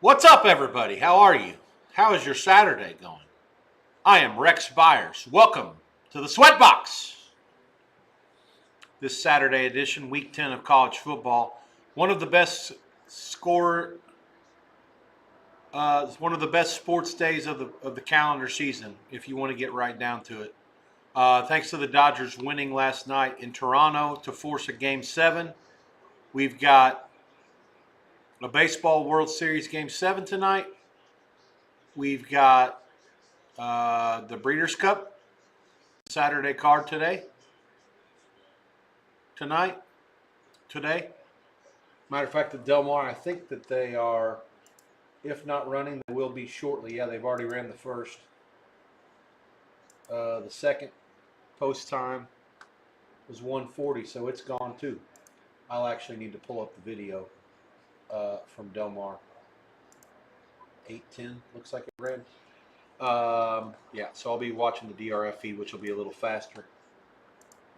What's up, everybody? How are you? How is your Saturday going? I am Rex Byers. Welcome to the SWEATBOX. This Saturday edition, Week 10 of college football. One of the best one of the best sports days of the calendar season, if you want to get right down to it. Thanks to the Dodgers winning last night in Toronto to force a Game 7. We've got a baseball World Series Game 7 tonight. We've got the Breeders' Cup Saturday card today. Matter of fact, the Del Mar, I think that they are, if not running, they will be shortly. Yeah, they've already ran the first. The second post time was 1:40, so it's gone too. I'll actually need to pull up the video from Del Mar. 8:10 looks like it ran. Yeah, so I'll be watching the DRF feed, which will be a little faster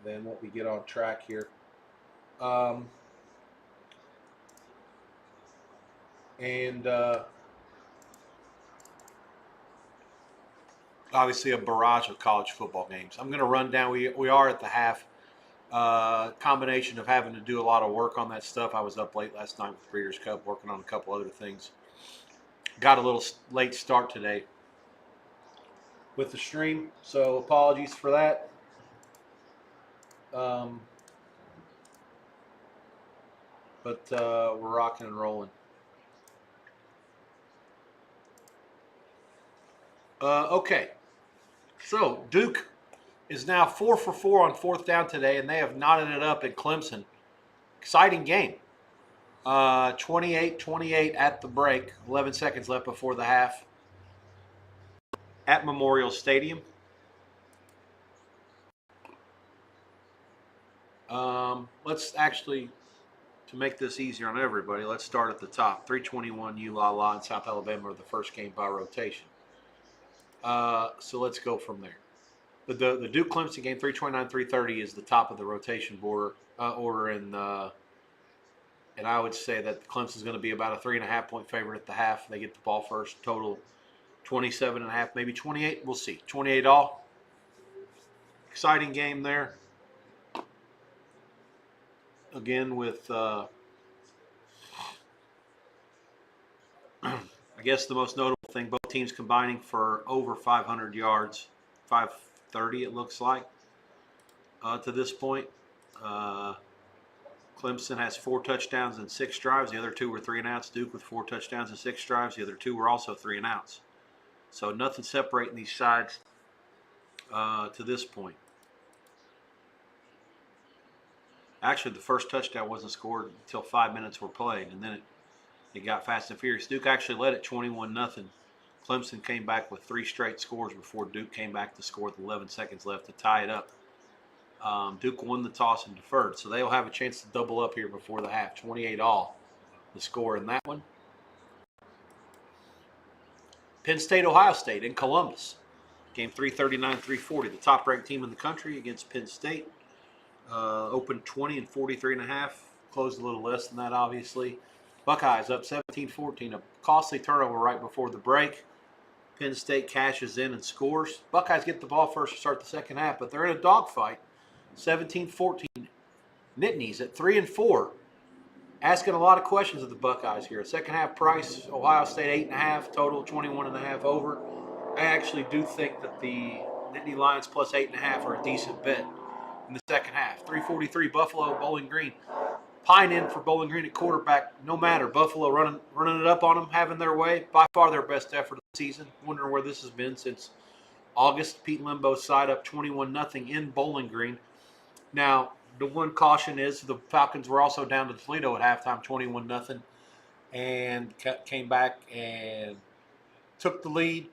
than what we get on track here. Obviously a barrage of college football games. I'm going to run down. We are at the half. Combination of having to do a lot of work on that stuff. I was up late last night with Breeders' Cup working on a couple other things. Got a little late start today with the stream, so apologies for that. But we're rocking and rolling. Okay, so Duke is now 4 for 4 on fourth down today, and they have knotted it up at Clemson. Exciting game. 28-28 at the break. 11 seconds left before the half at Memorial Stadium. Let's actually, to make this easier on everybody, let's start at the top. 321 ULA in South Alabama are the first game by rotation. So let's go from there. The Duke Clemson game, 329-330, is the top of the rotation order, and I would say that Clemson's going to be about a 3.5 point favorite at the half. They get the ball first. Total 27.5, maybe 28. We'll see. 28 all. Exciting game there. Again with I guess the most notable thing, both teams combining for over 500 yards, 530 it looks like to this point. Clemson has 4 touchdowns and 6 drives. The other 2 were 3 and outs. Duke with 4 touchdowns and 6 drives. The other 2 were also 3 and outs. So nothing separating these sides to this point. Actually, the first touchdown wasn't scored until 5 minutes were played, and then it got fast and furious. Duke actually led it 21-0. Clemson came back with 3 straight scores before Duke came back to score with 11 seconds left to tie it up. Duke won the toss and deferred, so they'll have a chance to double up here before the half. 28 all, the score in that one. Penn State, Ohio State in Columbus. Game 339-340, the top-ranked team in the country against Penn State. Opened 20 and 43.5, closed a little less than that, obviously. Buckeyes up 17-14, a costly turnover right before the break. Penn State cashes in and scores. Buckeyes get the ball first to start the second half, but they're in a dogfight. 17-14. Nittany's at 3 and 4, asking a lot of questions of the Buckeyes here. Second half price, Ohio State 8.5, total 21.5 over. I actually do think that the Nittany Lions plus 8.5 are a decent bet in the second half. 343 Buffalo, Bowling Green. Pine in for Bowling Green at quarterback. No matter. Buffalo running it up on them, having their way. By far their best effort of the season. Wondering where this has been since August. Pete Limbo's side up 21-0 in Bowling Green. Now, the one caution is the Falcons were also down to Toledo at halftime, 21-0, and came back and took the lead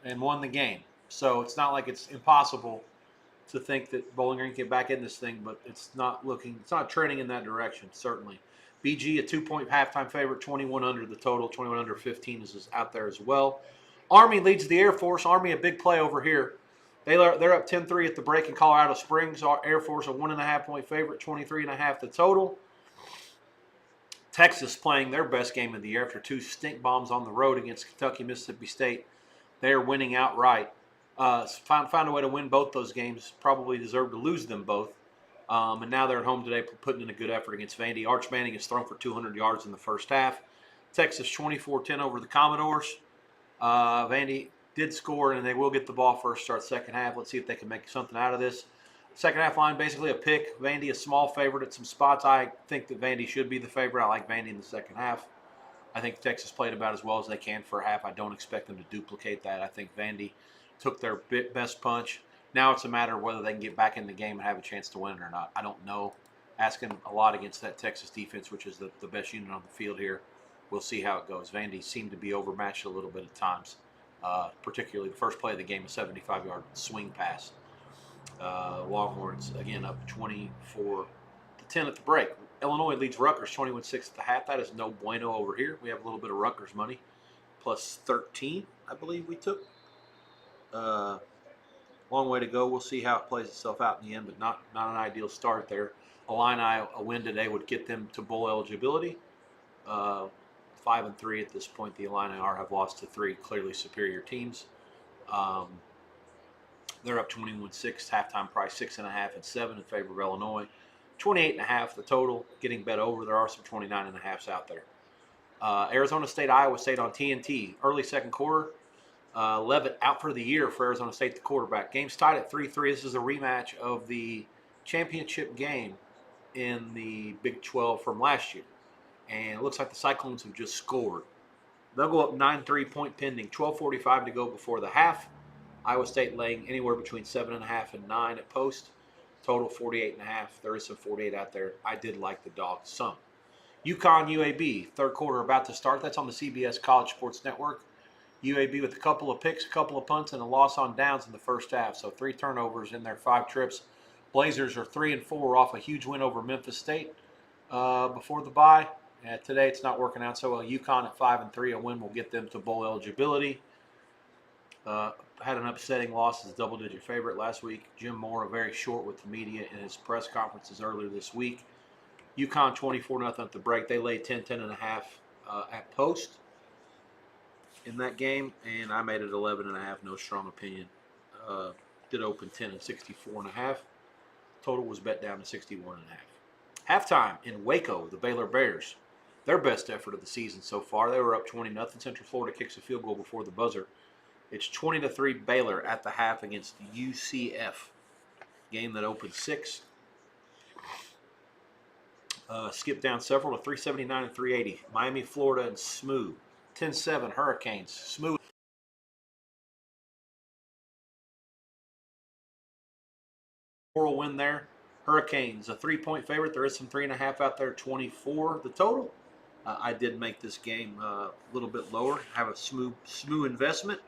and won the game. So it's not like it's impossible to think that Bowling Green can get back in this thing, but it's not trending in that direction, certainly. BG, a 2-point halftime favorite, 21 under the total, 21 under 15 is out there as well. Army leads the Air Force. Army, a big play over here. They're up 10-3 at the break in Colorado Springs. Air Force, a 1.5 point favorite, 23.5 the total. Texas playing their best game of the year after 2 stink bombs on the road against Kentucky, Mississippi State. They are winning outright. Found a way to win both those games. Probably deserved to lose them both. And now they're at home today, putting in a good effort against Vandy. Arch Manning has thrown for 200 yards in the first half. Texas 24-10 over the Commodores. Vandy did score, and they will get the ball first, start second half. Let's see if they can make something out of this. Second half line, basically a pick. Vandy, a small favorite at some spots. I think that Vandy should be the favorite. I like Vandy in the second half. I think Texas played about as well as they can for a half. I don't expect them to duplicate that. I think Vandy took their best punch. Now it's a matter of whether they can get back in the game and have a chance to win it or not. I don't know. Asking a lot against that Texas defense, which is the best unit on the field here. We'll see how it goes. Vandy seemed to be overmatched a little bit at times, particularly the first play of the game, a 75-yard swing pass. Longhorns, again, up 24-10 at the break. Illinois leads Rutgers 21-6 at the half. That is no bueno over here. We have a little bit of Rutgers money, plus 13, I believe we took. Long way to go. We'll see how it plays itself out in the end, but not an ideal start there. Illini, a win today would get them to bowl eligibility. 5-3 at this point. The Illini have lost to 3 clearly superior teams. They're up 21-6, halftime price 6.5 and 7 in favor of Illinois. 28.5 the total, getting bet over. There are some 29.5s out there. Arizona State, Iowa State on TNT. Early second quarter. Leavitt out for the year for Arizona State, the quarterback. Game's tied at 3-3. This is a rematch of the championship game in the Big 12 from last year. And it looks like the Cyclones have just scored. They'll go up 9-3, point pending. 12:45 to go before the half. Iowa State laying anywhere between 7.5 and 9 at post. Total 48.5. There is some 48 out there. I did like the dog some. UConn UAB, third quarter about to start. That's on the CBS College Sports Network. UAB with a couple of picks, a couple of punts, and a loss on downs in the first half. So 3 turnovers in their 5 trips. Blazers are 3-4 off a huge win over Memphis State before the bye. Today it's not working out so well. UConn at 5-3, a win will get them to bowl eligibility. Had an upsetting loss as a double-digit favorite last week. Jim Moore very short with the media in his press conferences earlier this week. UConn 24-0 at the break. They laid 10.5 at post in that game, and I made it 11.5. No strong opinion. Did open 10 and 64.5. Total was bet down to 61.5. Halftime in Waco, the Baylor Bears. Their best effort of the season so far. They were up 20-0. Central Florida kicks a field goal before the buzzer. It's 20-3 Baylor at the half against UCF. Game that opened 6. Skipped down several to 379 and 380. Miami, Florida, and Smooth. 10-7 Hurricanes. Smooth. Moral win there. Hurricanes, a 3-point favorite. There is some 3.5 out there. 24 the total. I did make this game a little bit lower. Have a smooth investment.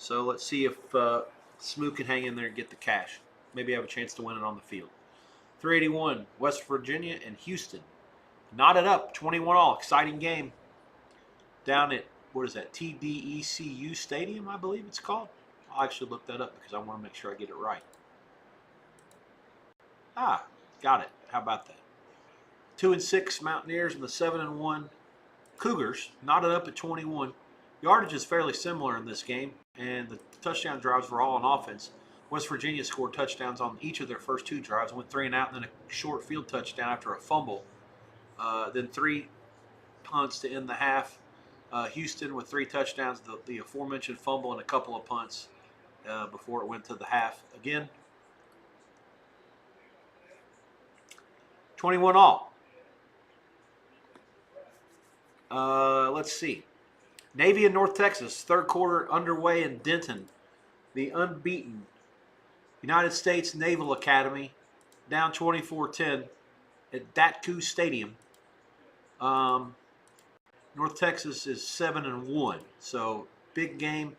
So let's see if Smooth can hang in there and get the cash. Maybe have a chance to win it on the field. 381, West Virginia and Houston. Knotted up, 21-all. Exciting game. Down at, what is that, TDECU Stadium, I believe it's called. I'll actually look that up because I want to make sure I get it right. Got it. How about that? 2-6 Mountaineers and the 7-1 Cougars. Knotted up at 21. Yardage is fairly similar in this game, and the touchdown drives were all on offense. West Virginia scored touchdowns on each of their first 2 drives, went 3 and out, and then a short field touchdown after a fumble. Then 3 punts to end the half. Houston with 3 touchdowns, the aforementioned fumble, and a couple of punts before it went to the half. Again, 21-all. Let's see. Navy and North Texas, third quarter underway in Denton. The unbeaten United States Naval Academy down 24-10 at Datku Stadium. North Texas is 7-1, so big game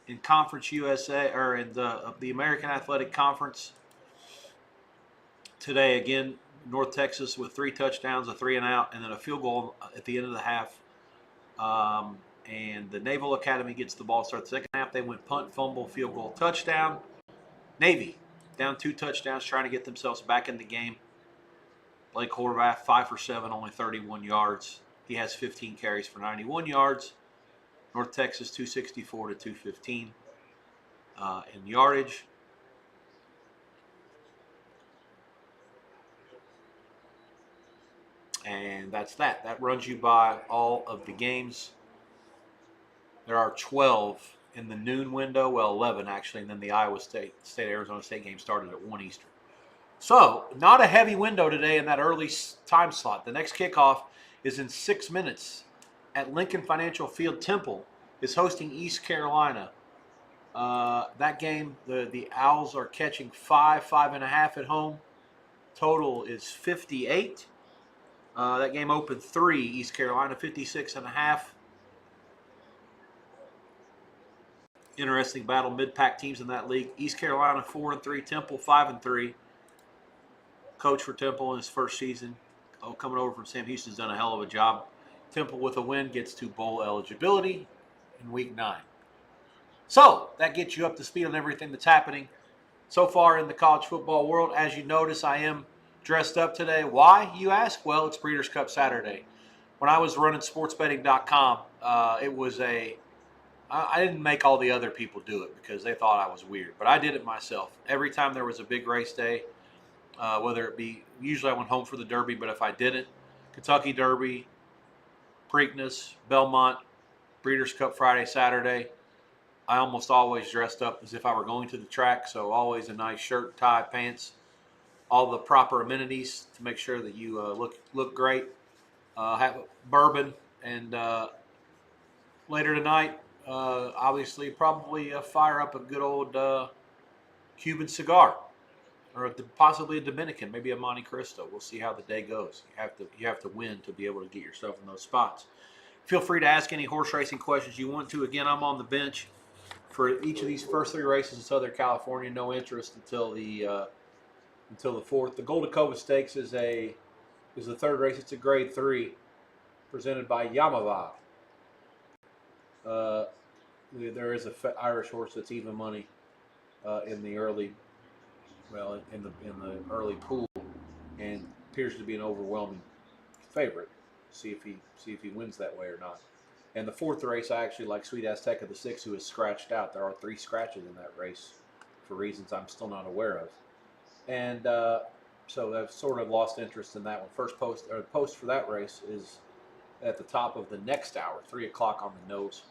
in Conference USA, or in the American Athletic Conference today. Again, North Texas with 3 touchdowns, a 3 and out, and then a field goal at the end of the half. And the Naval Academy gets the ball, start the second half. They went punt, fumble, field goal, touchdown. Navy down 2 touchdowns, trying to get themselves back in the game. Blake Horvath, 5 for 7, only 31 yards. He has 15 carries for 91 yards. North Texas, 264 to 215 in yardage. And that's that. That runs you by all of the games. There are 12 in the noon window. Well, 11 actually, and then the Iowa State-Arizona State game started at 1 Eastern. So, not a heavy window today in that early time slot. The next kickoff is in 6 minutes at Lincoln Financial Field. Temple is hosting East Carolina. That game, the Owls are catching 5.5 at home. Total is 58. That game opened 3, East Carolina 56.5. Interesting battle, mid-pack teams in that league. East Carolina 4-3, Temple 5-3. Coach for Temple in his first season, coming over from Sam Houston's done a hell of a job. Temple with a win gets to bowl eligibility in week 9. So that gets you up to speed on everything that's happening so far in the college football world. As you notice, I am dressed up today. Why, you ask? Well, it's Breeders' Cup Saturday. When I was running sportsbetting.com, it was I didn't make all the other people do it because they thought I was weird, but I did it myself. Every time there was a big race day, whether it be, usually I went home for the Derby, but if I didn't, Kentucky Derby, Preakness, Belmont, Breeders' Cup Friday, Saturday, I almost always dressed up as if I were going to the track, so always a nice shirt, tie, pants, all the proper amenities to make sure that you look great. Have a bourbon, and later tonight, obviously, probably fire up a good old Cuban cigar, or possibly a Dominican, maybe a Monte Cristo. We'll see how the day goes. You have to win to be able to get yourself in those spots. Feel free to ask any horse racing questions you want to. Again, I'm on the bench for each of these first 3 races in Southern California. No interest until the 4th. The Golden Cova Stakes is the 3rd race. It's a Grade 3, presented by Yamava. There is an Irish horse that's even money in the early pool, and appears to be an overwhelming favorite. See if he wins that way or not. And the 4th race, I actually like Sweet Azteca the 6, who is scratched out. There are 3 scratches in that race for reasons I'm still not aware of. And so I've sort of lost interest in that one. First post for that race is at the top of the next hour, 3 o'clock on the nose.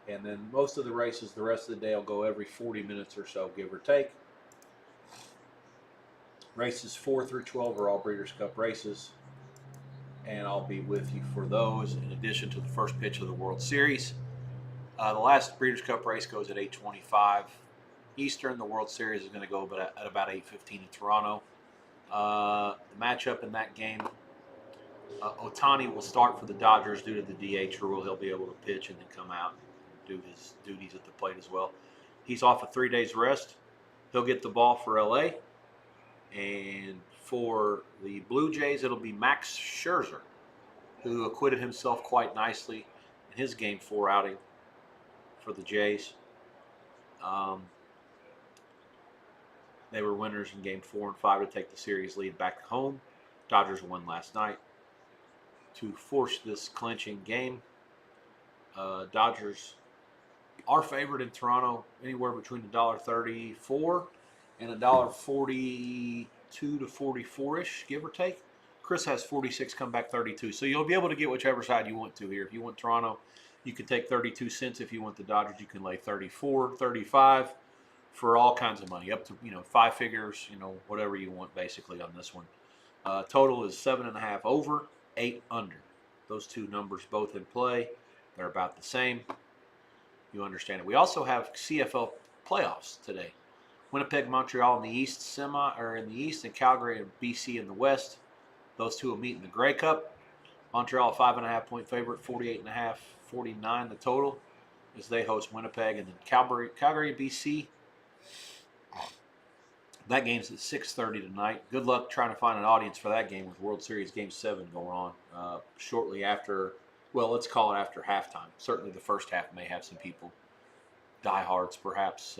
And then most of the races, the rest of the day, will go every 40 minutes or so, give or take. Races 4 through 12 are all Breeders' Cup races, and I'll be with you for those in addition to the first pitch of the World Series. The last Breeders' Cup race goes at 8:25 Eastern. The World Series is going to go at about 8:15 in Toronto. The matchup in that game, Ohtani will start for the Dodgers due to the DH rule. He'll be able to pitch and then come out and do his duties at the plate as well. He's off of 3 days rest. He'll get the ball for LA. And for the Blue Jays, it'll be Max Scherzer, who acquitted himself quite nicely in his Game 4 outing for the Jays. They were winners in Game 4 and 5 to take the series lead back home. Dodgers won last night to force this clinching game. Dodgers are favored in Toronto anywhere between $1.34 and $1.42 to 44-ish, give or take. Chris has 46, come back 32. So you'll be able to get whichever side you want to here. If you want Toronto, you can take 32 cents. If you want the Dodgers, you can lay 34, 35 for all kinds of money, up to 5 figures, whatever you want basically on this one. Total is 7.5 over, 8 under. Those two numbers both in play. They're about the same. You understand it. We also have CFL playoffs today. Winnipeg, Montreal in the East in the East, and Calgary and BC in the West. Those two will meet in the Grey Cup. Montreal, 5.5 point favorite, 48.5, 49 the total, as they host Winnipeg, and then Calgary, BC. That game's at 6:30 tonight. Good luck trying to find an audience for that game with World Series Game 7 going on shortly after. Well, let's call it after halftime. Certainly, the first half may have some people, diehards perhaps,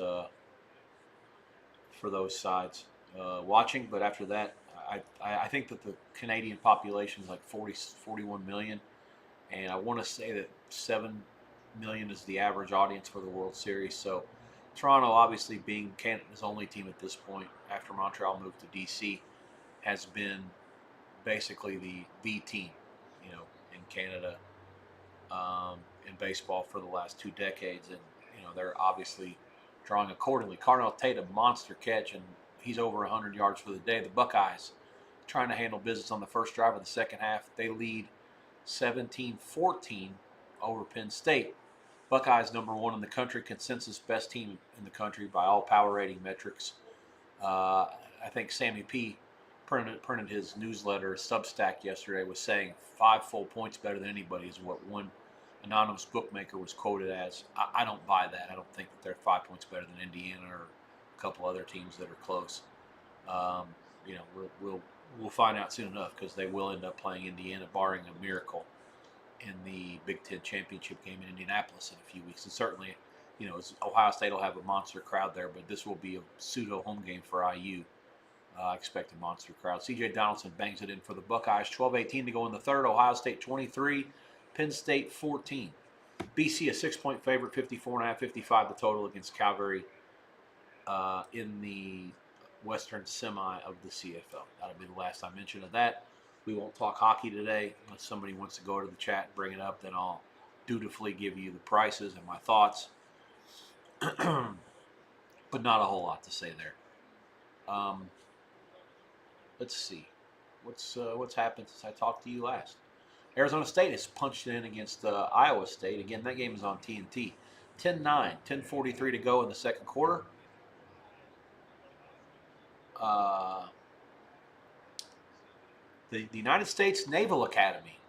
for those sides watching, but after that, I think that the Canadian population is like 41 million, and I want to say that 7 million is the average audience for the World Series. So Toronto, obviously being Canada's only team at this point after Montreal moved to DC, has been basically the team, in Canada, in baseball for the last 2 decades, and they're obviously drawing accordingly. Carnell Tate, a monster catch, and he's over 100 yards for the day. The Buckeyes trying to handle business on the first drive of the second half. They lead 17-14 over Penn State. Buckeyes #1 in the country, consensus best team in the country by all power rating metrics. I think Sammy P printed his newsletter, Substack, yesterday, was saying 5 full points better than anybody is what one anonymous bookmaker was quoted as. I don't buy that. I don't think that they're 5 points better than Indiana or a couple other teams that are close. We'll find out soon enough, because they will end up playing Indiana, barring a miracle, in the Big Ten championship game in Indianapolis in a few weeks. And certainly, Ohio State will have a monster crowd there, but this will be a pseudo home game for IU. I expect a monster crowd. C.J. Donaldson bangs it in for the Buckeyes. 12-18 to go in the third. Ohio State 23, Penn State 14. BC a 6-point favorite, 54.5, 55 the total against Calgary in the Western semi of the CFL. That'll be the last I mention of that. We won't talk hockey today. Unless somebody wants to go to the chat and bring it up, then I'll dutifully give you the prices and my thoughts. But not a whole lot to say there. Let's see. What's happened since I talked to you last? Arizona State has punched in against Iowa State. Again, that game is on TNT. 10-9, 10:43 to go in the second quarter. The United States Naval Academy,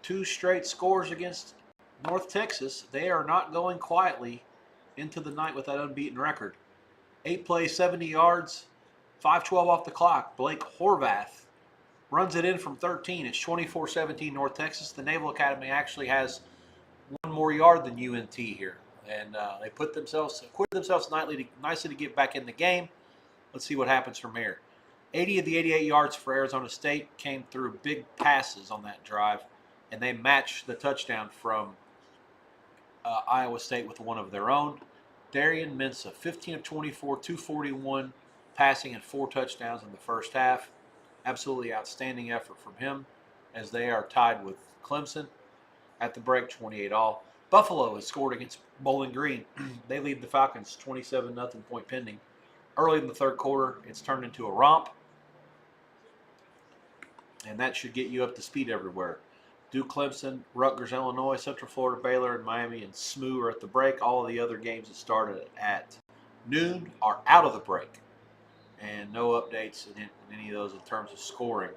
2 straight scores against North Texas. They are not going quietly into the night with that unbeaten record. 8 plays, 70 yards, 5:12 off the clock. Blake Horvath runs it in from 13. It's 24-17 North Texas. The Naval Academy actually has 1 more yard than UNT here. And they acquitted themselves nicely to get back in the game. Let's see what happens from here. 80 of the 88 yards for Arizona State came through big passes on that drive, and they matched the touchdown from Iowa State with one of their own. Darian Mensah, 15 of 24, 241 passing and 4 touchdowns in the first half. Absolutely outstanding effort from him, as they are tied with Clemson at the break, 28-all. Buffalo has scored against Bowling Green. They lead the Falcons 27-0, point pending. Early in the third quarter, it's turned into a romp, and that should get you up to speed everywhere. Duke, Clemson, Rutgers, Illinois, Central Florida, Baylor, and Miami, and SMU are at the break. All of the other games that started at noon are out of the break, and no updates in any of those in terms of scoring.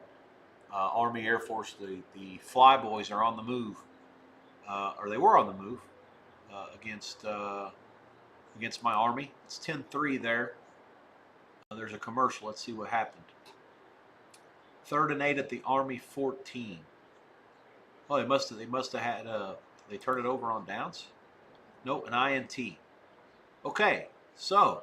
Army, Air Force, the Flyboys are on the move, or they were on the move against my Army. It's 10-3 there. There's a commercial. Let's see what happened. 3rd and 8 at the Army 14. Oh, they must have had they turned it over on downs? Nope, an INT. Okay, so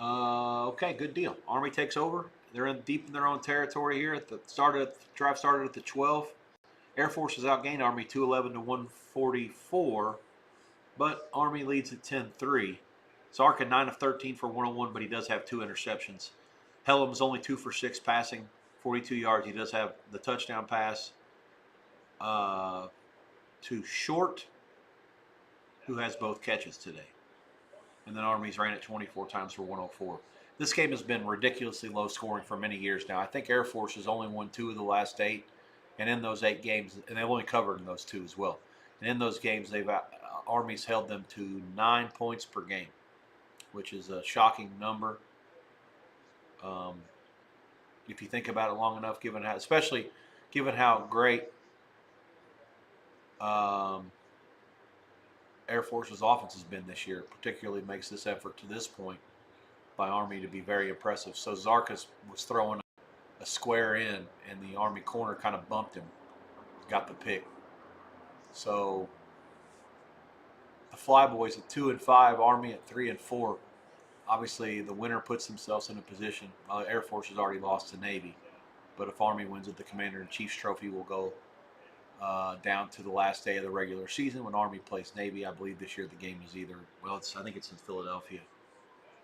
okay, good deal. Army takes over. They're deep in their own territory here. The drive started at the 12. Air Force has outgained Army 211 to 144, but Army leads at 10-3. Zarka 9 of 13 for 101, but he does have 2 interceptions. Hellum's only 2 for 6 passing, 42 yards. He does have the touchdown pass to Short, who has both catches today. And then Army's ran it 24 times for 104. This game has been ridiculously low scoring for many years now. I think Air Force has only won 2 of the last 8. And in those 8 games, and they've only covered in those 2 as well. And in those games, Army's held them to 9 points per game, which is a shocking number. If you think about it long enough, especially given how great Air Force's offense has been this year, particularly makes this effort to this point by Army to be very impressive. So Zarkas was throwing a square in, and the Army corner kind of bumped him, got the pick. So the Flyboys at 2-5, Army at 3-4. Obviously, the winner puts themselves in a position. Air Force has already lost to Navy, but if Army wins it, the Commander-in-Chief's trophy will go down to the last day of the regular season when Army plays Navy. I believe this year the game is either, I think it's in Philadelphia.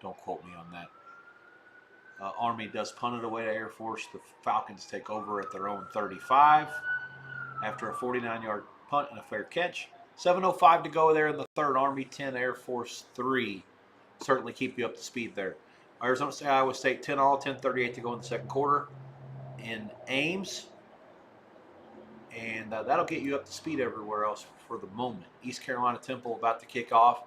Don't quote me on that. Army does punt it away to Air Force. The Falcons take over at their own 35 after a 49-yard punt and a fair catch. 7:05 to go there in the third. Army 10, Air Force 3. Certainly keep you up to speed there. Arizona State, Iowa State 10 all, 10:38 to go in the second quarter in Ames. And that'll get you up to speed everywhere else for the moment. East Carolina Temple about to kick off.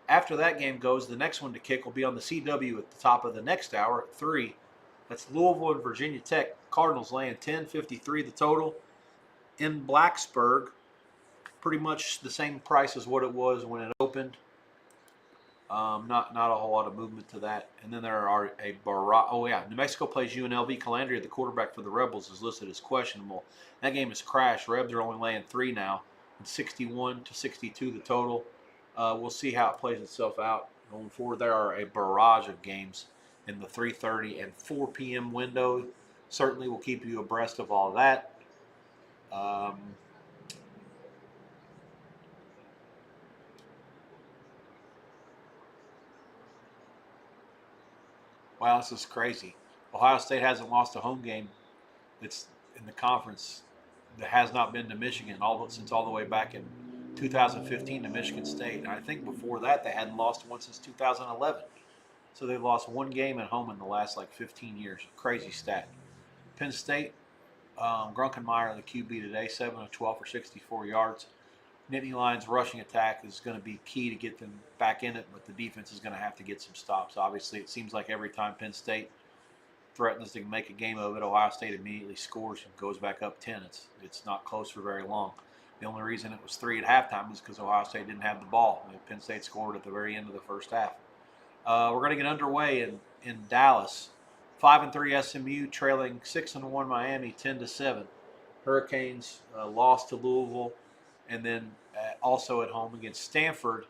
After that game goes, the next one to kick will be on the CW at the top of the next hour at 3. That's Louisville and Virginia Tech. Cardinals laying 10.53 the total. In Blacksburg, pretty much the same price as what it was when it opened. Not a whole lot of movement to that. And then there are New Mexico plays UNLV. Calandria, the quarterback for the Rebels, is listed as questionable. That game has crashed. Rebs are only laying 3 now, and 61-62 the total. We'll see how it plays itself out going forward. There are a barrage of games in the 3:30 and 4 p.m. window. Certainly will keep you abreast of all that. Wow, this is crazy. Ohio State hasn't lost a home game. It's in the conference that has not been to Michigan since all the way back in 2015 to Michigan State. And I think before that they hadn't lost one since 2011. So they've lost one game at home in the last 15 years. Crazy stat. Penn State, Grunkenmeyer, the QB today, 7 of 12 for 64 yards. Nittany Lions' rushing attack is going to be key to get them back in it, but the defense is going to have to get some stops. Obviously, it seems like every time Penn State threatens to make a game of it, Ohio State immediately scores and goes back up 10. It's not close for very long. The only reason it was 3 at halftime is because Ohio State didn't have the ball. Penn State scored at the very end of the first half. We're going to get underway in Dallas. 5-3 SMU trailing 6-1 Miami 10-7. Hurricanes lost to Louisville. And then also at home against Stanford,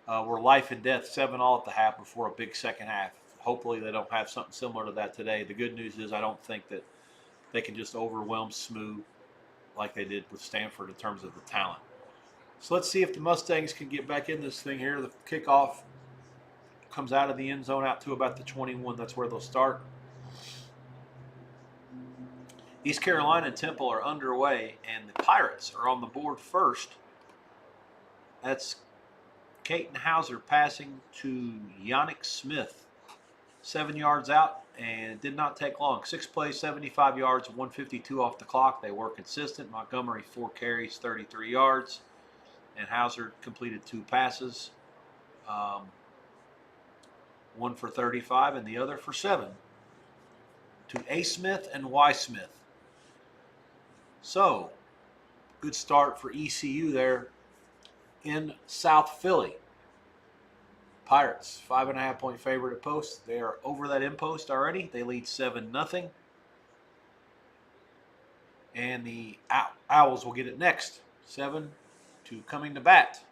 were life and death, 7-all at the half before a big second half. Hopefully they don't have something similar to that today. The good news is I don't think that they can just overwhelm SMU like they did with Stanford in terms of the talent. So let's see if the Mustangs can get back in this thing here. The kickoff comes out of the end zone out to about the 21. That's where they'll start. East Carolina and Temple are underway, and the Pirates are on the board first. That's Caton Hauser passing to Yannick Smith. 7 yards out, and it did not take long. 6 plays, 75 yards, 152 off the clock. They were consistent. Montgomery, 4 carries, 33 yards. And Hauser completed 2 passes. One for 35 and the other for 7. To A. Smith and Y. Smith. So, good start for ECU there in South Philly. Pirates, 5.5-point favorite at post. They are over that impost already. They lead 7-0. And the Owls will get it next. 7 coming to bat.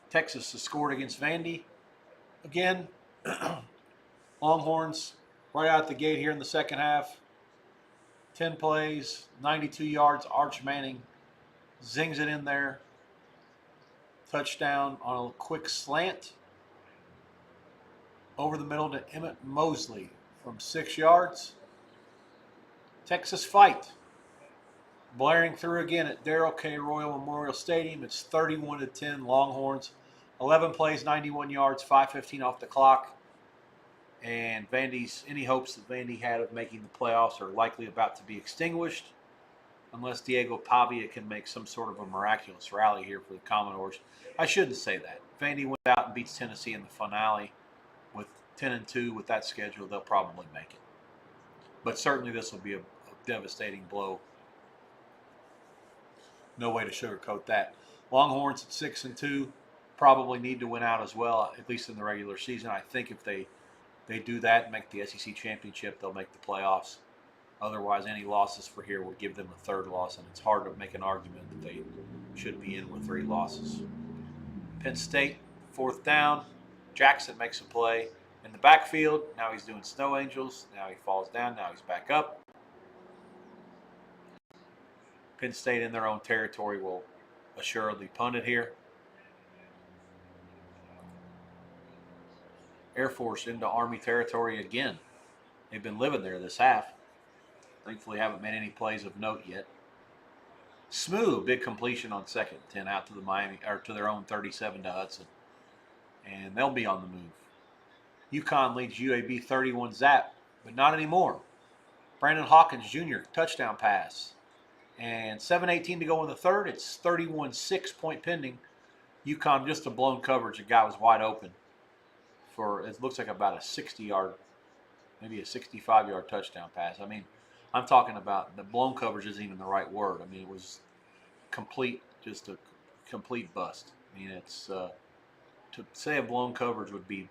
Texas has scored against Vandy. Again, Longhorns right out the gate here in the second half. 10 plays, 92 yards. Arch Manning zings it in there. Touchdown on a quick slant. Over the middle to Emmett Mosley from 6 yards. Texas fight. Blaring through again at Darrell K. Royal Memorial Stadium. It's 31-10 Longhorns. 11 plays, 91 yards, 5:15 off the clock. And any hopes that Vandy had of making the playoffs are likely about to be extinguished unless Diego Pavia can make some sort of a miraculous rally here for the Commodores. I shouldn't say that. Vandy went out and beats Tennessee in the finale. With 10-2 with that schedule, they'll probably make it. But certainly this will be a devastating blow. No way to sugarcoat that. Longhorns at 6-2 probably need to win out as well, at least in the regular season. I think if they do that and make the SEC championship, they'll make the playoffs. Otherwise, any losses for here would give them a third loss, and it's hard to make an argument that they should be in with 3 losses. Penn State, 4th down. Jackson makes a play in the backfield. Now he's doing snow angels. Now he falls down. Now he's back up. Penn State in their own territory will assuredly punt it here. Air Force into Army territory again. They've been living there this half. Thankfully, haven't made any plays of note yet. Smooth, big completion on 2nd and 10 out to the Miami or to their own 37 to Hudson, and they'll be on the move. UConn leads UAB 31-zap, but not anymore. Brandon Hawkins Jr. touchdown pass, and 7:18 to go in the third. It's 31-6 point pending. UConn just a blown coverage. The guy was wide open for it looks like about a 60-yard, maybe a 65-yard touchdown pass. I mean, I'm talking about the blown coverage isn't even the right word. I mean, it was complete, just a complete bust. I mean, it's to say a blown coverage would be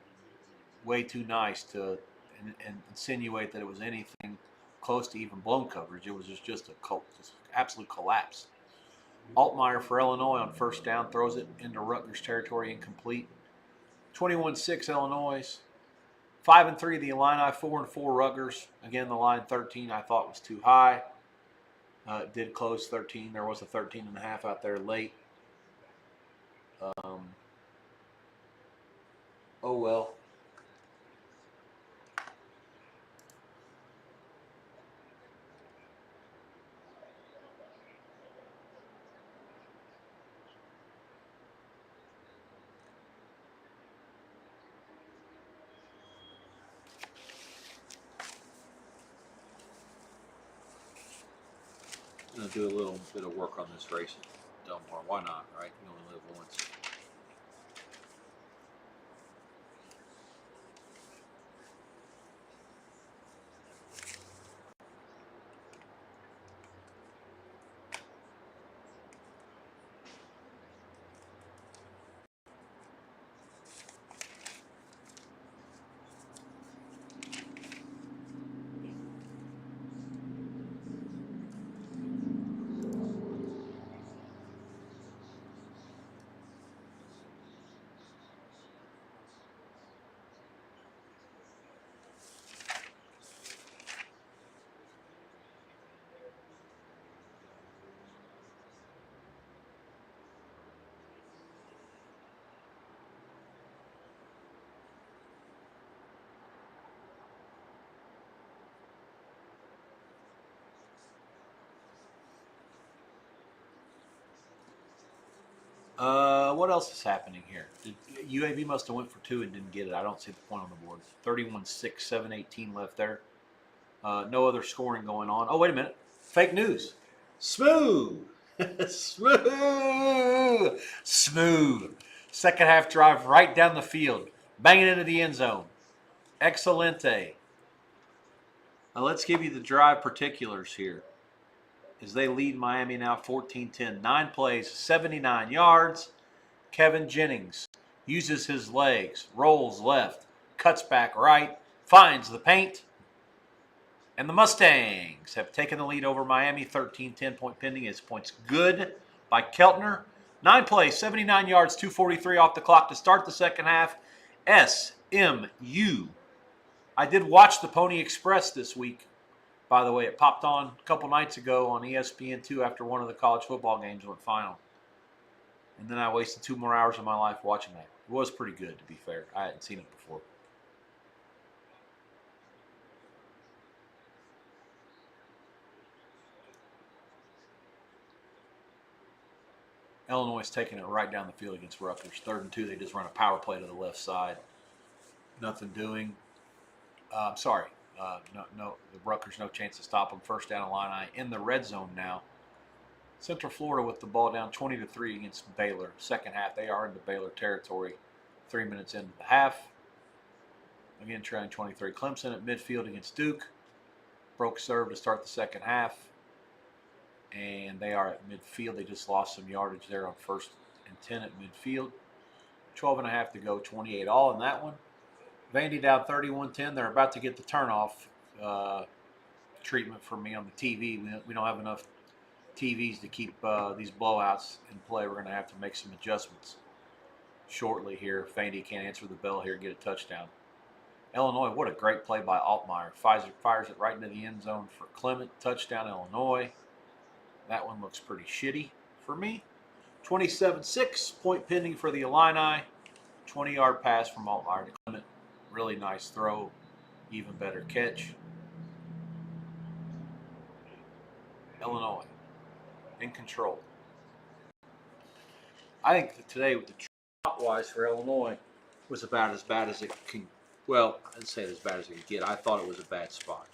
way too nice to and insinuate that it was anything close to even blown coverage. It was just absolute collapse. Altmaier for Illinois on 1st down, throws it into Rutgers territory, incomplete. 21-6 Illinois. 5-3 the Illini, 4-4 Rutgers. Again, the line 13 I thought was too high. It did close 13. There was a 13.5 out there late. Oh well. I'm going to do a little bit of work on this race at Del Mar. Why not, right? You only live once. What else is happening here? UAB must have went for 2 and didn't get it. I don't see the point on the board. 31-6, 7:18 left there. No other scoring going on. Oh, wait a minute. Fake news. Smooth. Smooth. Smooth. Second half drive right down the field. Banging into the end zone. Excelente. Now let's give you the drive particulars here. As they lead Miami now 14-10. 9 plays, 79 yards. Kevin Jennings uses his legs, rolls left, cuts back right, finds the paint. And the Mustangs have taken the lead over Miami. 13-10 point pending. His points good by Keltner. 9 plays, 79 yards, 2:43 off the clock to start the second half. SMU. I did watch the Pony Express this week. By the way, it popped on a couple nights ago on ESPN2 after one of the college football games went final. And then I wasted 2 more hours of my life watching that. It was pretty good, to be fair. I hadn't seen it before. Illinois is taking it right down the field against Rutgers. 3rd and 2, they just run a power play to the left side. Nothing doing. No, the Rutgers no chance to stop them. 1st down Illini in the red zone now. Central Florida with the ball down 20-3 against Baylor. Second half, they are into Baylor territory. 3 minutes into the half. Again, trailing 23. Clemson at midfield against Duke. Broke serve to start the second half. And they are at midfield. They just lost some yardage there on 1st and 10 at midfield. 12.5 to go, 28 all in that one. Vandy down 31-10. They're about to get the turnoff treatment from me on the TV. We don't have enough TVs to keep these blowouts in play. We're going to have to make some adjustments. shortly here. Fandy can't answer the bell here and get a touchdown. Illinois, what a great play by Altmaier. Fires it right into the end zone for Clement. Touchdown, Illinois. That one looks pretty shitty for me. 27-6, point pending for the Illini. 20-yard pass from Altmaier to Clement. Really nice throw. Even better catch. Illinois in control. I think that today with the trot-wise for Illinois was about as bad as it can. Well, I'd say as bad as it can get. I thought it was a bad spot.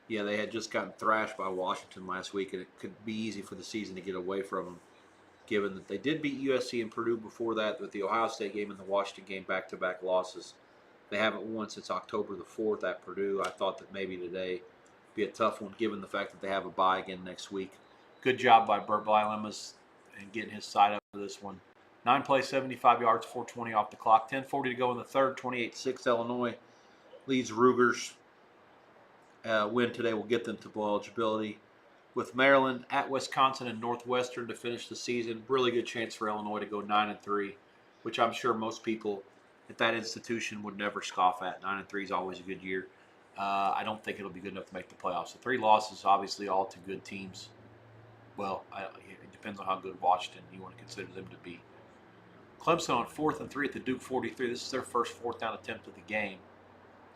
Yeah, they had just gotten thrashed by Washington last week, and it could be easy for the season to get away from them, given that they did beat USC and Purdue before that, with the Ohio State game and the Washington game back-to-back losses. They haven't won since October the 4th at Purdue. I thought that maybe today would be a tough one, given the fact that they have a bye again next week. Good job by Burt Bialemas and getting his side up for this one. 9 plays, 75 yards, 4:20 off the clock. 10:40 to go in the third. 28-6 Illinois leads Rugers. Win today will get them to bowl eligibility. With Maryland at Wisconsin and Northwestern to finish the season, really good chance for Illinois to go 9-3, which I'm sure most people at that institution would never scoff at. 9-3 is always a good year. I don't think it'll be good enough to make the playoffs. The 3 losses, obviously, all to good teams. Well, it depends on how good Washington you want to consider them to be. Clemson on 4th and 3 at the Duke 43. This is their first 4th down attempt of the game.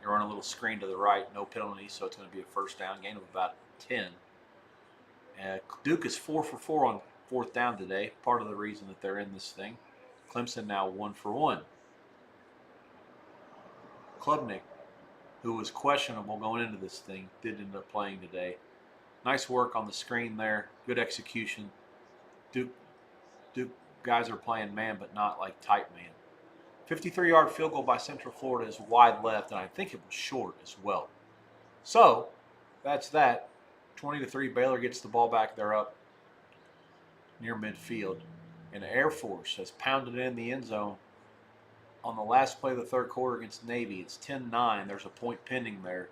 They're on a little screen to the right, no penalties, so it's going to be a first down gain of about 10. Duke is 4 for 4 on 4th down today. Part of the reason that they're in this thing. Clemson now 1 for 1. Klubnik, who was questionable going into this thing, did end up playing today. Nice work on the screen there. Good execution. Duke guys are playing man, but not like tight man. 53-yard field goal by Central Florida is wide left, and I think it was short as well. So, that's that. 20-3, Baylor gets the ball back. They're up near midfield. And the Air Force has pounded it in the end zone on the last play of the third quarter against Navy. It's 10-9. There's a point pending there.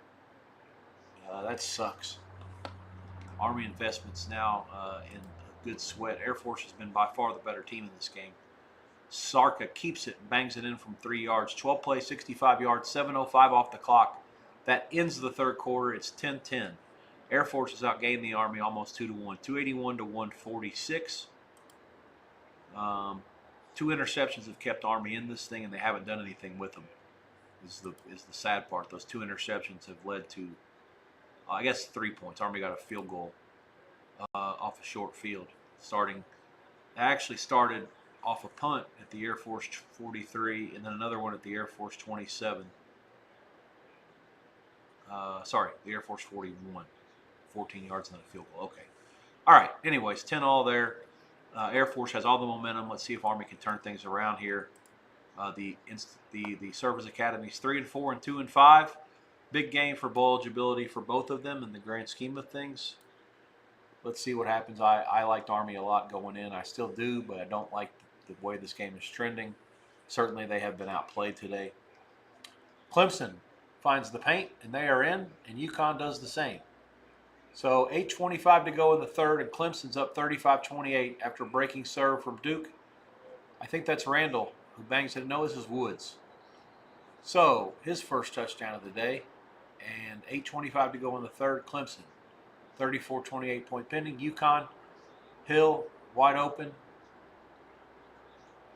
That sucks. Army investments now in a good sweat. Air Force has been by far the better team in this game. Sarka keeps it and bangs it in from 3 yards. 12 plays, 65 yards, 7:05 off the clock. That ends the third quarter. It's 10-10. Air Force has outgained the Army almost 2-1. 281 to 146. 2 interceptions have kept Army in this thing, and they haven't done anything with them. Is the sad part. Those 2 interceptions have led to, I guess, 3 points. Army got a field goal off a short field. Actually started off a punt at the Air Force 43, and then another one at the Air Force 27. The Air Force 41. 14 yards and then a field goal. Okay. All right. Anyways, 10-all there. Air Force has all the momentum. Let's see if Army can turn things around here. The Service Academy's 3-4 and 2-5. Big game for bowl eligibility for both of them in the grand scheme of things. Let's see what happens. I liked Army a lot going in. I still do, but I don't like the way this game is trending. Certainly they have been outplayed today. Clemson finds the paint, and they are in, and UConn does the same. So 8:25 to go in the third, and Clemson's up 35-28 after breaking serve from Duke. I think that's Randall who bangs it. No, this is Woods. So his first touchdown of the day, and 8:25 to go in the third. Clemson 34-28 point pending. UConn, Hill wide open,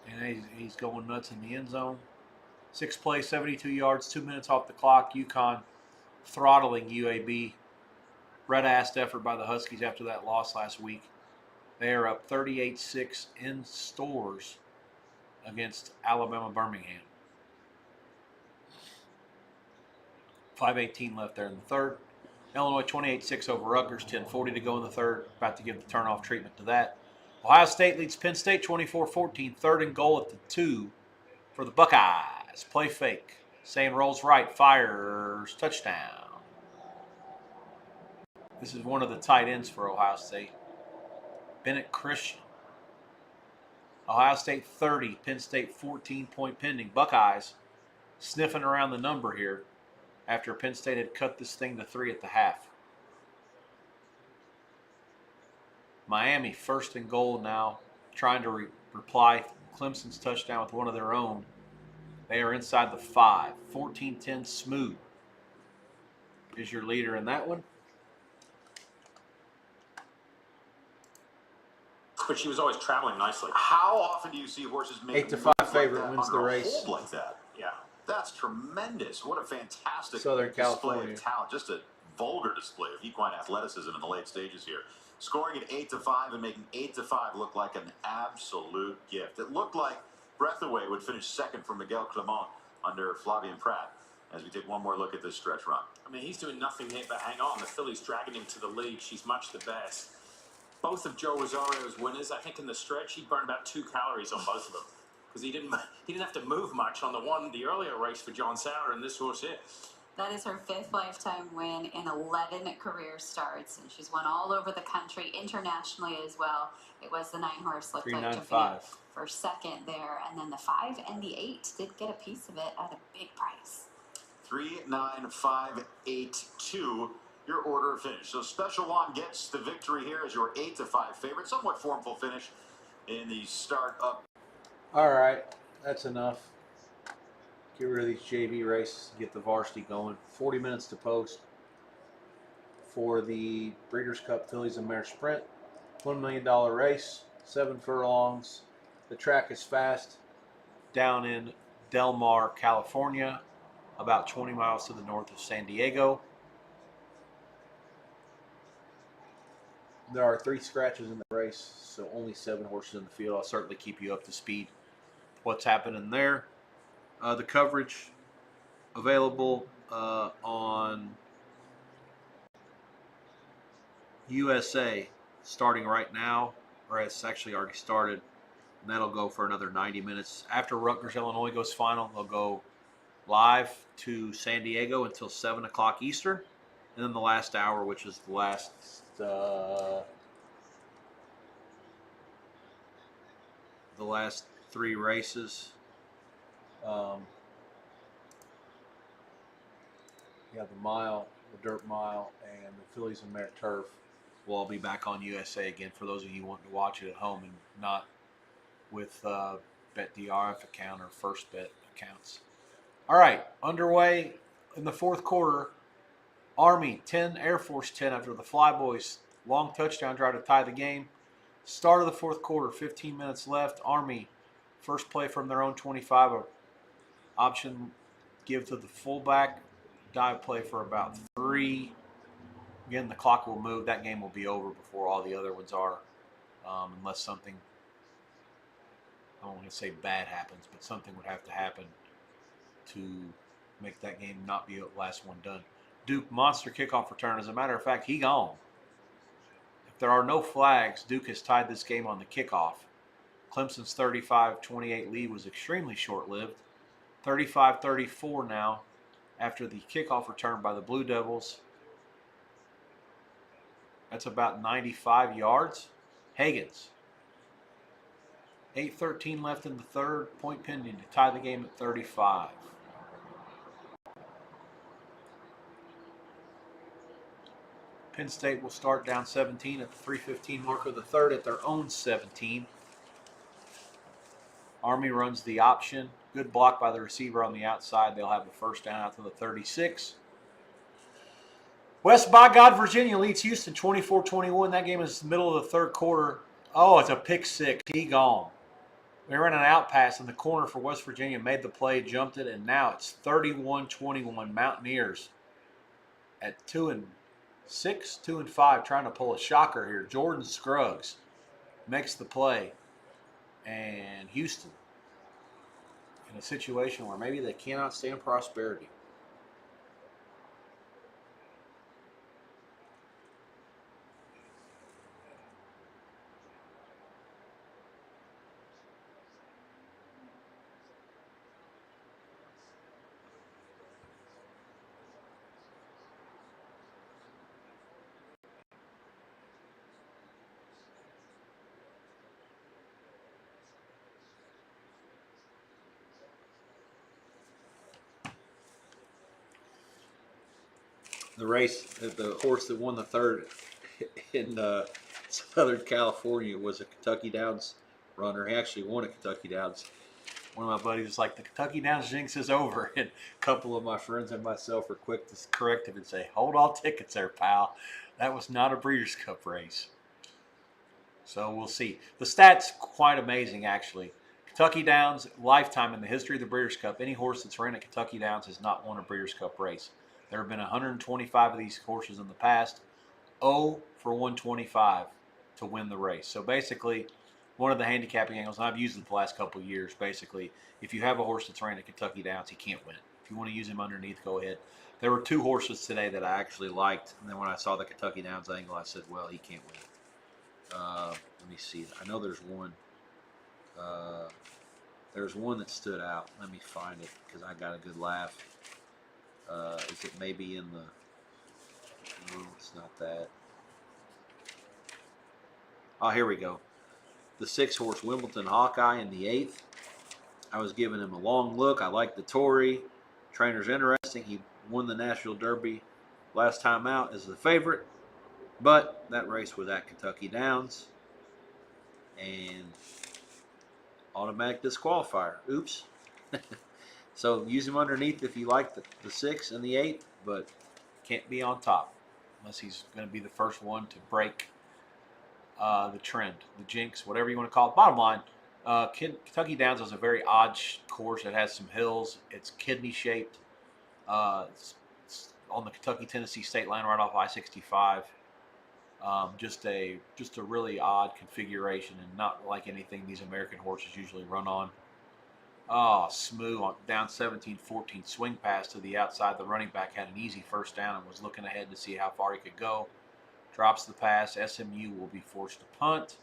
and he's going nuts in the end zone. 6 plays, 72 yards, 2 minutes off the clock. UConn throttling UAB. Red-assed effort by the Huskies after that loss last week. They are up 38-6 in stores against Alabama Birmingham. 5:18 left there in the third. Illinois 28-6 over Rutgers. 10:40 to go in the third. About to give the turnoff treatment to that. Ohio State leads Penn State 24-14. 3rd and goal at the 2 for the Buckeyes. Play fake. Saying rolls right. Fires. Touchdown. This is one of the tight ends for Ohio State. Bennett Christian. Ohio State 30, Penn State 14 point pending. Buckeyes sniffing around the number here after Penn State had cut this thing to 3 at the half. Miami 1st and goal now trying to reply Clemson's touchdown with one of their own. They are inside the 5. 14-10 Smooth is your leader in that one. But she was always traveling nicely. How often do you see horses make 8-5 favorite wins the race. Like that? Yeah. That's tremendous. What a fantastic Southern display California of talent. Just a vulgar display of equine athleticism in the late stages here. Scoring at 8-5 and making 8-5 look like an absolute gift. It looked like Breathaway would finish second for Miguel Clement under Flavien Prat. As we take one more look at this stretch run. I mean, he's doing nothing here but hang on. The filly's dragging him to the lead. She's much the best. Both of Joe Rosario's winners, I think in the stretch, he burned about 2 calories on both of them. Because he didn't have to move much on the earlier race for John Sauer and this horse here. That is her 5th lifetime win in 11 career starts, and she's won all over the country, internationally as well. It was the 9-horse looked like jumping for second there, and then the 5 and the 8 did get a piece of it at a big price. 3, 9, 5, 8, 2. Your order of finish. So Special One gets the victory here as your 8-5 favorite. Somewhat formful finish in the start up. All right, that's enough. Get rid of these JV races, get the varsity going. 40 minutes to post for the Breeders' Cup Fillies and Mare Sprint. $1 million race, 7 furlongs. The track is fast down in Del Mar, California, about 20 miles to the north of San Diego. There are 3 scratches in the race, so only 7 horses in the field. I'll certainly keep you up to speed what's happening there. The coverage available on USA starting right now, or it's actually already started, and that'll go for another 90 minutes. After Rutgers, Illinois goes final, they'll go live to San Diego until 7 o'clock Eastern, and then the last hour, which is the last the last 3 races. The mile, the dirt mile, and the Fillies and Mare Turf will all be back on USA again for those of you wanting to watch it at home and not with BetDRF account or First Bet accounts. All right, underway in the 4th quarter. Army 10, Air Force 10 after the Flyboys long touchdown try to tie the game. Start of the 4th quarter, 15 minutes left. Army first play from their own 25. Option give to the fullback. Dive play for about 3. Again, the clock will move. That game will be over before all the other ones are, unless something, I don't want to say bad happens, but something would have to happen to make that game not be the last one done. Duke monster kickoff return. As a matter of fact, he gone. If there are no flags, Duke has tied this game on the kickoff. Clemson's 35-28 lead was extremely short-lived. 35-34 now after the kickoff return by the Blue Devils. That's about 95 yards. Hagens. 8:13 left in the 3rd. Point pending to tie the game at 35. Penn State will start down 17 at the 3:15 mark of the 3rd at their own 17. Army runs the option. Good block by the receiver on the outside. They'll have the first down out to the 36. West by God, Virginia leads Houston 24-21. That game is middle of the 3rd quarter. Oh, it's a pick 6. He gone. They ran an out pass in the corner for West Virginia, made the play, jumped it, and now it's 31-21 Mountaineers at 2-6, 2-5, trying to pull a shocker here. Jordan Scruggs makes the play, and Houston in a situation where maybe they cannot stand prosperity. The race, the horse that won the 3rd in Southern California was a Kentucky Downs runner. He actually won at Kentucky Downs. One of my buddies was like, the Kentucky Downs jinx is over. And a couple of my friends and myself were quick to correct him and say, hold all tickets there, pal. That was not a Breeders' Cup race. So we'll see. The stats quite amazing, actually. Kentucky Downs, lifetime in the history of the Breeders' Cup, any horse that's ran at Kentucky Downs has not won a Breeders' Cup race. There have been 125 of these horses in the past. 0 for 125 to win the race. So basically, one of the handicapping angles, and I've used it the last couple of years, basically, if you have a horse that's ran at Kentucky Downs, he can't win. If you want to use him underneath, go ahead. There were 2 horses today that I actually liked, and then when I saw the Kentucky Downs angle, I said, well, he can't win. Let me see. I know there's one. There's one that stood out. Let me find it because I got a good laugh. Is it maybe in the... No, it's not that. Oh, here we go. The 6-horse Wimbledon Hawkeye in the 8th. I was giving him a long look. I like the Tory. Trainer's interesting. He won the Nashville Derby last time out as the favorite. But that race was at Kentucky Downs. And automatic disqualifier. Oops. So use him underneath if you like the 6 and the 8, but can't be on top unless he's going to be the first one to break the trend, the jinx, whatever you want to call it. Bottom line, Kentucky Downs is a very odd course. It has some hills. It's kidney shaped. It's on the Kentucky-Tennessee state line right off I-65. Just a really odd configuration and not like anything these American horses usually run on. Oh, smooth on down 17-14 swing pass to the outside. The running back had an easy first down and was looking ahead to see how far he could go. Drops the pass. SMU will be forced to punt.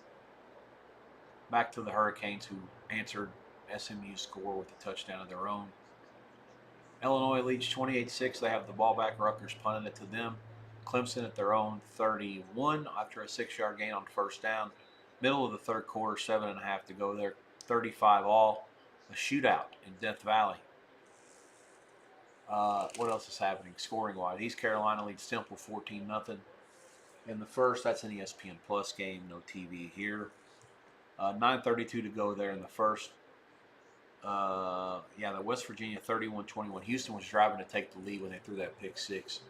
Back to the Hurricanes, who answered SMU's score with a touchdown of their own. Illinois leads 28-6. They have the ball back. Rutgers punted it to them. Clemson at their own 31 after a 6-yard gain on first down. Middle of the third quarter, 7.5 to go there. 35 all. A shootout in Death Valley. What else is happening scoring-wise? East Carolina leads Temple 14-0. In the first, that's an ESPN Plus game, no TV here. 9:32 to go there in the first. The West Virginia 31-21. Houston was driving to take the lead when they threw that pick 6.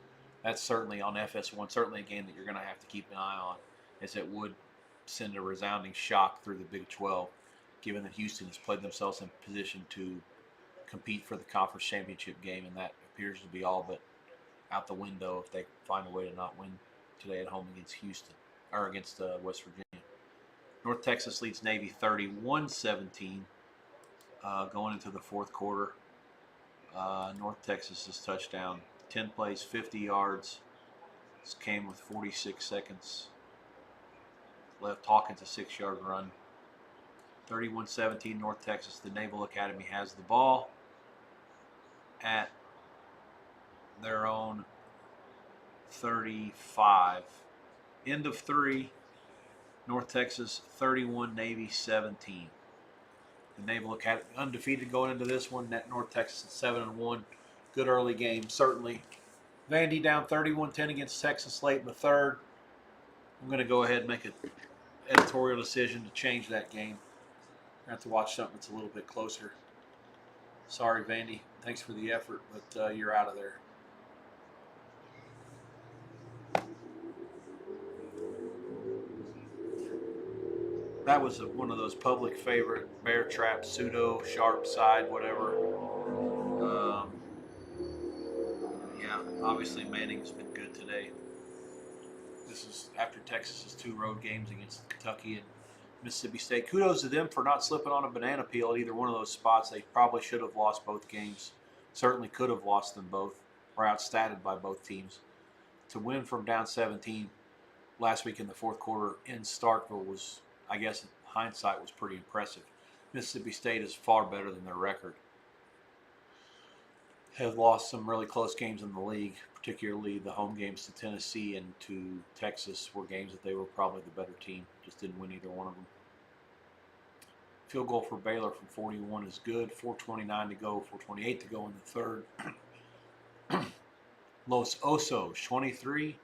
That's certainly on FS1, certainly a game that you're going to have to keep an eye on, as it would send a resounding shock through the Big 12, given that Houston has played themselves in position to compete for the conference championship game, and that appears to be all but out the window if they find a way to not win today at home against Houston, or against West Virginia. North Texas leads Navy 31-17 going into the fourth quarter. North Texas's touchdown, 10 plays, 50 yards. This came with 46 seconds left. Hawkins a 6-yard run. 31-17 North Texas. The Naval Academy has the ball at their own 35. End of 3. North Texas 31, Navy 17. The Naval Academy undefeated going into this one. North Texas at 7-1. Good early game, certainly. Vandy down 31-10 against Texas late in the third. I'm going to go ahead and make an editorial decision to change that game. I have to watch something that's a little bit closer. Sorry, Vandy. Thanks for the effort, but you're out of there. That was one of those public favorite bear trap, pseudo, sharp side, whatever. Obviously Manning's been good today. This is after Texas's 2 road games against Kentucky and Mississippi State. Kudos to them for not slipping on a banana peel at either one of those spots. They probably should have lost both games. Certainly could have lost them both, or outstatted by both teams. To win from down 17 last week in the fourth quarter in Starkville was, I guess, in hindsight, was pretty impressive. Mississippi State is far better than their record. Have lost some really close games in the league, particularly the home games to Tennessee and to Texas were games that they were probably the better team. Just didn't win either one of them. Field goal for Baylor from 41 is good. 4:29 to go, 4:28 to go in the third. Los Osos 23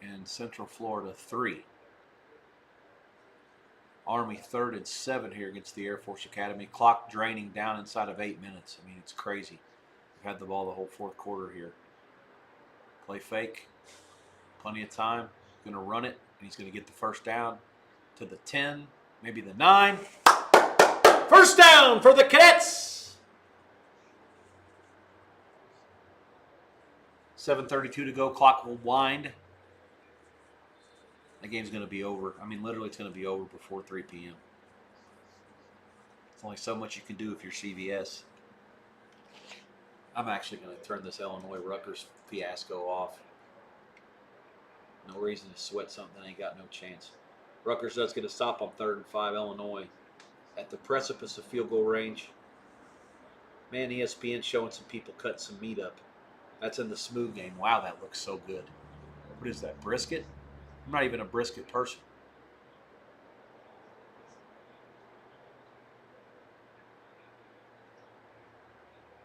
and Central Florida 3. Army 3rd and 7 here against the Air Force Academy. Clock draining down inside of 8 minutes. I mean, it's crazy. We've had the ball the whole fourth quarter here. Play fake. Plenty of time. Going to run it. And he's going to get the first down to the 10, maybe the 9. First down for the Cadets. 7:32 to go. Clock will wind. That game's going to be over. I mean, literally, it's going to be over before 3 p.m. There's only so much you can do if you're CVS. I'm actually going to turn this Illinois-Rutgers fiasco off. No reason to sweat something. Ain't got no chance. Rutgers does get a stop on 3rd and 5. Illinois at the precipice of field goal range. Man, ESPN showing some people cutting some meat up. That's in the smooth game. Wow, that looks so good. What is that, brisket? I'm not even a brisket person.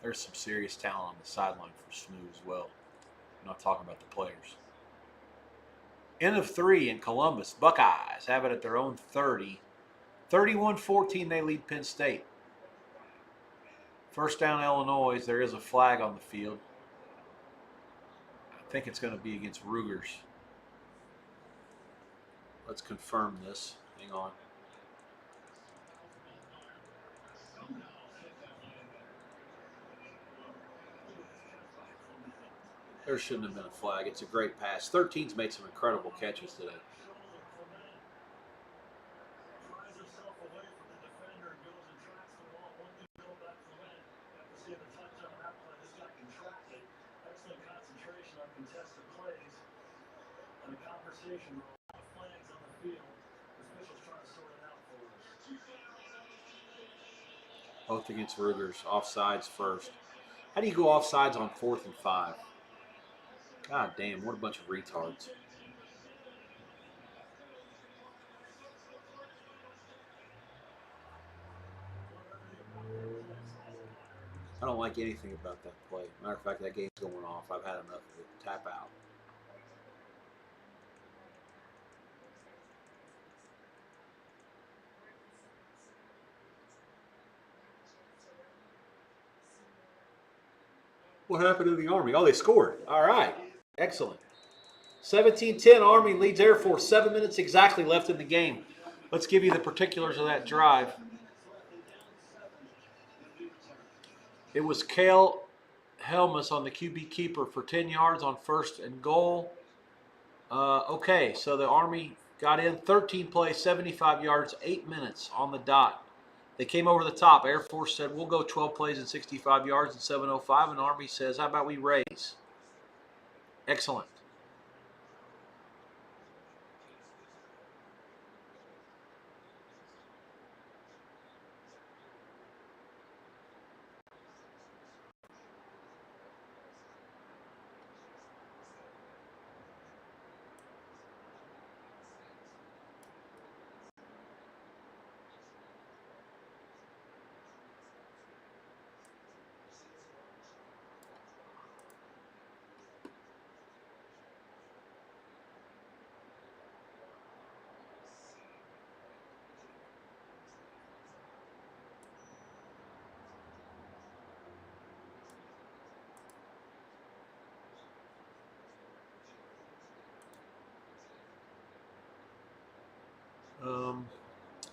There's some serious talent on the sideline for smooth as well. I'm not talking about the players. End of 3 in Columbus. Buckeyes have it at their own 30. 31-14, they lead Penn State. First down, Illinois. There is a flag on the field. I think it's going to be against Rugers. Let's confirm this. Hang on. There shouldn't have been a flag. It's a great pass. 13's made some incredible catches today. Both against Rugers. Offsides first. How do you go offsides on 4th and 5? God damn, what a bunch of retards. I don't like anything about that play. Matter of fact, that game's going off. I've had enough of it. Tap out. What happened to the Army? Oh, they scored. All right. Excellent. 17-10, Army leads Air Force. 7 minutes exactly left in the game. Let's give you the particulars of that drive. It was Cale Helmus on the QB keeper for 10 yards on 1st and goal. Okay, so the Army got in 13 plays, 75 yards, 8 minutes on the dot. They came over the top. Air Force said, we'll go 12 plays and 65 yards and 7:05. And Army says, how about we raise? Excellent.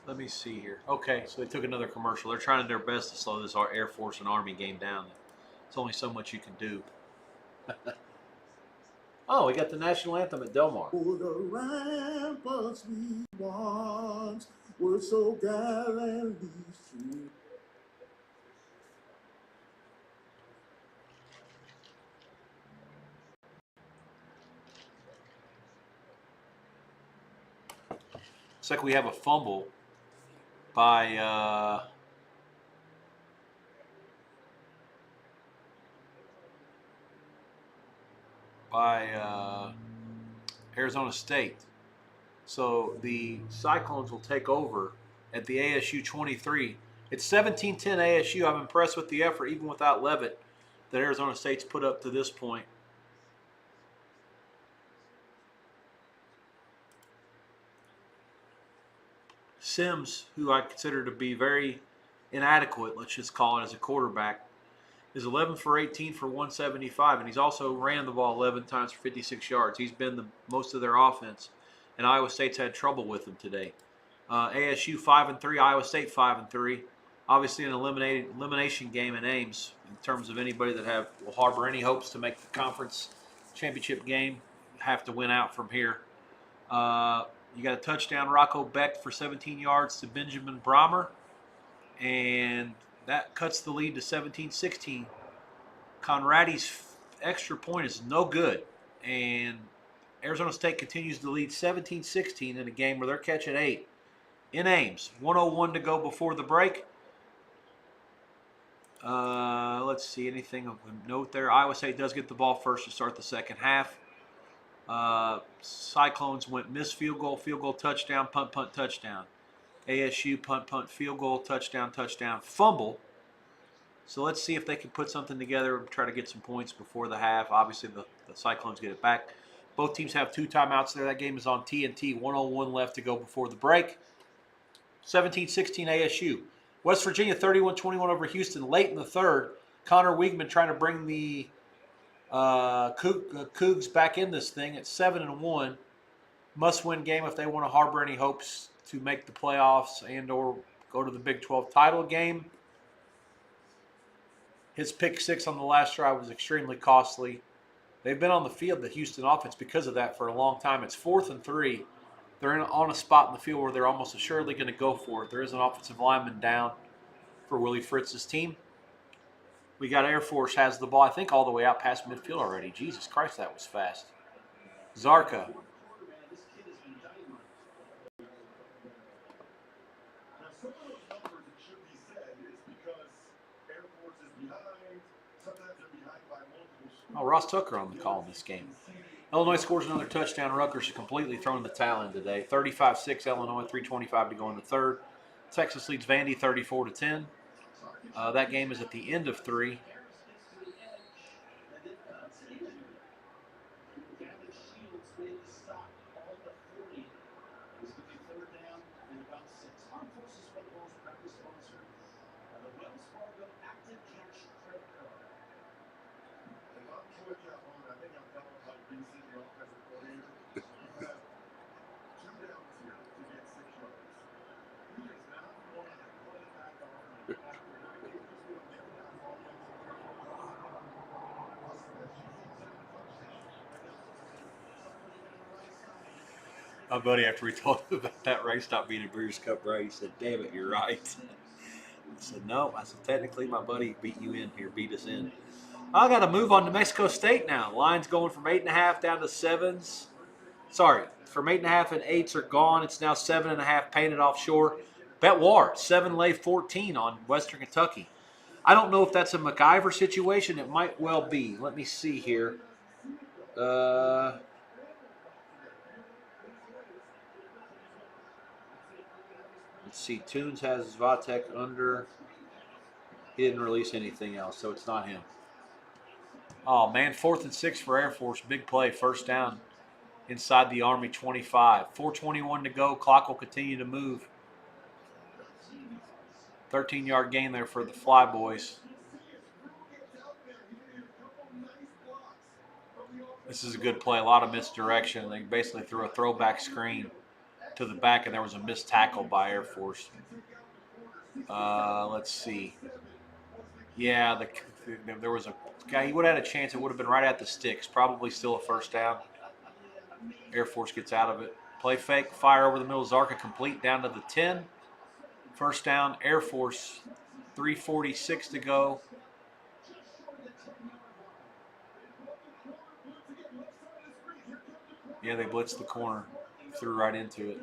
Let me see here. Okay, so they took another commercial. They're trying their best to slow this Air Force and Army game down. There's only so much you can do. Oh, we got the national anthem at Del Mar. For the ramparts we once were so gallantly true. Looks like we have a fumble by Arizona State. So the Cyclones will take over at the ASU 23. It's 17-10 ASU. I'm impressed with the effort, even without Levitt, that Arizona State's put up to this point. Sims, who I consider to be very inadequate, let's just call it, as a quarterback, is 11 for 18 for 175, and he's also ran the ball 11 times for 56 yards. He's been the most of their offense, and Iowa State's had trouble with him today. ASU 5-3, Iowa State 5-3. Obviously an elimination game in Ames in terms of anybody that will harbor any hopes to make the conference championship game, have to win out from here. You got a touchdown, Rocco Beck for 17 yards to Benjamin Brahmer, and that cuts the lead to 17-16. Conradi's extra point is no good, and Arizona State continues to lead 17-16 in a game where they're catching 8 in Ames. 1:01 to go before the break. Let's see, anything of note there. Iowa State does get the ball first to start the second half. Cyclones went missed field goal, touchdown, punt, touchdown. ASU punt, field goal, touchdown, fumble. So let's see if they can put something together and try to get some points before the half. Obviously, the Cyclones get it back. Both teams have 2 timeouts there. That game is on TNT. 1:01 left to go before the break. 17-16 ASU. West Virginia 31-21 over Houston late in the third. Connor Wiegman trying to bring the Cougs back in this thing at 7-1. Must-win game if they want to harbor any hopes to make the playoffs and or go to the Big 12 title game. His pick 6 on the last drive was extremely costly. They've been on the field, the Houston offense, because of that for a long time. It's 4th and 3. They're on a spot in the field where they're almost assuredly going to go for it. There is an offensive lineman down for Willie Fritz's team. We got Air Force has the ball, I think, all the way out past midfield already. Jesus Christ, that was fast. Zarka. Oh, Ross Tucker on the call in this game. Illinois scores another touchdown. Rutgers is completely thrown the towel in today. 35-6 Illinois, 3:25 to go in the third. Texas leads Vandy 34-10. That game is at the end of 3. My buddy, after we told him about that race not being a Breeders' Cup race, he said, "Damn it, you're right." I said, "No." I said, "Technically, my buddy beat you in here, beat us in." I got to move on to Mexico State now. Line's going from 8.5 down to 7s. Sorry, from 8.5 and 8s are gone. It's now 7.5 painted offshore. Bet War, 7 lay 14 on Western Kentucky. I don't know if that's a MacIver situation. It might well be. Let me see here. Let's see. Tunes has Vatek under. He didn't release anything else, so it's not him. Oh, man. 4th and 6 for Air Force. Big play. First down inside the Army 25. 4:21 to go. Clock will continue to move. 13-yard gain there for the Flyboys. This is a good play. A lot of misdirection. They basically threw a throwback screen to the back, and there was a missed tackle by Air Force. Let's see. Yeah, there was a guy. He would have had a chance. It would have been right at the sticks. Probably still a first down. Air Force gets out of it. Play fake. Fire over the middle. Zarka complete down to the 10. First down. Air Force. 3:46 to go. Yeah, they blitzed the corner. Threw right into it.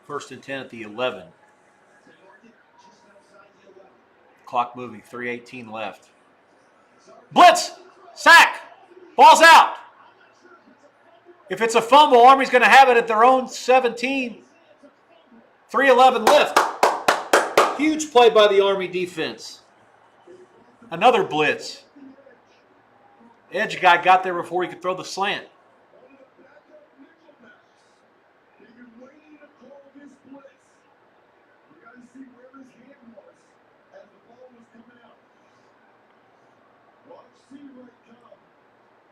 First and 10 at the 11. Clock moving, 3:18 left. Blitz! Sack! Ball's out! If it's a fumble, Army's going to have it at their own 17. 3:11 left. Huge play by the Army defense. Another blitz. Edge guy got there before he could throw the slant.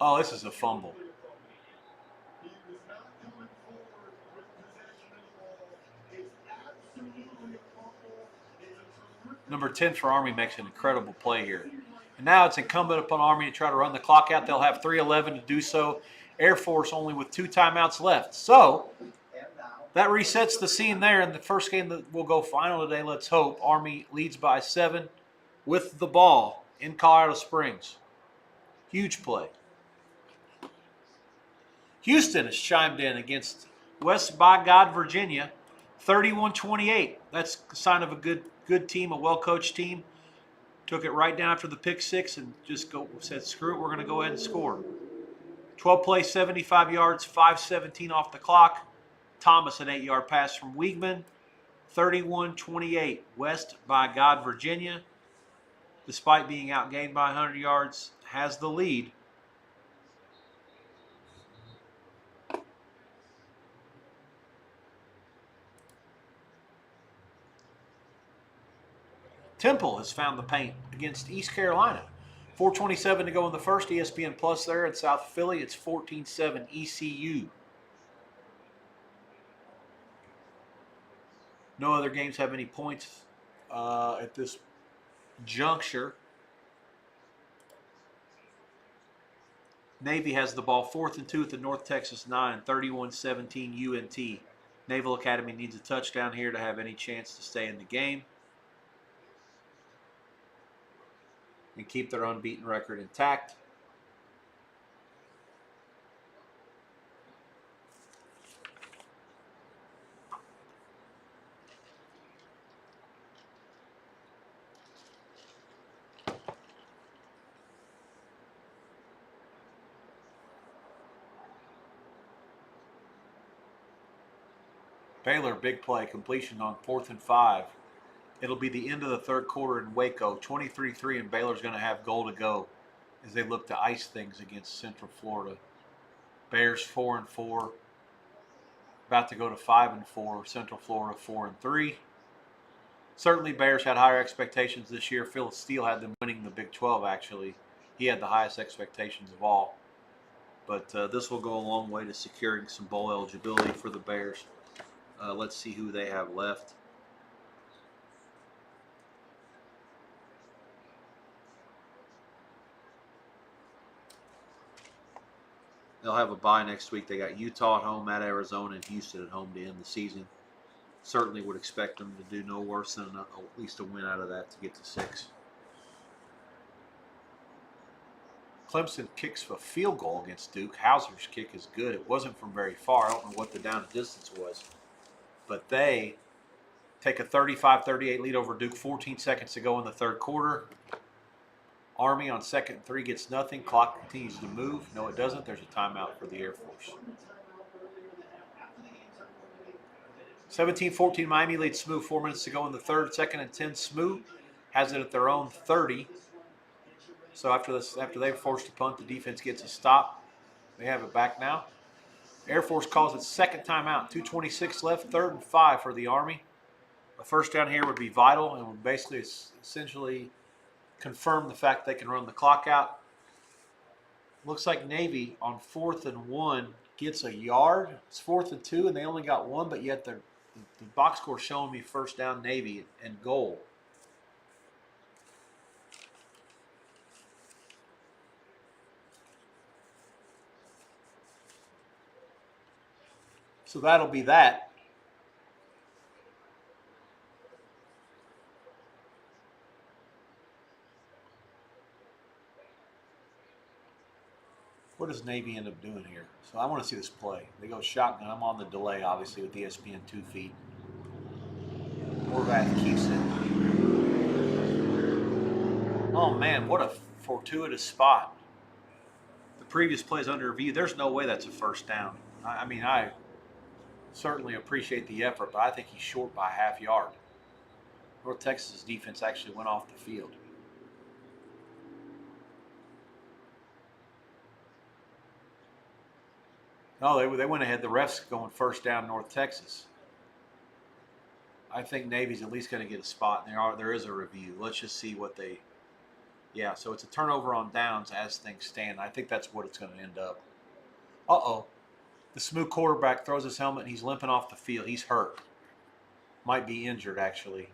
Oh, this is a fumble. Number 10 for Army makes an incredible play here. And now it's incumbent upon Army to try to run the clock out. They'll have 3:11 to do so. Air Force only with 2 timeouts left. So that resets the scene there in the first game that will go final today. Let's hope Army leads by 7 with the ball in Colorado Springs. Huge play. Houston has chimed in against West by God, Virginia, 31-28. That's a sign of a good team, a well-coached team. Took it right down after the pick six and just said, screw it, we're going to go ahead and score. 12 plays, 75 yards, 5:17 off the clock. Thomas, an 8-yard pass from Wiegman. 31-28, West by God, Virginia. Despite being outgained by 100 yards, has the lead. Temple has found the paint against East Carolina. 4:27 to go in the first. ESPN Plus there in South Philly. It's 14-7 ECU. No other games have any points at this juncture. Navy has the ball 4th and 2 at the North Texas 9, 31-17 UNT. Naval Academy needs a touchdown here to have any chance to stay in the game and keep their unbeaten record intact. Baylor, big play, completion on 4th and 5. It'll be the end of the third quarter in Waco. 23-3, and Baylor's going to have goal to go as they look to ice things against Central Florida. Bears 4 and 4, about to go to 5 and 4. Central Florida 4 and 3. Certainly, Bears had higher expectations this year. Phil Steele had them winning the Big 12. Actually, he had the highest expectations of all. But this will go a long way to securing some bowl eligibility for the Bears. Let's see who they have left. They'll have a bye next week. They got Utah at home, at Arizona, and Houston at home to end the season. Certainly would expect them to do no worse than at least a win out of that to get to 6. Clemson kicks a field goal against Duke. Hauser's kick is good. It wasn't from very far. I don't know what the down distance was. But they take a 35-38 lead over Duke. 14 seconds to go in the third quarter. Army on 2nd and 3 gets nothing. Clock continues to move. No, it doesn't. There's a timeout for the Air Force. 17-14 Miami leads SMU. 4 minutes to go in the third. 2nd and 10 SMU has it at their own 30. So after they've forced a punt, the defense gets a stop. They have it back now. Air Force calls its second timeout. 2:26 left, 3rd and 5 for the Army. A first down here would be vital and would basically essentially confirm the fact they can run the clock out. Looks like Navy on 4th and 1 gets a yard. It's 4th and 2, and they only got 1, but yet the box score showing me first down Navy and goal. So that'll be that. What does Navy end up doing here? So I want to see this play. They go shotgun. I'm on the delay, obviously, with ESPN 2 feet. Horvath keeps it. Oh, man, what a fortuitous spot. The previous play is under review. There's no way that's a first down. I mean, I certainly appreciate the effort, but I think he's short by a half yard. North Texas' defense actually went off the field. No, they went ahead. The refs going first down North Texas. I think Navy's at least going to get a spot. And there is a review. Let's just see what they. Yeah, so it's a turnover on downs as things stand. I think that's what it's going to end up. Uh-oh. The smooth quarterback throws his helmet and he's limping off the field. He's hurt. Might be injured, actually.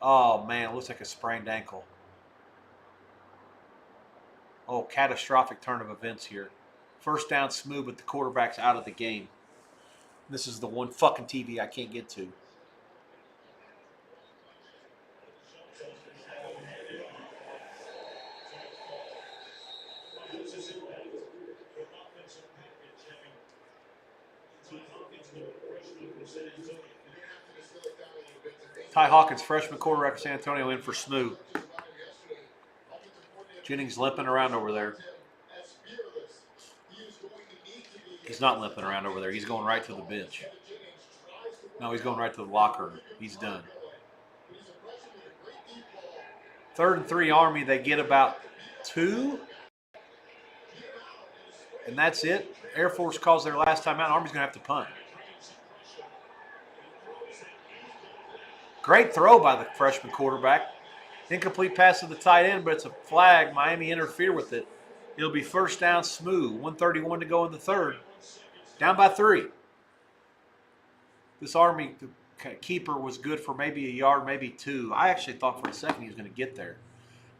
Oh, man, it looks like a sprained ankle. Oh, catastrophic turn of events here. First down smooth, but the quarterback's out of the game. This is the one fucking TV I can't get to. Ty Hawkins, freshman quarterback for San Antonio, in for Smooth. Jennings limping around over there. He's not limping around over there. He's going right to the bench. No, he's going right to the locker room. He's done. 3rd and 3 Army. They get about 2. And that's it. Air Force calls their last time out. Army's going to have to punt. Great throw by the freshman quarterback. Incomplete pass to the tight end, but it's a flag. Miami interfered with it. It'll be first down smooth. 1:31 to go in the third. Down by 3. This Army keeper was good for maybe a yard, maybe 2. I actually thought for a second he was going to get there.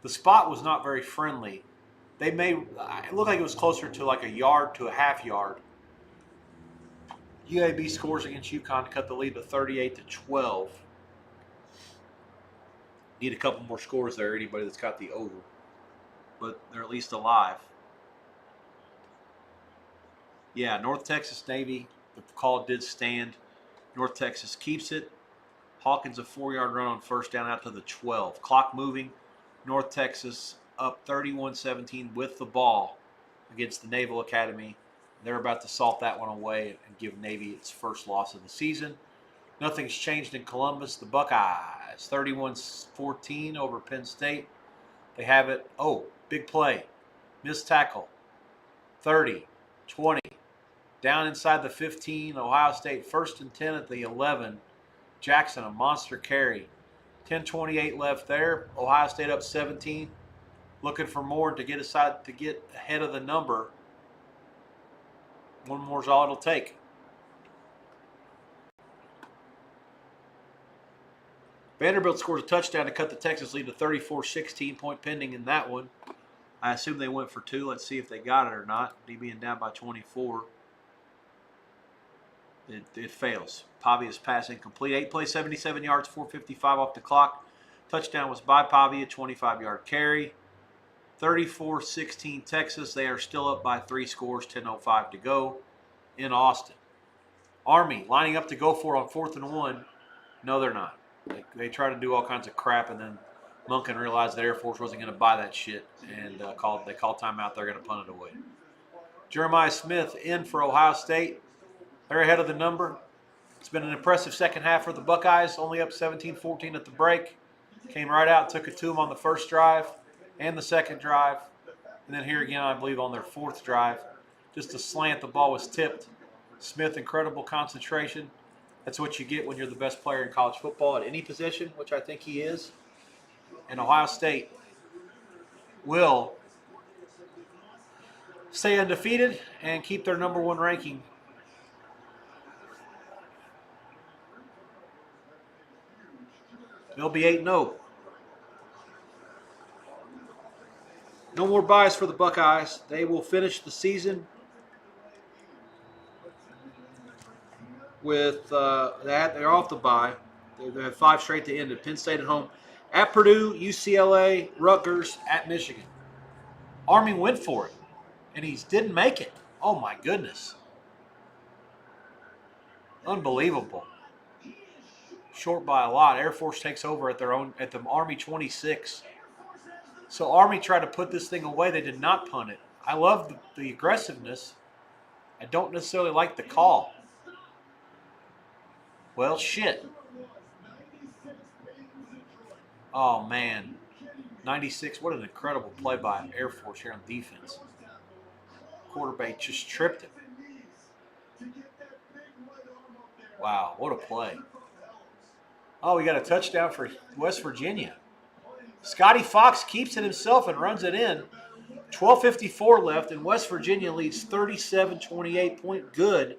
The spot was not very friendly. It looked like it was closer to like a yard to a half yard. UAB scores against UConn to cut the lead to 38-12. Need a couple more scores there, anybody that's got the over. But they're at least alive. Yeah, North Texas Navy, the call did stand. North Texas keeps it. Hawkins a 4-yard run on first down out to the 12. Clock moving. North Texas up 31-17 with the ball against the Naval Academy. They're about to salt that one away and give Navy its first loss of the season. Nothing's changed in Columbus. The Buckeyes, 31-14 over Penn State. They have it. Oh, big play. Missed tackle. 30, 20. Down inside the 15. Ohio State 1st and 10 at the 11. Jackson, a monster carry. 10:28 left there. Ohio State up 17. Looking for more to get ahead of the number. One more is all it'll take. Vanderbilt scores a touchdown to cut the Texas lead to 34-16. Point pending in that one. I assume they went for 2. Let's see if they got it or not. D being down by 24. It fails. Pavia's pass incomplete. 8 plays, 77 yards, 4:55 off the clock. Touchdown was by Pavia, 25-yard carry. 34-16 Texas. They are still up by 3 scores, 10:05 to go in Austin. Army lining up to go for on 4th and 1. No, they're not. They try to do all kinds of crap, and then Monken realized the Air Force wasn't going to buy that shit, and they called timeout. They're going to punt it away. Jeremiah Smith in for Ohio State. They're ahead of the number. It's been an impressive second half for the Buckeyes, only up 17-14 at the break. Came right out, took it to them on the first drive and the second drive. And then here again, I believe, on their 4th drive. Just a slant, the ball was tipped. Smith, incredible concentration. That's what you get when you're the best player in college football at any position, which I think he is. And Ohio State will stay undefeated and keep their number 1 ranking. They'll be 8-0. No more buys for the Buckeyes. They will finish the season with that. They're off the bye. They have 5 straight to end it. Penn State at home. At Purdue, UCLA, Rutgers, at Michigan. Army went for it, and he didn't make it. Oh, my goodness. Unbelievable. Short by a lot. Air Force takes over at the Army 26. So Army tried to put this thing away. They did not punt it. I love the aggressiveness. I don't necessarily like the call. Well, shit. Oh, man. 96. What an incredible play by Air Force here on defense. Quarterback just tripped him. Wow, what a play. Oh, we got a touchdown for West Virginia. Scotty Fox keeps it himself and runs it in. 12:54 left, and West Virginia leads 37-28. Point good,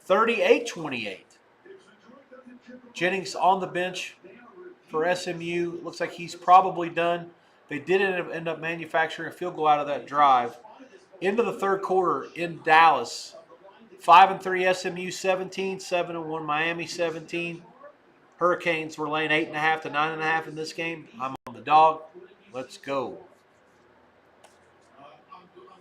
38-28. Jennings on the bench for SMU. Looks like he's probably done. They did end up manufacturing a field goal out of that drive. Into the third quarter in Dallas. 5-3 SMU 17, 7-1 Miami 17. Hurricanes were laying 8.5 to 9.5 in this game. I'm on the dog. Let's go. I'm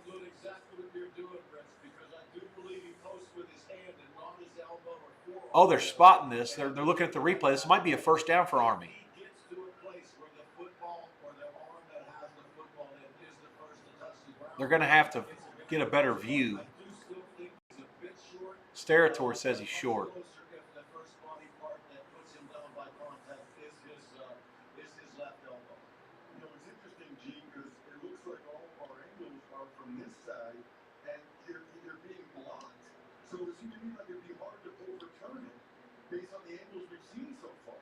doing exactly what you're doing, Rich, because I do believe he posts with his hand and not his elbow or forearm. Oh, they're spotting this. They're looking at the replay. This might be a first down for Army. He gets to a place where the football or the arm that has the football in is the first to touch the ground. They're going to have to get a better view. I do still think he's a bit short. Sterator says he's short. If the first body part that puts him down by contact is his left elbow. You know, it's interesting, Gene, because it looks like all of our angles are from this side, and they're being blocked. So it seems to me like it'd be hard to overturn it based on the angles we've seen so far.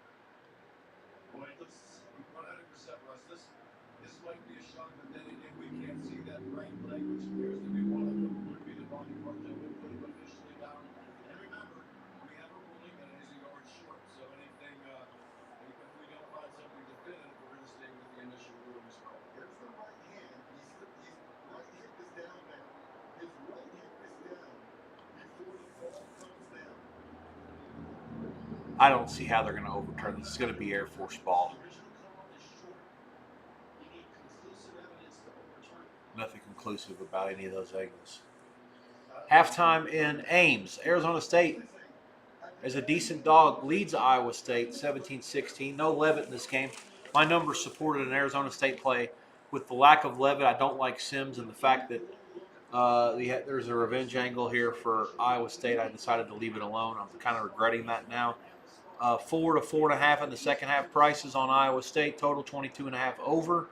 Boy, let's 100%, Russ. This might be a shot, but then again, we can't see that right leg, which appears to be one of them, would be the body part that would put him officially down. And remember, we have a ruling that it is a yard short, so anything, if we don't find something definitive, we're going to stay with the initial ruling as well. There's the right hand. His right hip is down now. His right hip is down before the ball comes down. I don't see how they're going to overturn this. It's going to be Air Force ball. Nothing conclusive about any of those angles. Halftime in Ames. Arizona State, as a decent dog, leads Iowa State 17-16. No Levitt in this game. My numbers supported an Arizona State play. With the lack of Levitt, I don't like Sims, and the fact that there's a revenge angle here for Iowa State, I decided to leave it alone. I'm kind of regretting that now. 4 to 4.5 in the second half prices on Iowa State. Total 22.5 over.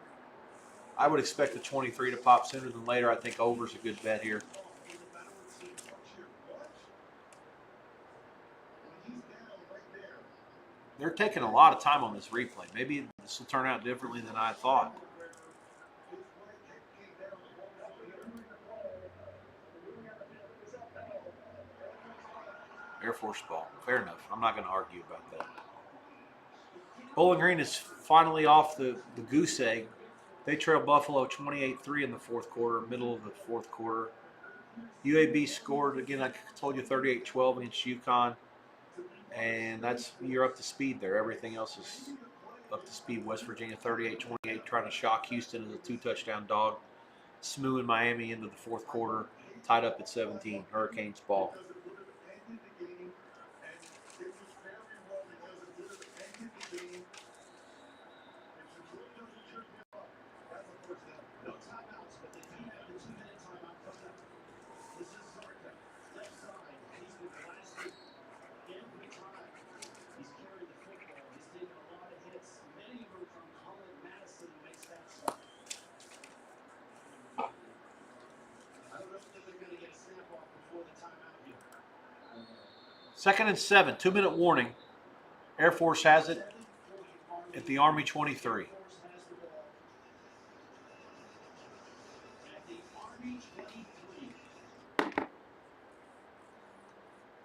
I would expect the 23 to pop sooner than later. I think over is a good bet here. They're taking a lot of time on this replay. Maybe this will turn out differently than I thought. Air Force ball. Fair enough. I'm not going to argue about that. Bowling Green is finally off the goose egg. They trail Buffalo 28-3 in the fourth quarter, middle of the fourth quarter. UAB scored, again, I told you, 38-12 against UConn. And you're up to speed there. Everything else is up to speed. West Virginia 38-28, trying to shock Houston as a 2-touchdown dog. SMU and Miami into the fourth quarter, tied up at 17. Hurricanes ball. Second and 7, 2-minute warning. Air Force has it at the Army 23.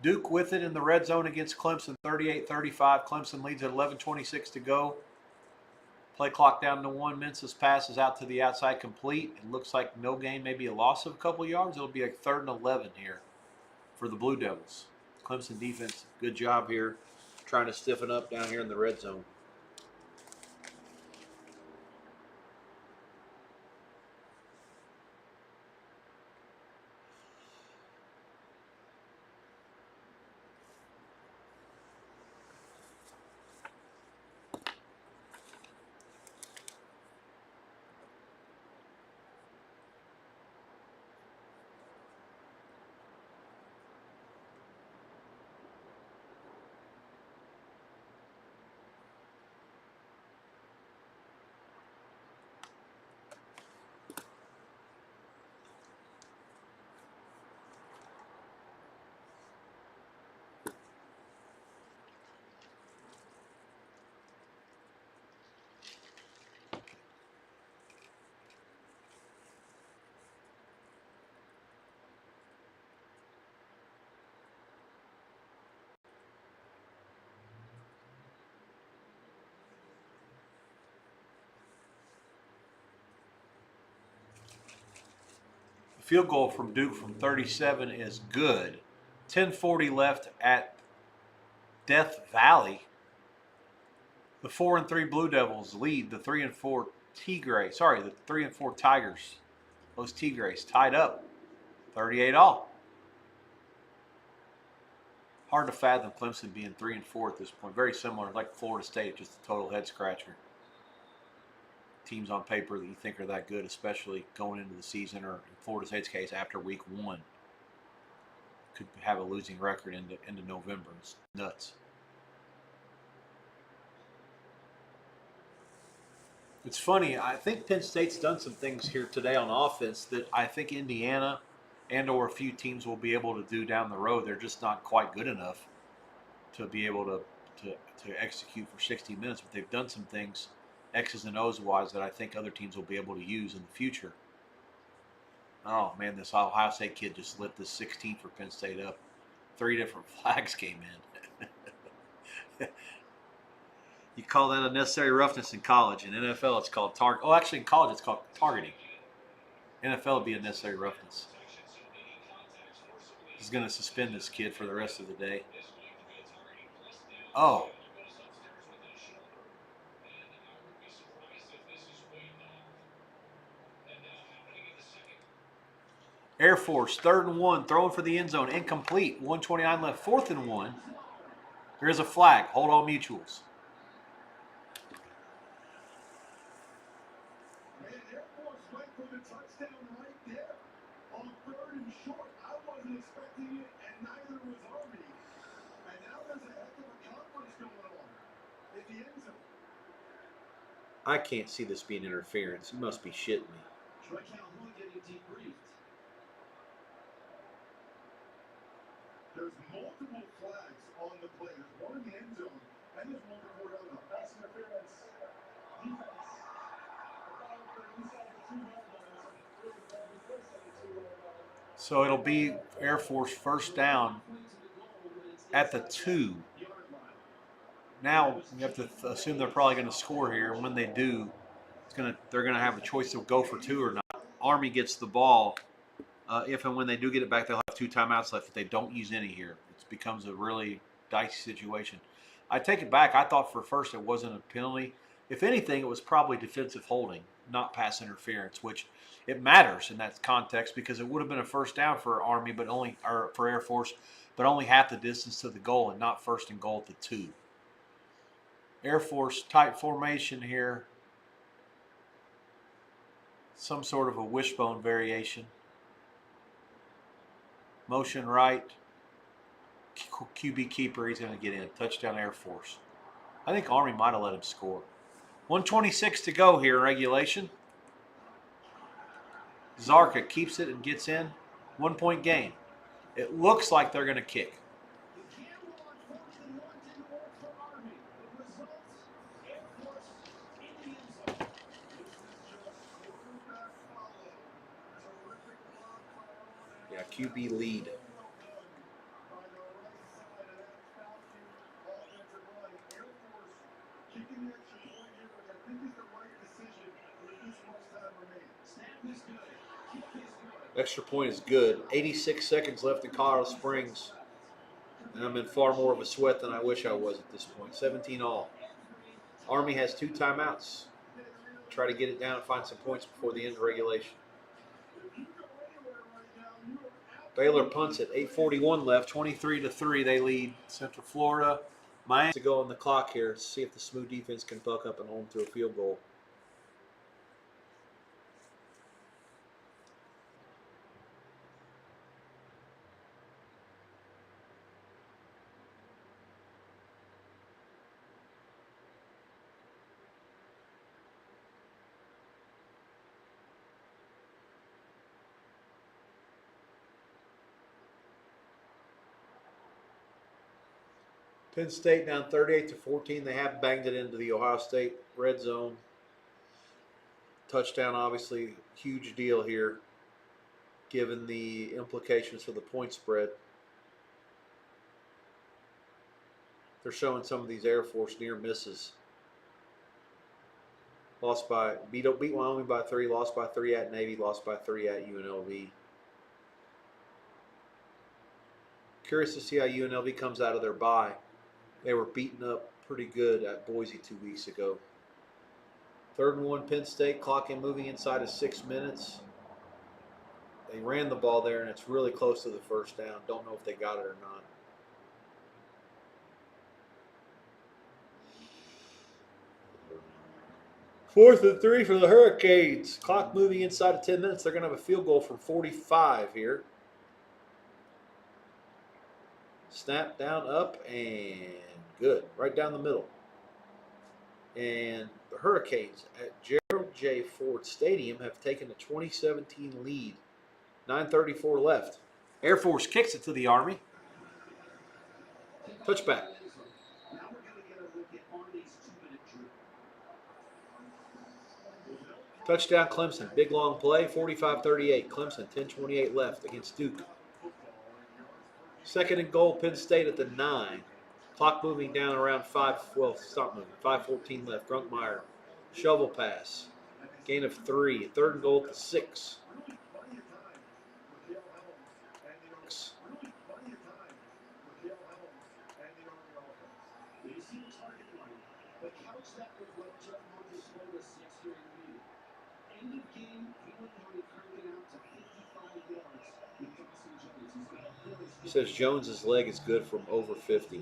Duke with it in the red zone against Clemson, 38-35. Clemson leads at 11:26 to go. Play clock down to 1. Mensa's pass is out to the outside, complete. It looks like no gain, maybe a loss of a couple yards. It'll be a 3rd and 11 here for the Blue Devils. Clemson defense, good job here, trying to stiffen up down here in the red zone. Field goal from Duke from 37 is good. 10:40 left at Death Valley. The 4-3 Blue Devils lead the 3-4 Tigres. Sorry, the 3-4 Tigers. Those Tigres tied up 38 all. Hard to fathom Clemson being 3-4 at this point. Very similar, like Florida State, just a total head scratcher. Teams on paper that you think are that good, especially going into the season, or in Florida State's case, after week 1, could have a losing record into November. It's nuts. It's funny. I think Penn State's done some things here today on offense that I think Indiana and or a few teams will be able to do down the road. They're just not quite good enough to be able to execute for 60 minutes. But they've done some things, X's and O's wise, that I think other teams will be able to use in the future. Oh, man, this Ohio State kid just lit this 16 for Penn State up. 3 different flags came in. You call that unnecessary roughness in college. In NFL, it's called target. Oh, actually, in college, it's called targeting. NFL would be unnecessary roughness. He's going to suspend this kid for the rest of the day. Oh. Air Force, 3rd and 1, throwing for the end zone, incomplete. 1:29 left, 4th and 1. There is a flag. Hold all mutuals. Man, Air Force went for the touchdown right there on 3rd and short. I wasn't expecting it, and neither was Army. And now there's a heck of a conference going on at the end zone. I can't see this being interference. You must be shitting me. Troy Calhoun getting debriefed. There's multiple flags on the play. There's one in the end zone, and there's one before down the pass interference. Defense. So it'll be Air Force 1st down at the 2. Now you have to assume they're probably going to score here. When they do, they're going to have a choice to go for 2 or not. Army gets the ball. If and when they do get it back, they'll have 2 timeouts left. If they don't use any here, it becomes a really dicey situation. I take it back. I thought for first it wasn't a penalty. If anything, it was probably defensive holding, not pass interference, which it matters in that context because it would have been a 1st down for Army, or for Air Force, but only half the distance to the goal and not 1st and goal at the 2. Air Force tight formation here. Some sort of a wishbone variation. Motion right. QB keeper, he's going to get in. Touchdown Air Force. I think Army might have let him score. 1:26 to go here in regulation. Zarka keeps it and gets in. 1-point game. It looks like they're going to kick. Yeah, QB lead. Extra point is good. 86 seconds left in Colorado Springs. And I'm in far more of a sweat than I wish I was at this point. 17 all. Army has 2 timeouts. Try to get it down and find some points before the end of regulation. Baylor punts it. 8:41 left. 23-3 they lead Central Florida. Miami to go on the clock here. See if the smooth defense can buck up and hold them to a field goal. Penn State down 38-14. They have banged it into the Ohio State red zone. Touchdown, obviously, huge deal here, given the implications for the point spread. They're showing some of these Air Force near misses. Beat Wyoming by 3, lost by 3 at Navy, lost by 3 at UNLV. Curious to see how UNLV comes out of their bye. They were beaten up pretty good at Boise 2 weeks ago. 3rd and 1 Penn State, clock in moving inside of 6 minutes. They ran the ball there, and it's really close to the first down. Don't know if they got it or not. 4th and 3 for the Hurricanes. Clock moving inside of 10 minutes. They're going to have a field goal from 45 here. Snap down, up, and good. Right down the middle. And the Hurricanes at Gerald J. Ford Stadium have taken a 2017 lead. 9:34 left. Air Force kicks it to the Army. Touchback. Touchdown Clemson. Big long play. 45-38. Clemson 10:28 left against Duke. 2nd and goal. Penn State at the 9. Clock moving down around 5. Well, stop moving. 5:14 left. Grunkmeyer. Shovel pass. Gain of 3. 3rd and goal at the 6. Says Jones's leg is good from over 50.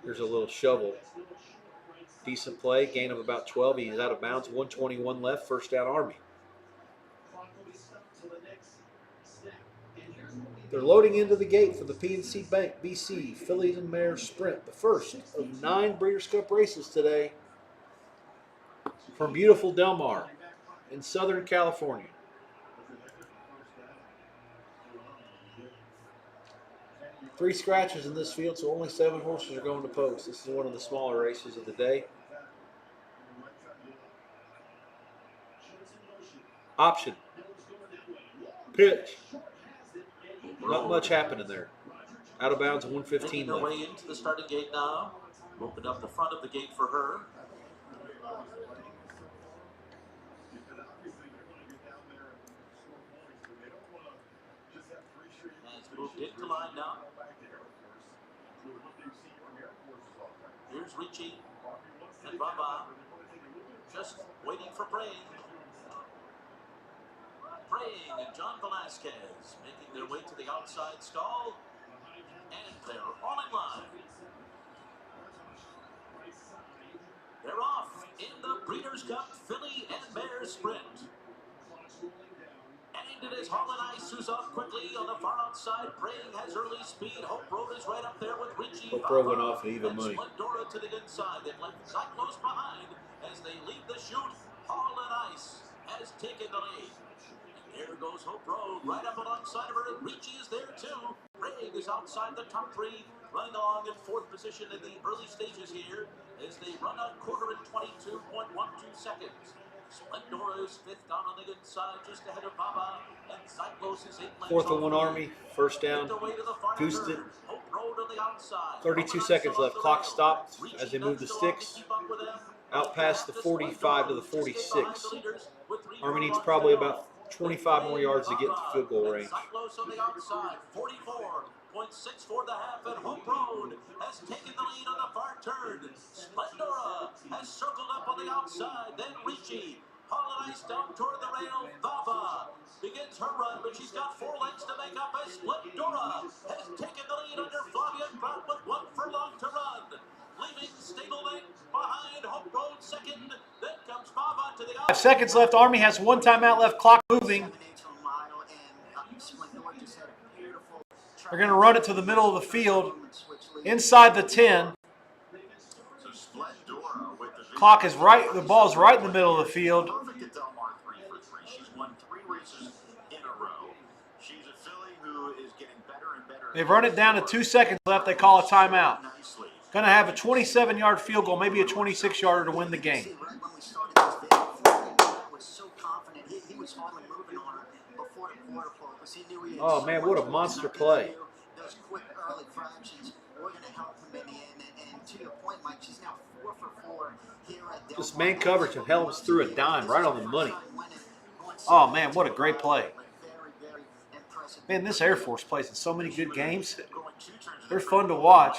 Here's a little shovel. Decent play, gain of about 12. He's out of bounds. 1:21 left. First down Army. They're loading into the gate for the PNC Bank BC Phillies and Mares Sprint. The first of 9 Breeders' Cup races today from beautiful Del Mar in Southern California. Three scratches in this field, so only 7 horses are going to post. This is one of the smaller races of the day. Option. Pitch. Not much happening there. Out of bounds, 1:15 left. Way into the starting gate now. Opened up the front of the gate for her. Has moved into line now. Here's Ricci and Baba just waiting for Praying. Praying and John Velasquez making their way to the outside stall. And they're all in line. They're off in the Breeders' Cup Filly and Mares Sprint. And it is Harlan Ice who's off quickly on the far outside. Praying has early speed. Hope Road is right up there with Ricci. Hope Road went off at even money. Splendora to the inside. They've left Cyclos behind as they leave the chute. Harlan Ice has taken the lead. And there goes Hope Road right up alongside of her. And Ricci is there too. Praying is outside the top 3, running along in 4th position in the early stages here as they run a quarter in 22.12 seconds. Splendora is 5th down on the inside, just ahead of Baba, and Cyclos is 8 lengths. 4th and 1 Army, first down. Goosed it. 32 seconds left. Clock stopped as they move the sticks. Out past the 45 to the 46. Army needs probably about 25 more yards to get to field goal range. Cyclos on the outside, 44.64 the half, and Hope Road has taken the lead on the far turn. Splendora has circled up on the outside, then Ricci. Harlan Ice down toward the rail. Baba begins her run, but she's got 4 lengths to make up as Splendora has taken the lead under Flavia Pratt with 1 furlong to run. Leaving stablemate behind Hope Road 2nd. Then comes Baba to the 5 seconds left. Army has 1 timeout left. Clock moving. They're going to run it to the middle of the field, inside the 10. Clock is right. The ball's right in the middle of the field. She's won 3 races in a row. She's a filly who is getting better and better. They've run it down to 2 seconds left. They call a timeout. Going to have a 27-yard field goal, maybe a 26-yarder to win the game. Oh, man, what a monster play. Those quick early fractions were going to help him in the end. And to your point, Mike, she's now 4 for 4 here at Del Mar. This man coverage and Helms threw a dime right on the money. Oh, man, what a great play. Man, this Air Force plays in so many good games. going They're fun to watch.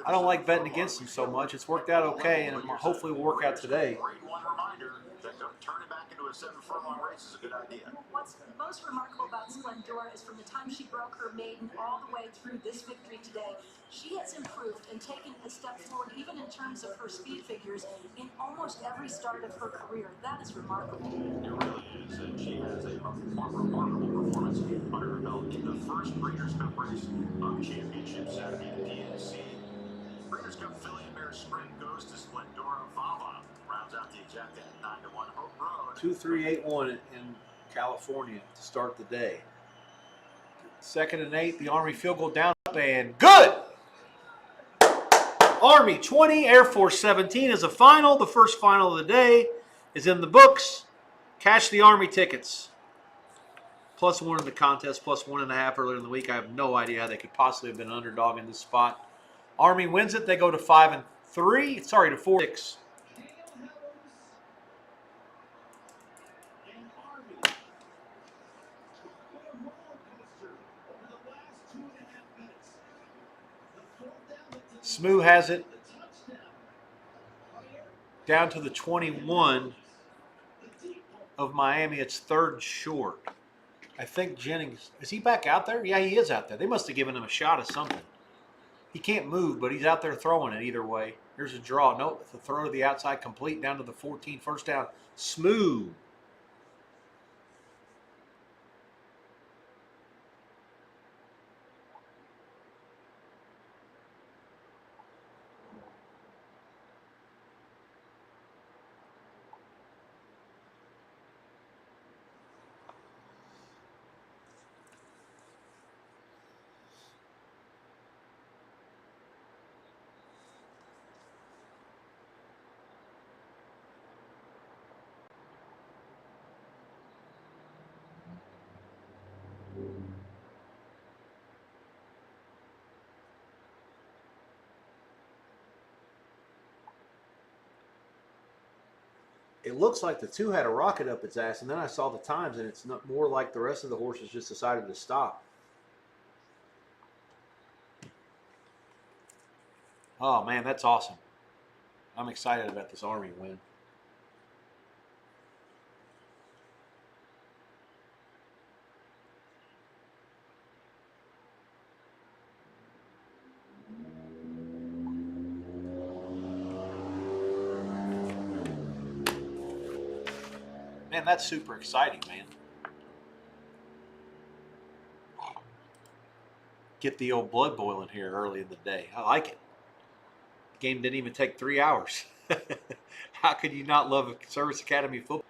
I don't like betting against them so much. It's worked out okay, and it hopefully will work out today. Grade 1 reminder that turning back into a 7-furlong race is a good idea. What's most remarkable about Splendora is from the time she broke her maiden all the way through this victory today, she has improved and taken a step forward, even in terms of her speed figures, in almost every start of her career. That is remarkable. It really is, and she has a remarkable performance under her belt in the first Breeders' Cup race of Championship Saturday at PNC. Breeders' Cup Filly and Mare Sprint goes to Splendora Fava. Rounds out the exact at 9-1 Hope Road. 2-3-8-1 in California to start the day. 2nd and 8, the Army field goal down and good! Army 20, Air Force 17 is a final. The first final of the day is in the books. Cash the Army tickets. +1 in the contest, +1.5 earlier in the week. I have no idea how they could possibly have been an underdog in this spot. Army wins it. They go to 5-3. Sorry, to 4-6. Smoo has it down to the 21 of Miami. It's 3rd and short. I think Jennings, is he back out there? Yeah, he is out there. They must have given him a shot of something. He can't move, but he's out there throwing it either way. Here's a draw. Nope, the throw to the outside complete down to the 14. First down. Smooth. It looks like the 2 had a rocket up its ass, and then I saw the times, and it's not more like the rest of the horses just decided to stop. Oh, man, that's awesome. I'm excited about this Army win. Man, that's super exciting, man. Get the old blood boiling here early in the day. I like it. The game didn't even take 3 hours. How could you not love Service Academy football?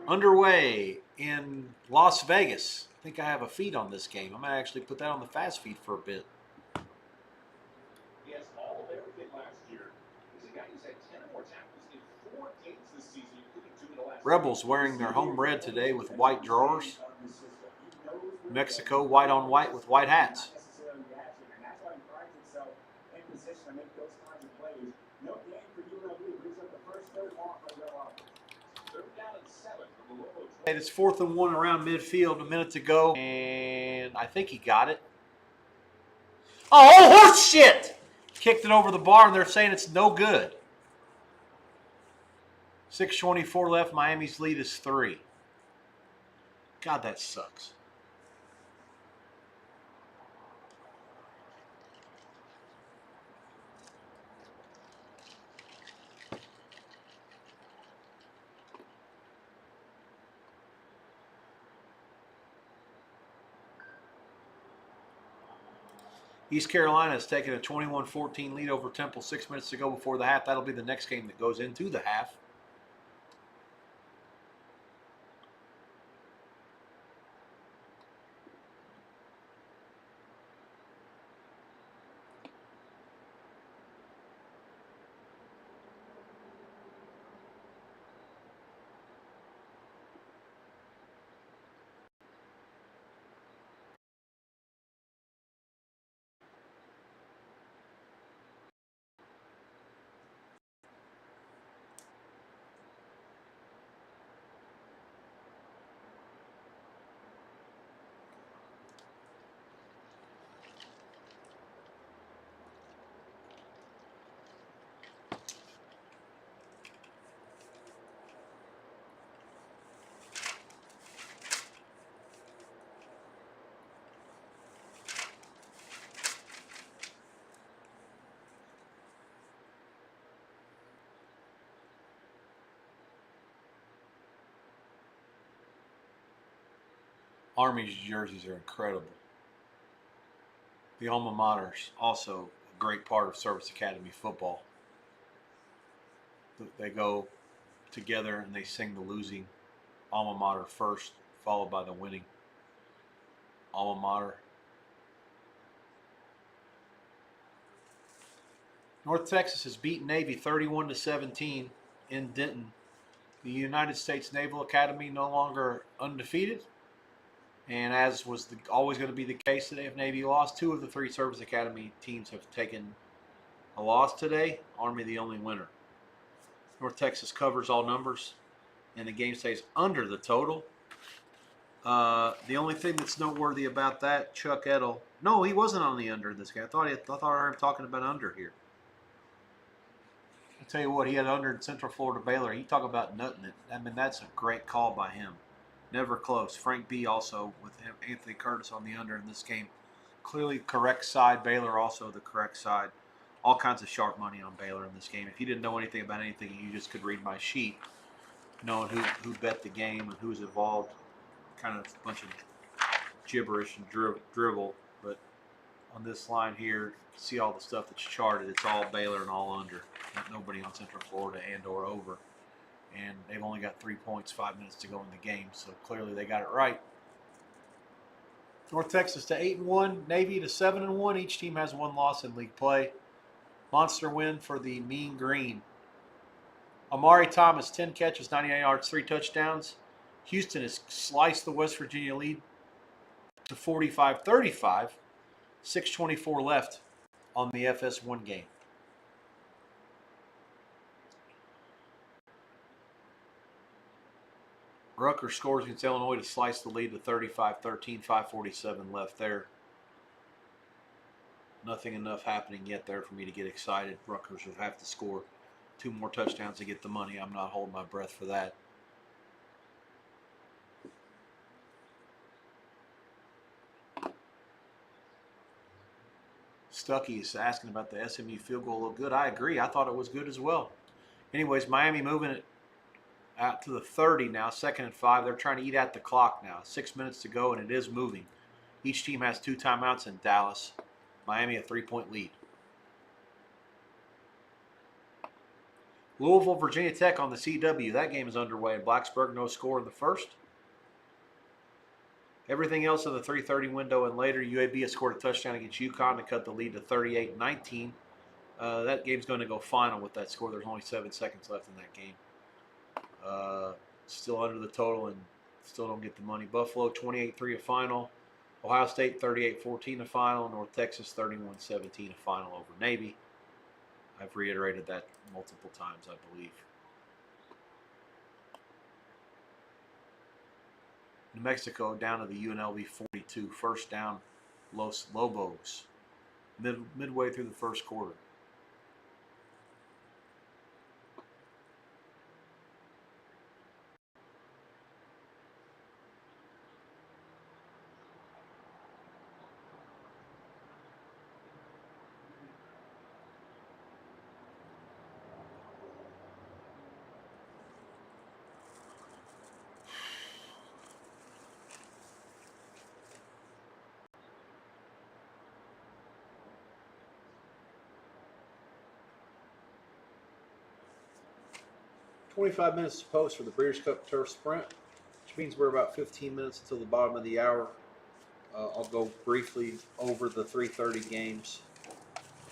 Underway in Las Vegas. I think I have a feed on this game. I'm going to actually put that on the fast feed for a bit. He has all of everything last year. He's a guy who's had 10 or more tackles in 4 games this season, including 2 in the last. Rebels wearing their home red today with white drawers. Mexico white on white with white hats. And it's 4th and 1 around midfield, a minute to go, and I think he got it. Oh, horse shit! Kicked it over the bar, and they're saying it's no good. 6:24 left. Miami's lead is 3. God, that sucks. East Carolina has taken a 21-14 lead over Temple 6 minutes to go before the half. That'll be the next game that goes into the half. Army's jerseys are incredible. The alma mater's also a great part of Service Academy football. They go together and they sing the losing alma mater first, followed by the winning alma mater. North Texas has beaten Navy 31-17 in Denton. The United States Naval Academy no longer undefeated. And as was always going to be the case today, if Navy lost, 2 of the 3 Service Academy teams have taken a loss today. Army the only winner. North Texas covers all numbers, and the game stays under the total. The only thing that's noteworthy about that, Chuck Edel. No, he wasn't on the under in this game. I thought I heard him talking about under here. I'll tell you what, he had under in Central Florida Baylor. He talked about nutting it. I mean, that's a great call by him. Never close. Frank B. also with him, Anthony Curtis on the under in this game. Clearly correct side. Baylor also the correct side. All kinds of sharp money on Baylor in this game. If you didn't know anything about anything, you just could read my sheet, knowing who bet the game and who's involved. Kind of a bunch of gibberish and drivel. But on this line here, see all the stuff that's charted. It's all Baylor and all under. Nobody on Central Florida and or over. And they've only got 3 points, 5 minutes to go in the game. So clearly they got it right. North Texas to 8-1, Navy to 7-1. Each team has 1 loss in league play. Monster win for the Mean Green. Amari Thomas, 10 catches, 99 yards, 3 touchdowns. Houston has sliced the West Virginia lead to 45-35. 6:24 left on the FS1 game. Rutgers scores against Illinois to slice the lead to 35-13, 5:47 left there. Nothing enough happening yet there for me to get excited. Rutgers would have to score 2 more touchdowns to get the money. I'm not holding my breath for that. Stuckey is asking about the SMU field goal. Look good. I agree. I thought it was good as well. Anyways, Miami moving it out to the 30 now, 2nd and 5. They're trying to eat at the clock now. 6 minutes to go, and it is moving. Each team has 2 timeouts in Dallas. Miami a 3-point lead. Louisville, Virginia Tech on the CW. That game is underway in Blacksburg. No score in the first. Everything else in the 3:30 window and later. UAB has scored a touchdown against UConn to cut the lead to 38-19. That game's going to go final with that score. There's only 7 seconds left in that game. Still under the total and still don't get the money. Buffalo 28-3 a final. Ohio State 38-14 a final. North Texas 31-17 a final over Navy. I've reiterated that multiple times, I believe. New Mexico down to the UNLV 42. First down, Los Lobos. Midway through the first quarter. "25 minutes to post for the Breeders' Cup Turf Sprint, which means we're about 15 minutes until the bottom of the hour. I'll go briefly over the 3:30 games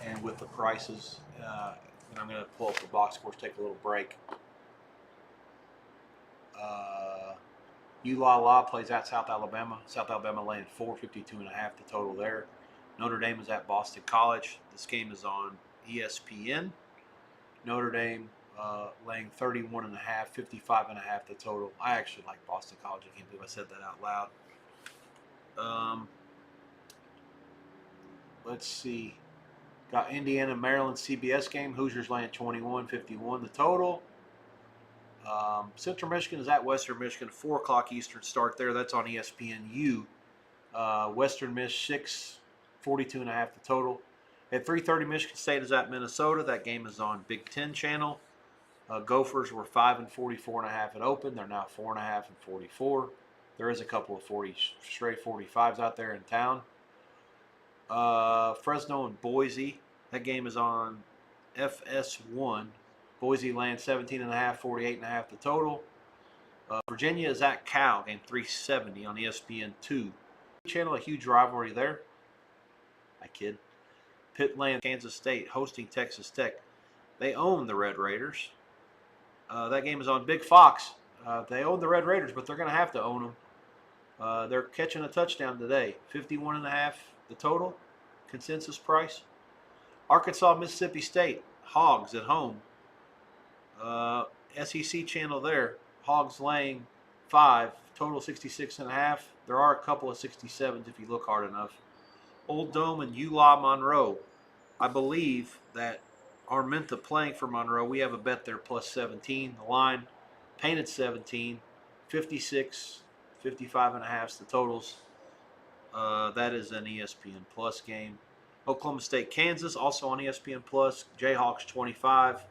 and with the prices. And I'm going to pull up the box scores, take a little break. ULA plays at South Alabama. South Alabama laying 452.5 the total there. Notre Dame is at Boston College. This game is on ESPN. Notre Dame laying 31.5, 55.5 the total. I actually like Boston College. I can't believe I said that out loud. Let's see. Got Indiana, Maryland CBS game. Hoosiers laying 21-51 the total. Central Michigan is at Western Michigan. 4 o'clock Eastern start there. That's on ESPNU. Western Miss 6, 42.5 the total. At 3:30, Michigan State is at Minnesota. That game is on Big Ten channel. Gophers were 5 and 44.5 at open. They're now 4.5 and 44. There is a couple of straight 45s out there in town. Fresno and Boise. That game is on FS1. Boise lands 17.5, 48.5 the total. Virginia is at Cal, game 370 on ESPN2. Channel, a huge rivalry there. I kid. Pitt lands Kansas State, hosting Texas Tech. They own the Red Raiders. That game is on Big Fox. They own the Red Raiders, but they're going to have to own them. They're catching a touchdown today. 51.5 the total. Consensus price. Arkansas, Mississippi State. Hogs at home. SEC channel there. Hogs laying 5. Total 66.5. There are a couple of 67s if you look hard enough. Old Dome and ULA Monroe. I believe that Arminta playing for Monroe. We have a bet there plus 17. The line painted 17. 56, 55.5 the totals. That is an ESPN Plus game. Oklahoma State, Kansas, also on ESPN Plus. Jayhawks 25,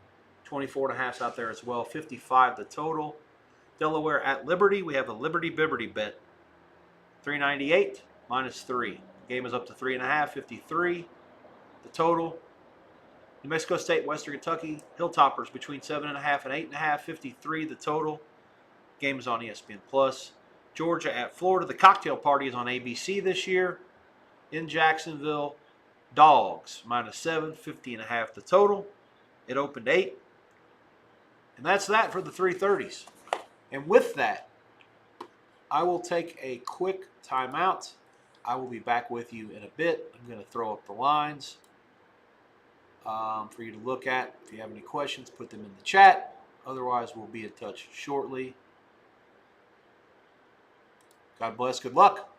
24.5 out there as well. 55 the total. Delaware at Liberty. We have a Liberty Bibberty bet. 398 minus 3. Game is up to 3.5. 53 the total. New Mexico State, Western Kentucky. Hilltoppers between 7.5 and 8.5. 53 the total. Game is on ESPN Plus. Georgia at Florida. The cocktail party is on ABC this year. In Jacksonville. Dogs minus 7. 50.5 the total. It opened 8. And that's that for the 330s. And with that, I will take a quick timeout. I will be back with you in a bit. I'm going to throw up the lines for you to look at. If you have any questions, put them in the chat. Otherwise, we'll be in touch shortly. God bless. Good luck.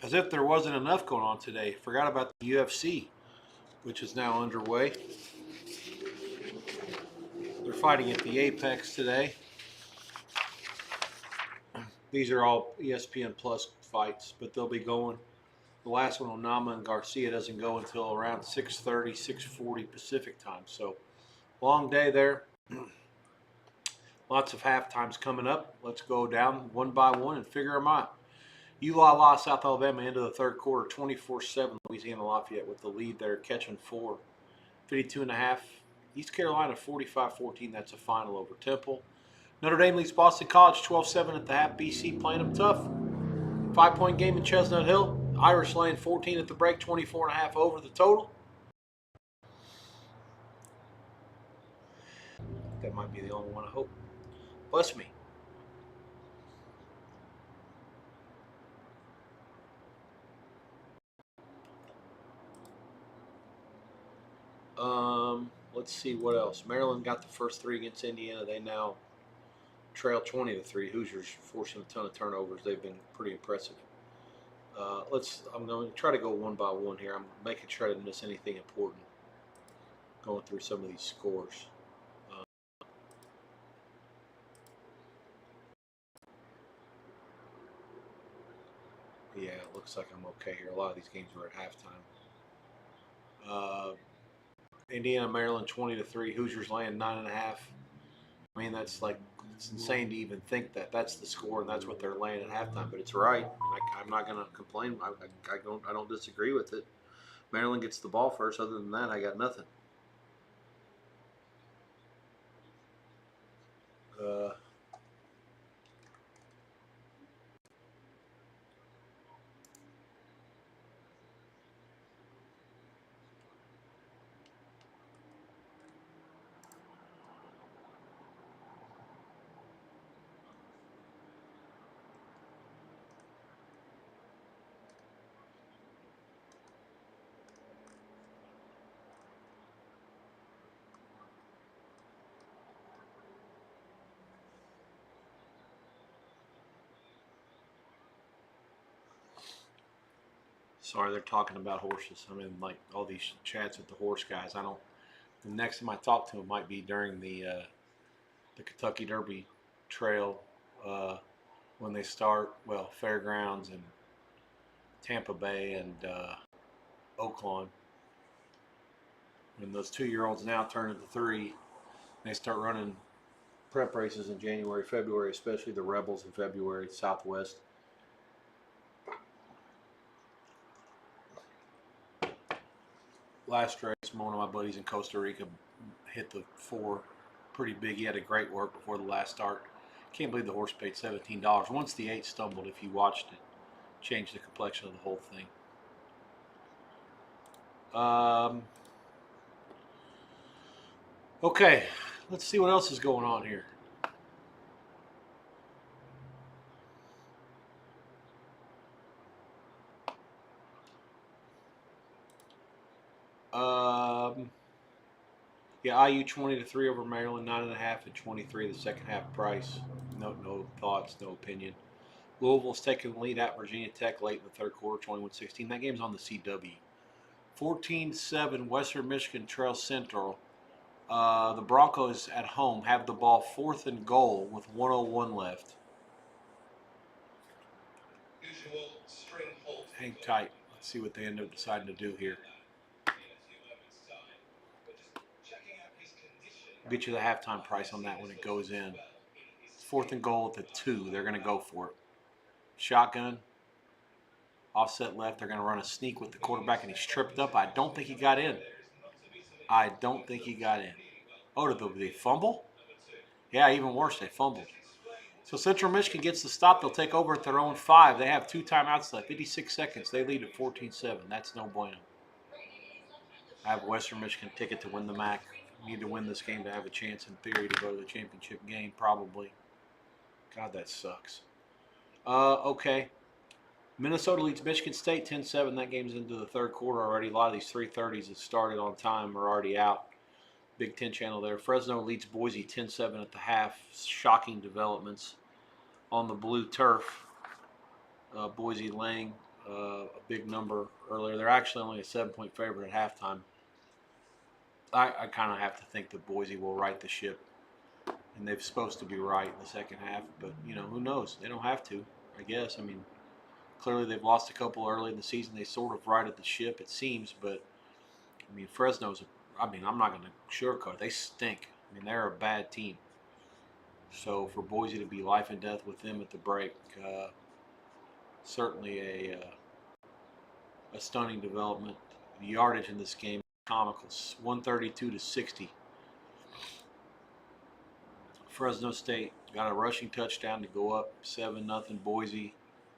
As if there wasn't enough going on today. Forgot about the UFC, which is now underway. They're fighting at the Apex today. These are all ESPN Plus fights, but they'll be going. The last one, Onama and Garcia, doesn't go until around 6:30, 6:40 Pacific time. So long day there. Lots of halftimes coming up. Let's go down one by one and figure them out. ULA, South Alabama, into the third quarter, 24-7. Louisiana Lafayette with the lead there, catching 4. 52.5. East Carolina, 45-14. That's a final over Temple. Notre Dame leads Boston College, 12-7 at the half. BC playing them tough. 5-point game in Chestnut Hill. Irish laying 14 at the break, 24.5 over the total. That might be the only one, I hope. Bless me. Let's see what else. Maryland got the first 3 against Indiana. They now trail 20-3. Hoosiers forcing a ton of turnovers. They've been pretty impressive. I'm going to try to go one by one here. I'm making sure I didn't miss anything important. Going through some of these scores. Yeah, it looks like I'm okay here. A lot of these games were at halftime. Indiana, Maryland, 20-3. Hoosiers laying 9.5. I mean, that's like, it's insane to even think that that's the score and that's what they're laying at halftime. But it's right. I mean, I'm not going to complain. I don't disagree with it. Maryland gets the ball first. Other than that, I got nothing. Sorry, they're talking about horses. I mean, like all these chats with the horse guys. The next time I talk to them might be during the Kentucky Derby trail when they start. Well, Fairgrounds and Tampa Bay and Oaklawn. When those 2-year-olds now turn into 3, they start running prep races in January, February, especially the Rebels in February, Southwest. Last race, one of my buddies in Costa Rica hit the 4 pretty big. He had a great work before the last start. Can't believe the horse paid $17. Once the 8 stumbled, if you watched it, changed the complexion of the whole thing. Okay, let's see what else is going on here. Yeah, IU 20-3 over Maryland, 9.5 and 23 the second half price. No thoughts, no opinion. Louisville's taking the lead at Virginia Tech late in the third quarter, 21-16. That game's on the CW. 14-7 Western Michigan trails Central. The Broncos at home have the ball 4th and goal with 1:01 left. Hang tight. Let's see what they end up deciding to do here. I'll get you the halftime price on that when it goes in. It's 4th and goal at the 2. They're going to go for it. Shotgun. Offset left. They're going to run a sneak with the quarterback, and he's tripped up. I don't think he got in. Oh, did they fumble? Yeah, even worse, they fumbled. So Central Michigan gets the stop. They'll take over at their own 5. They have 2 timeouts left, 56 seconds. They lead at 14-7. That's no bueno. I have Western Michigan ticket to win the MAC. Need to win this game to have a chance in theory to go to the championship game, probably. God, that sucks. Okay. Minnesota leads Michigan State 10-7. That game's into the third quarter already. A lot of these 3:30s that started on time are already out. Big Ten channel there. Fresno leads Boise 10-7 at the half. Shocking developments on the blue turf. Boise laying a big number earlier. They're actually only a 7-point favorite at halftime. I kind of have to think that Boise will right the ship, and they're supposed to be right in the second half. But who knows? They don't have to, I guess. I mean, clearly they've lost a couple early in the season. They sort of righted the ship, it seems. But I mean, Fresno's. I'm not going to sugarcoat it. They stink. I mean, they're a bad team. So for Boise to be life and death with them at the break, certainly a stunning development. The yardage in this game, comical, 132 to 60. Fresno State got a rushing touchdown to go up 7-0. Boise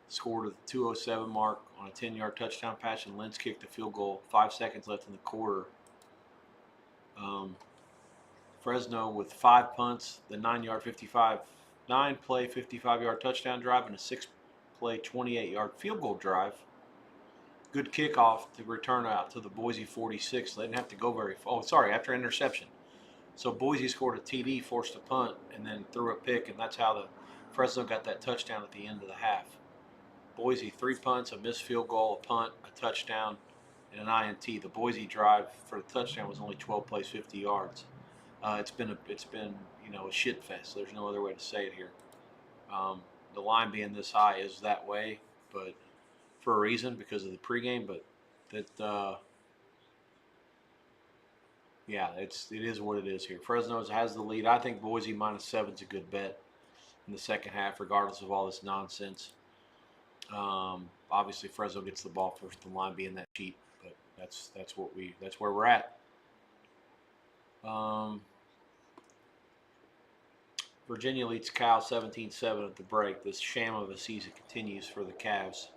scored at the 2:07 mark on a 10-yard touchdown pass, and Lentz kicked the field goal. 5 seconds left in the quarter. Fresno with 5 punts, the 9-play 55-yard touchdown drive, and a 6-play 28-yard field goal drive. Good kickoff to return out to the Boise 46. They didn't have to go very far. Oh, sorry, after interception. So Boise scored a TD, forced a punt, and then threw a pick, and that's how the Fresno got that touchdown at the end of the half. Boise 3 punts, a missed field goal, a punt, a touchdown, and an INT. The Boise drive for the touchdown was only 12 plays, 50 yards. It's been a shit fest. There's no other way to say it here. The line being this high is that way, but for a reason, because of the pregame. But it is what it is here. Fresno has the lead. I think Boise -7 is a good bet in the second half, regardless of all this nonsense. Obviously, Fresno gets the ball first. The line being that cheap, but that's where we're at. Virginia leads Cal 17-7 at the break. This sham of a season continues for the Cavs.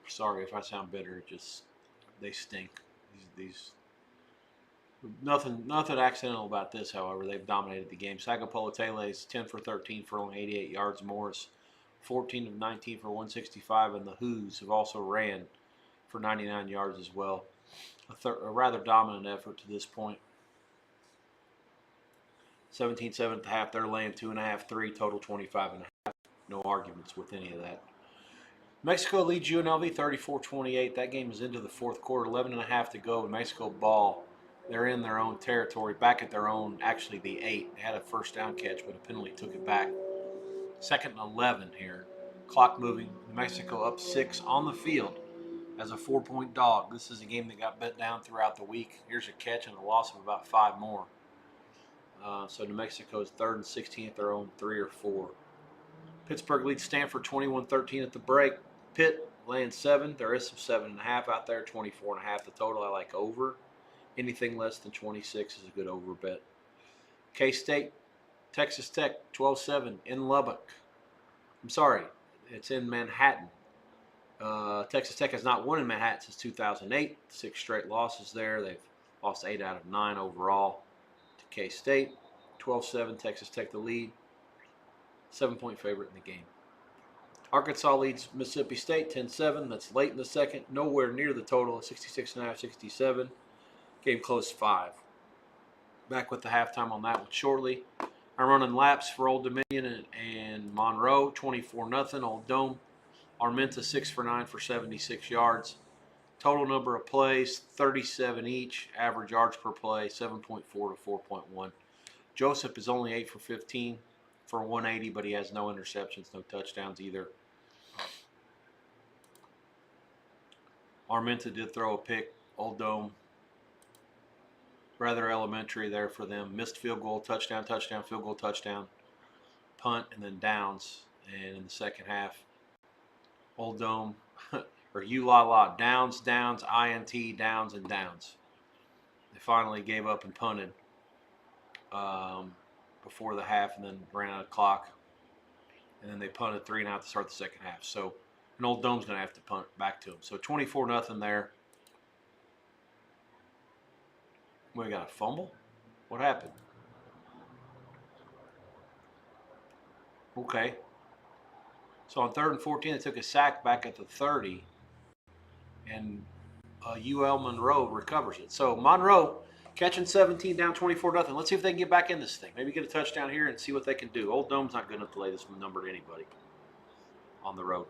Sorry if I sound bitter. Just they stink. These nothing accidental about this. However, they've dominated the game. Sagapolo is 10 for 13 for only 88 yards. Morris 14 of 19 for 165, and the Who's have also ran for 99 yards as well. A rather dominant effort to this point. 17-7 at the half. They're laying 2.5, 3, total 25.5. No arguments with any of that. Mexico leads UNLV 34-28. That game is into the fourth quarter. 11.5 to go. Mexico ball. They're in their own territory, back at their own, actually the 8. They had a first down catch, but a penalty took it back. 2nd and 11 here. Clock moving. Mexico up 6 on the field as a 4-point dog. This is a game that got bet down throughout the week. Here's a catch and a loss of about 5 more. So New Mexico's 3rd and 16 at their own 3 or 4. Pittsburgh leads Stanford 21-13 at the break. Pitt laying 7. There is some 7.5 out there. 24.5 the total. I like over. Anything less than 26 is a good over bet. K-State, Texas Tech 12-7 in Lubbock. I'm sorry, it's in Manhattan. Texas Tech has not won in Manhattan since 2008. 6 straight losses there. They've lost 8 out of 9 overall to K-State. 12-7, Texas Tech the lead. 7-point favorite in the game. Arkansas leads Mississippi State 10-7. That's late in the second. Nowhere near the total of 66.5, 67. Game close 5. Back with the halftime on that one shortly. I'm running laps for Old Dominion and Monroe. 24-0. Old Dome. Armenta 6 for 9 for 76 yards. Total number of plays 37 each. Average yards per play 7.4 to 4.1. Joseph is only 8 for 15 for 180, but he has no interceptions, no touchdowns either. Armenta did throw a pick. Old Dome, rather elementary there for them. Missed field goal, touchdown, touchdown, field goal, touchdown, punt, and then downs. And in the second half, Old Dome, or U-La-La, downs, INT, downs, and downs. They finally gave up and punted before the half, and then ran out of clock. And then they punted 3 and out to start the second half. So an Old Dome's going to have to punt back to him. So 24-0 there. We got a fumble? What happened? Okay. So on 3rd and 14, they took a sack back at the 30. And UL Monroe recovers it. So Monroe catching 17 down 24-0. Let's see if they can get back in this thing. Maybe get a touchdown here and see what they can do. Old Dome's not good enough to lay this number to anybody on the road.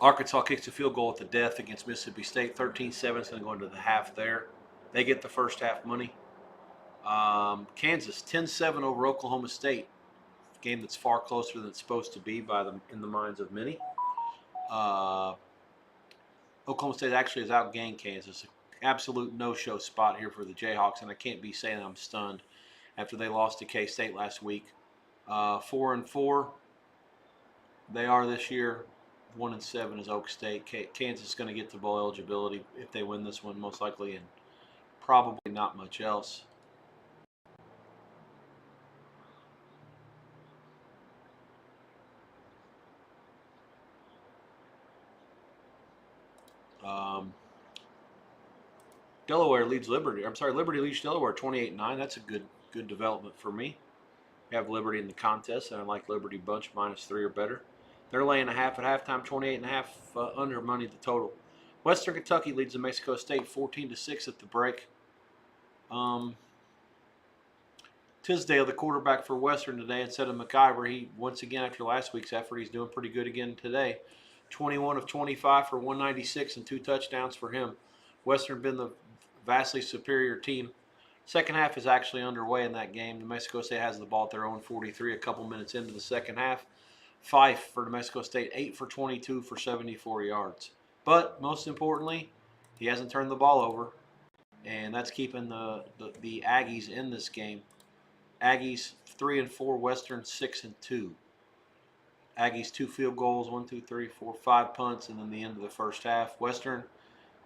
Arkansas kicks a field goal at the death against Mississippi State. 13-7. It's going to go into the half there. They get the first half money. Kansas 10-7 over Oklahoma State. Game that's far closer than it's supposed to be in the minds of many. Oklahoma State actually has outgained Kansas. Absolute no-show spot here for the Jayhawks, and I can't be saying I'm stunned after they lost to K-State last week. 4-4 they are this year. 1-7 is Oak State. Kansas is going to get to bowl eligibility if they win this one, most likely, and probably not much else. Delaware leads Liberty. I'm sorry, Liberty leads Delaware 28-9. That's a good development for me. We have Liberty in the contest, and I like Liberty bunch -3 or better. They're laying a half at halftime, 28.5 under money the total. Western Kentucky leads New Mexico State 14-6 at the break. Tisdale, the quarterback for Western today, instead of McIver, he once again after last week's effort, he's doing pretty good again today. 21 of 25 for 196 and 2 touchdowns for him. Western been the vastly superior team. Second half is actually underway in that game. New Mexico State has the ball at their own 43 a couple minutes into the second half. Fife for New Mexico State, 8 for 22 for 74 yards. But most importantly, he hasn't turned the ball over, and that's keeping the Aggies in this game. Aggies 3-4, Western 6-2. Aggies 2 field goals, 1, 2, 3, 4, 5 punts, and then the end of the first half. Western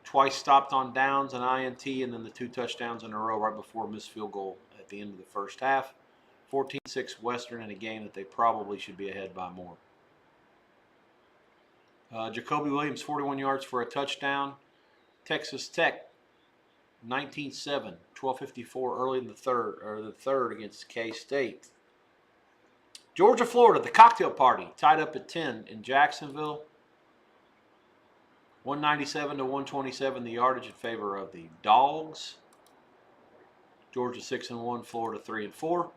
twice stopped on downs, an INT, and then the 2 touchdowns in a row right before a missed field goal at the end of the first half. 14-6 Western in a game that they probably should be ahead by more. Jacoby Williams, 41 yards for a touchdown. Texas Tech, 19-7, 12:54 early in the third against K-State. Georgia, Florida, the cocktail party, tied up at 10 in Jacksonville. 197-127, the yardage in favor of the Dogs. Georgia 6-1, Florida 3-4.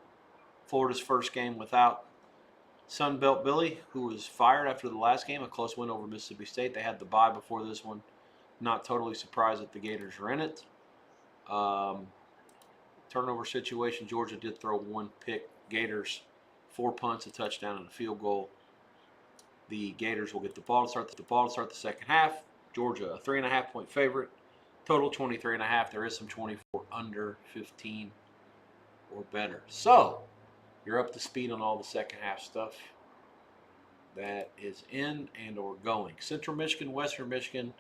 Florida's first game without Sunbelt Billy, who was fired after the last game, a close win over Mississippi State. They had the bye before this one. Not totally surprised that the Gators are in it. Turnover situation, Georgia did throw 1 pick. Gators, 4 punts, a touchdown, and a field goal. The Gators will get the ball to start the second half. Georgia, a 3.5-point favorite. Total 23.5. There is some 24 under 15 or better. So, you're up to speed on all the second half stuff that is in and or going. Central Michigan, Western Michigan.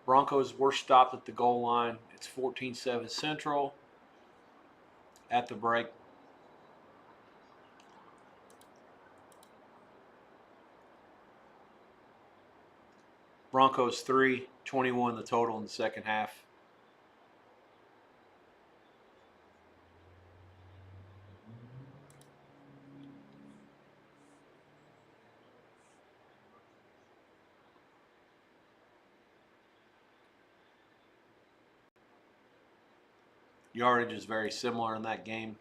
Broncos were stopped at the goal line. It's 14-7 Central at the break. Broncos 3, 21 the total in the second half. Yardage is very similar in that game.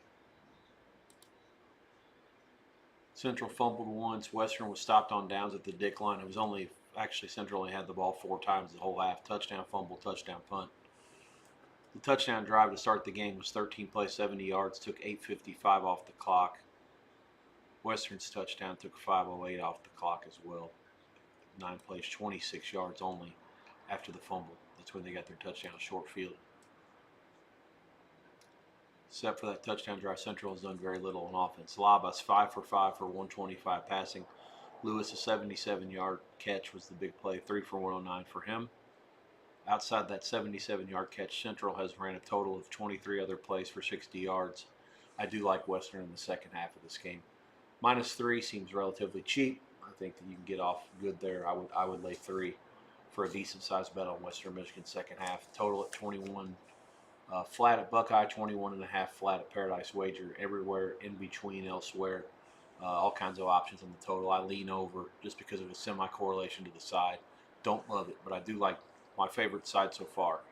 Central fumbled once. Western was stopped on downs at the Dick line. It was only, actually Central only had the ball 4 times the whole half. Touchdown, fumble, touchdown, punt. The touchdown drive to start the game was 13 plays, 70 yards, took 8:55 off the clock. Western's touchdown took 5:08 off the clock as well. 9 plays, 26 yards only after the fumble. That's when they got their touchdown short field. Except for that touchdown drive, Central has done very little on offense. Labas 5 for 5 for 125 passing. Lewis, a 77-yard catch was the big play, 3 for 109 for him. Outside that 77-yard catch, Central has ran a total of 23 other plays for 60 yards. I do like Western in the second half of this game. -3 seems relatively cheap. I think that you can get off good there. I would lay 3 for a decent-sized bet on Western Michigan second half. Total at 21. Flat at Buckeye, 21.5 flat at Paradise Wager. Everywhere in between elsewhere. All kinds of options on the total. I lean over just because of a semi-correlation to the side. Don't love it, but I do like my favorite side so far.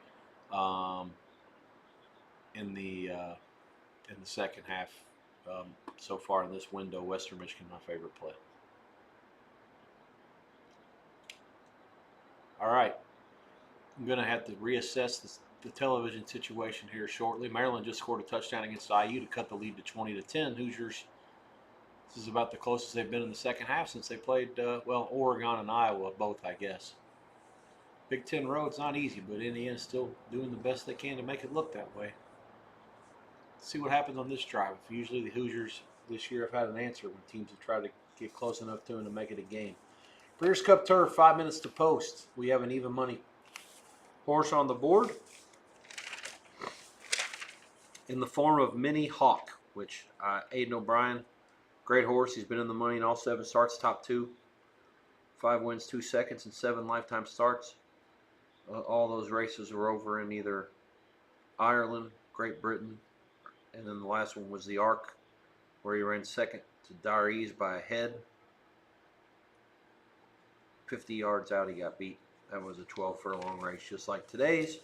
In the second half, so far in this window, Western Michigan my favorite play. All right. I'm going to have to reassess the television situation here shortly. Maryland just scored a touchdown against IU to cut the lead to 20-10. Hoosiers, this is about the closest they've been in the second half since they played, Oregon and Iowa, both, I guess. Big Ten road's not easy, but Indiana's still doing the best they can to make it look that way. Let's see what happens on this drive. Usually the Hoosiers this year have had an answer when teams have tried to get close enough to them to make it a game. Breeders' Cup Turf, 5 minutes to post. We have an even money horse on the board in the form of Mini Hawk, which Aiden O'Brien, great horse. He's been in the money in all 7 starts, top 2. 5 wins, 2 seconds, and 7 lifetime starts. All those races were over in either Ireland, Great Britain, and then the last one was the Arc, where he ran second to Dariz by a head. 50 yards out, he got beat. That was a 12 furlong race, just like today's.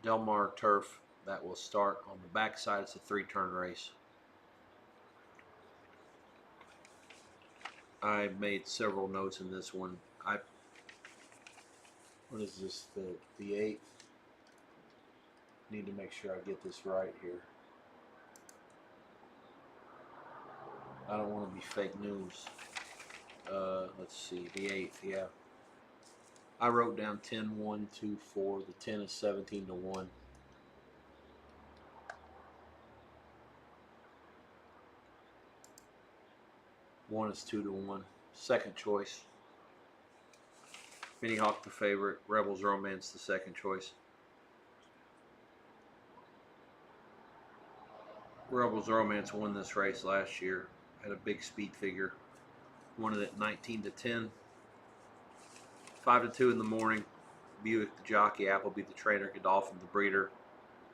Del Mar Turf, that will start on the backside. It's a 3-turn race. I made several notes in this one. What is this? The 8th. Need to make sure I get this right here. I don't want to be fake news. Let's see, the 8th, yeah. I wrote down 10, 1, 2, 4. The 10 is 17-1. One is 2-1. Second choice. Mini Hawk the favorite. Rebels Romance the second choice. Rebels Romance won this race last year. Had a big speed figure. Won it at 19-10. 5-2 in the morning. Buick the jockey, Appleby the trainer, Godolphin the breeder,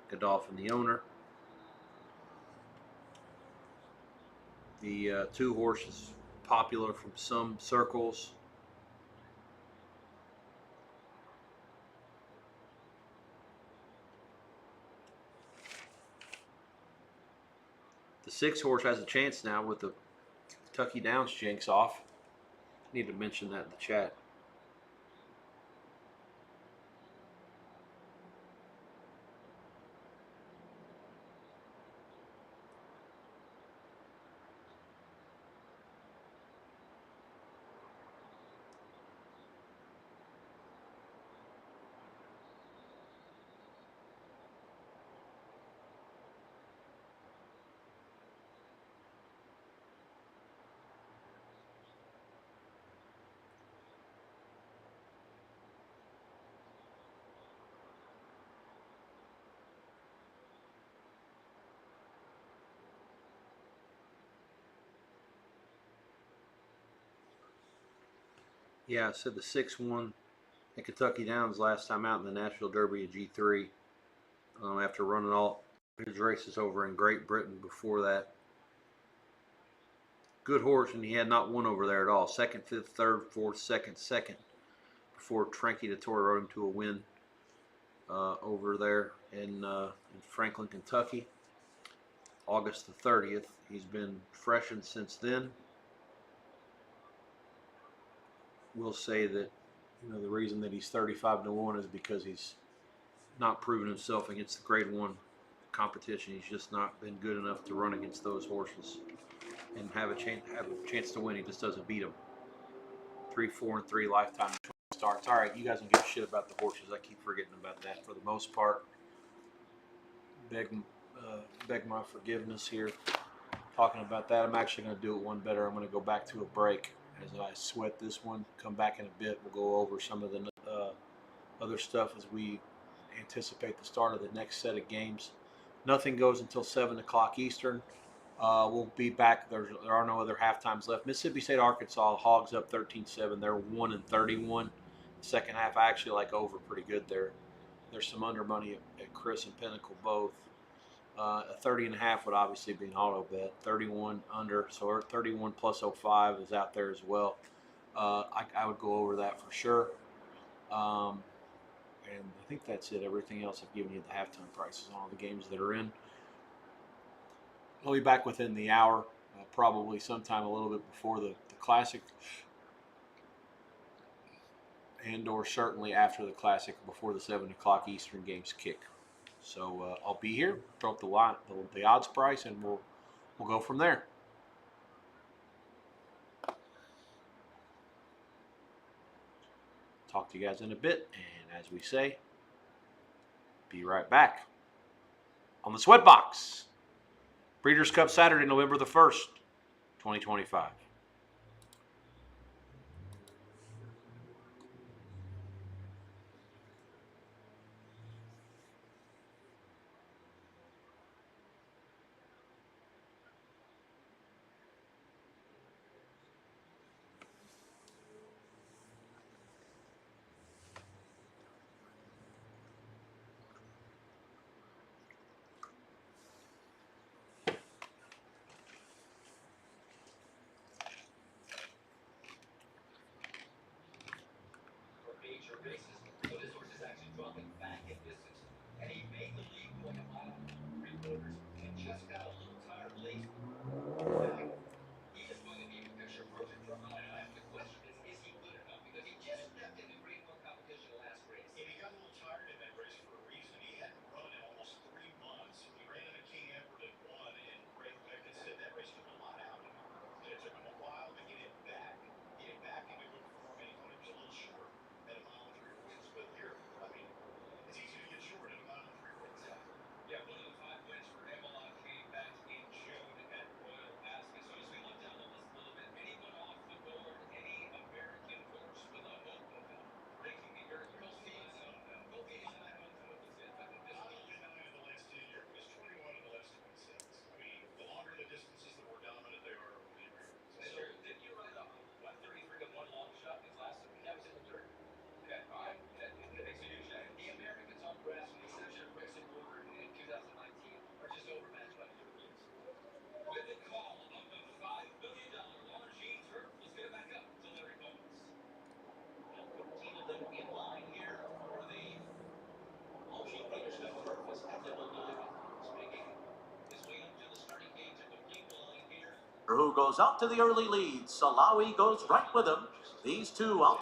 Godolphin the owner. The 2 horses popular from some circles. The 6 horse has a chance now with the Kentucky Downs jinx off. Need to mention that in the chat. Yeah, I said the 6 won at Kentucky Downs last time out in the Nashville Derby at G3 after running all his races over in Great Britain before that. Good horse, and he had not won over there at all. 2nd, 5th, 3rd, 4th, 2nd before Tranky de Torre rode him to a win over there in Franklin, Kentucky. August the 30th. He's been freshened since then. We'll say that the reason that he's 35-1 is because he's not proven himself against the Grade 1 competition. He's just not been good enough to run against those horses and have a chance to win. He just doesn't beat them. 3, 4, and 3 lifetime starts. All right, you guys don't give a shit about the horses. I keep forgetting about that for the most part. Beg my forgiveness here. Talking about that, I'm actually going to do it one better. I'm going to go back to a break as I sweat this one. Come back in a bit. We'll go over some of the other stuff as we anticipate the start of the next set of games. Nothing goes until 7 o'clock Eastern. We'll be back. There are no other halftimes left. Mississippi State, Arkansas, Hogs up 13-7. They're 1-31. Second half, I actually like over pretty good there. There's some under money at Chris and Pinnacle both. A 30.5 would obviously be an auto bet. 31 under, so 31 plus 05 is out there as well. I would go over that for sure. And I think that's it. Everything else I've given you the halftime prices on all the games that are in. I'll be back within the hour. probably sometime a little bit before the Classic, and or certainly after the Classic, before the 7 o'clock Eastern games kick. So I'll be here, throw up the odds price, and we'll go from there. Talk to you guys in a bit, and as we say, be right back on the SWEATBOX. Breeders' Cup Saturday, November the 1st, 2025. Who goes out to the early lead? Salawi goes right with him. These two out.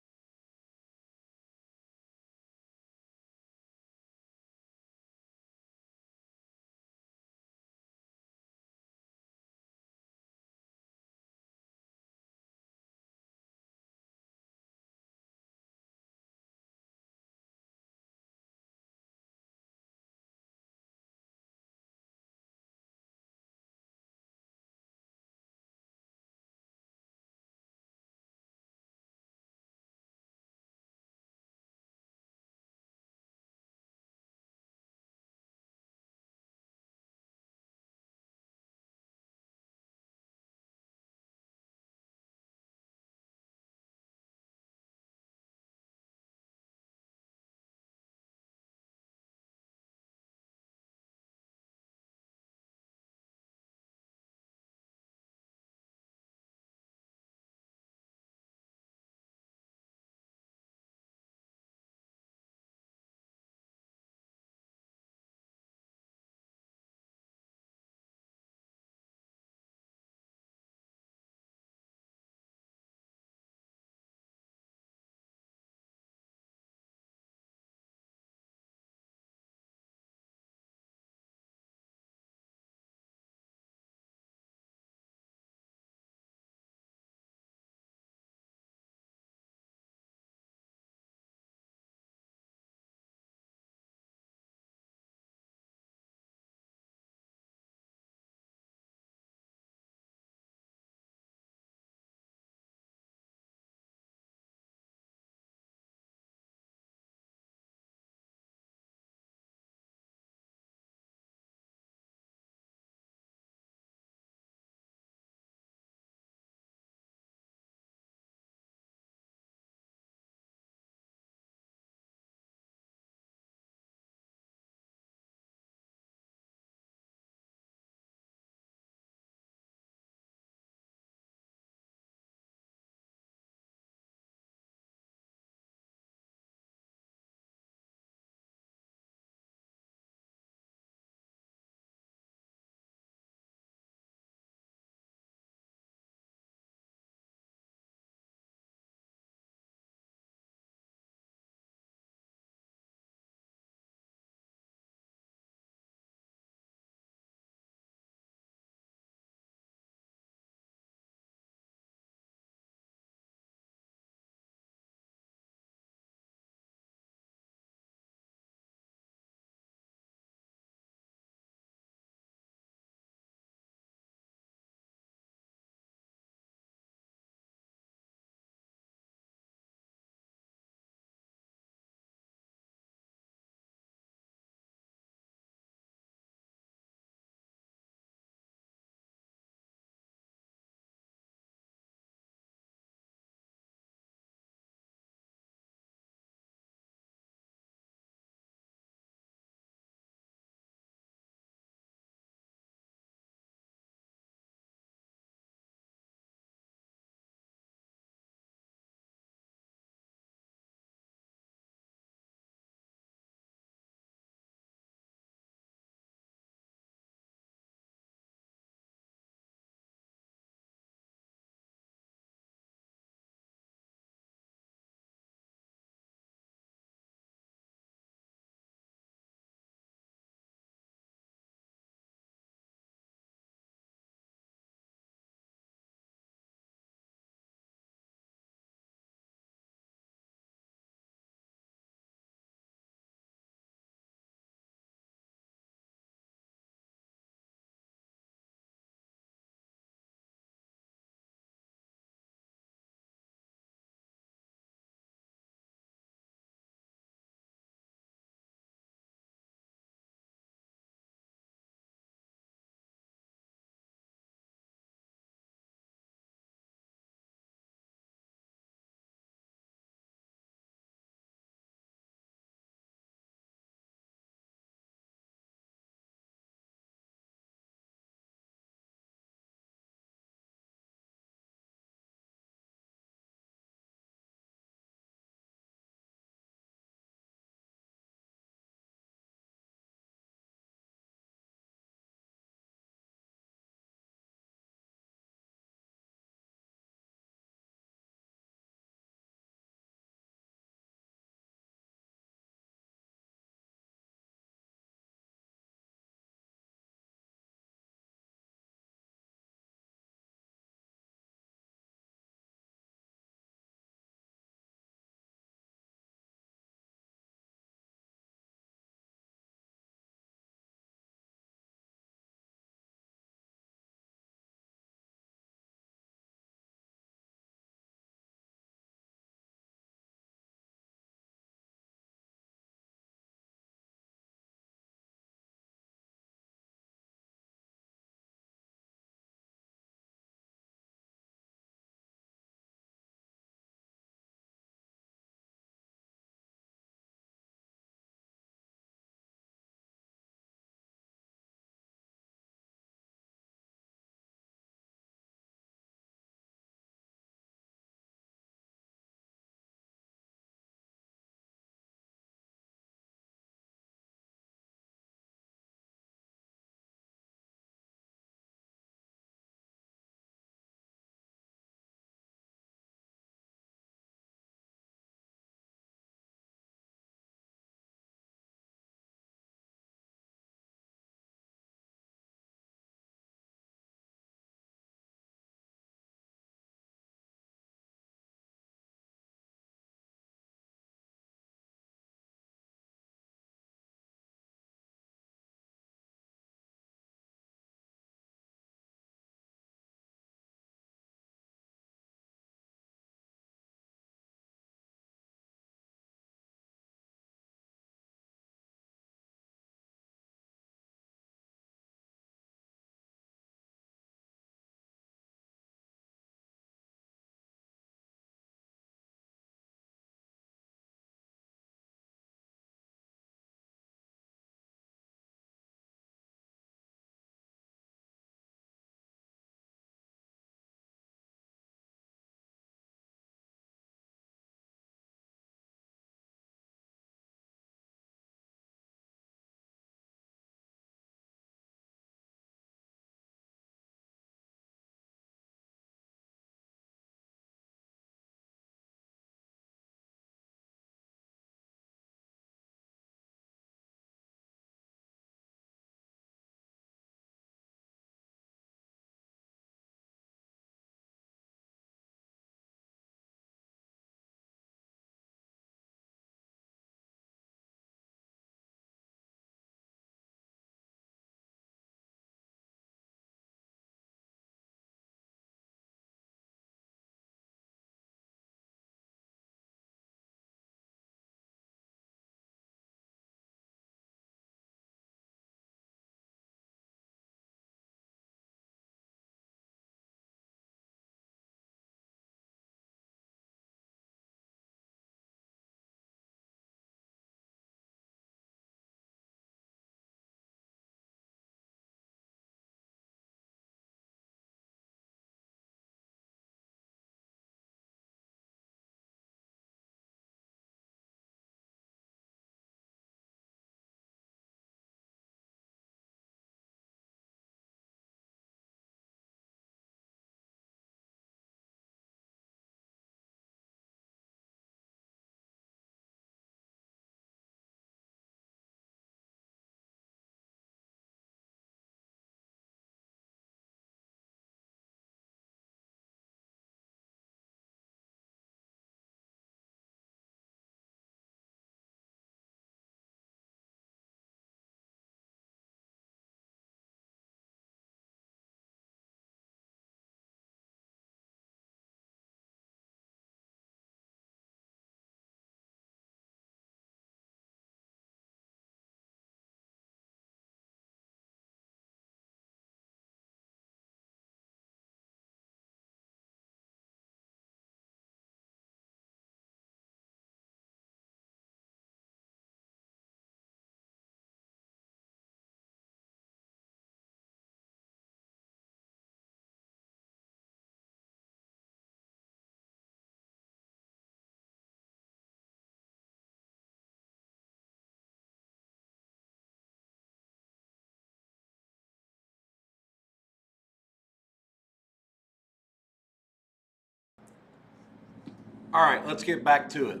All right, let's get back to it.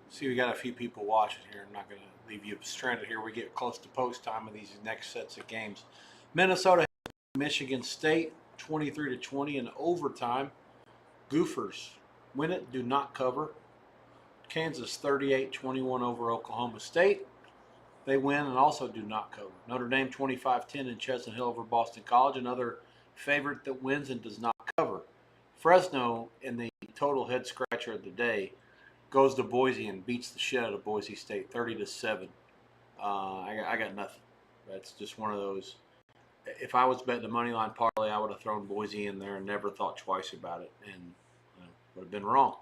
See, we got a few people watching here. I'm not going to leave you stranded here. We get close to post time of these next sets of games. Minnesota, Michigan State, 23-20 in overtime. Gophers win it, do not cover. Kansas 38-21 over Oklahoma State. They win and also do not cover. Notre Dame 25-10 in Chestnut Hill over Boston College. Another favorite that wins and does not cover. Fresno, in the total head scratcher of the day, goes to Boise and beats the shit out of Boise State 30-7. I got nothing. That's just one of those. If I was betting the money line parlay, I would have thrown Boise in there and never thought twice about it, and would have been wrong.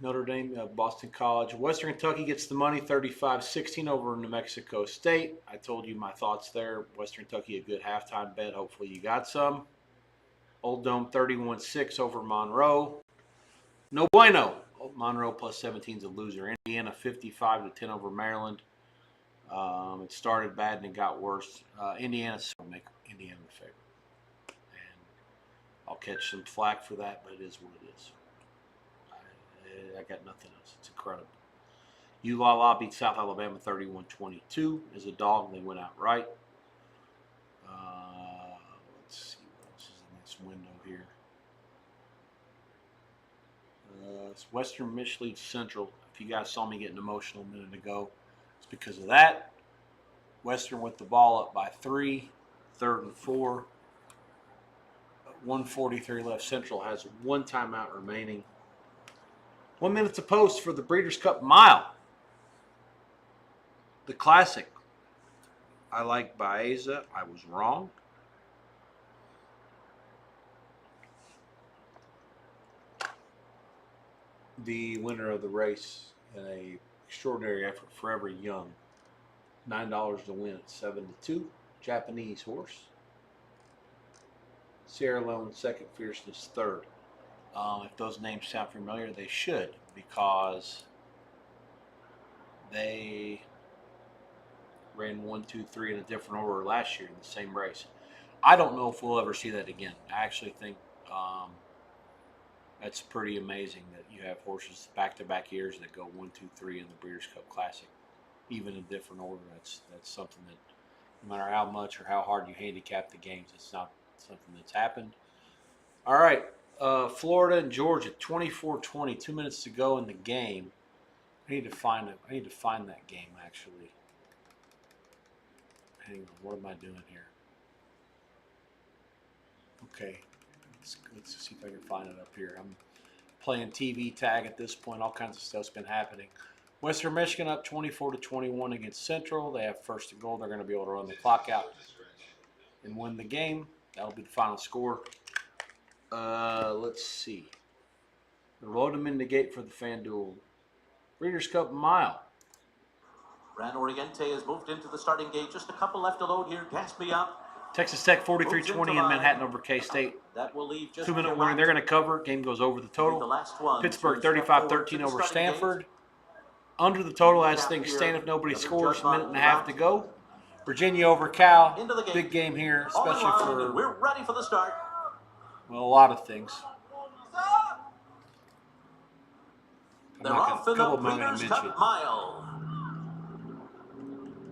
Notre Dame, Boston College. Western Kentucky gets the money 35-16 over New Mexico State. I told you my thoughts there. Western Kentucky, a good halftime bet. Hopefully you got some. Old Dome 31-6 over Monroe. No bueno. Monroe plus 17 is a loser. Indiana 55-10 over Maryland. It started bad and it got worse. Indiana will make Indiana the favorite. And I'll catch some flack for that, but it is what it is. I got nothing else. It's incredible. ULala beat South Alabama 31-22 as a dog. They went out right. Let's see what else is in this window here. It's Western Michigan leads Central. If you guys saw me getting emotional a minute ago, it's because of that. Western with the ball up by 3, 3rd and 4. 1:43 left. Central has one timeout remaining. 1 minute to post for the Breeders' Cup Mile. The Classic. I like Baeza. I was wrong. The winner of the race in a extraordinary effort, Forever Young. $9 to win at 7-2. Japanese horse. Sierra Leone second, Fierceness third. If those names sound familiar, they should, because they ran 1, 2, 3 in a different order last year in the same race. I don't know if we'll ever see that again. I actually think that's pretty amazing that you have horses back-to-back years that go 1, 2, 3 in the Breeders' Cup Classic, even in different order. That's something that no matter how much or how hard you handicap the games, it's not something that's happened. All right. Florida and Georgia, 24-20, 2 minutes to go in the game. I need to find that game actually. Hang on, what am I doing here? Okay, let's see if I can find it up here. I'm playing TV tag at this point. All kinds of stuff's been happening. Western Michigan up 24-21 against Central. They have first and goal. They're going to be able to run the clock out and win the game. That'll be the final score. Let's see. Load them in the gate for the FanDuel Breeders' Cup Mile. Gran Oriente has moved into the starting gate. Just a couple left to load here. Gas me up. Texas Tech 43-20 in Manhattan over K-State. That will leave just 2-minute winner. They're going to cover. Game goes over the total. The last one. Pittsburgh 35-13 over Stanford. Under the total as things stand if nobody scores. A minute and a half to go. Virginia over Cal. Big game here, especially for, we're ready for the start. well, a lot of things. They're off in the Breeders' Cup Mile.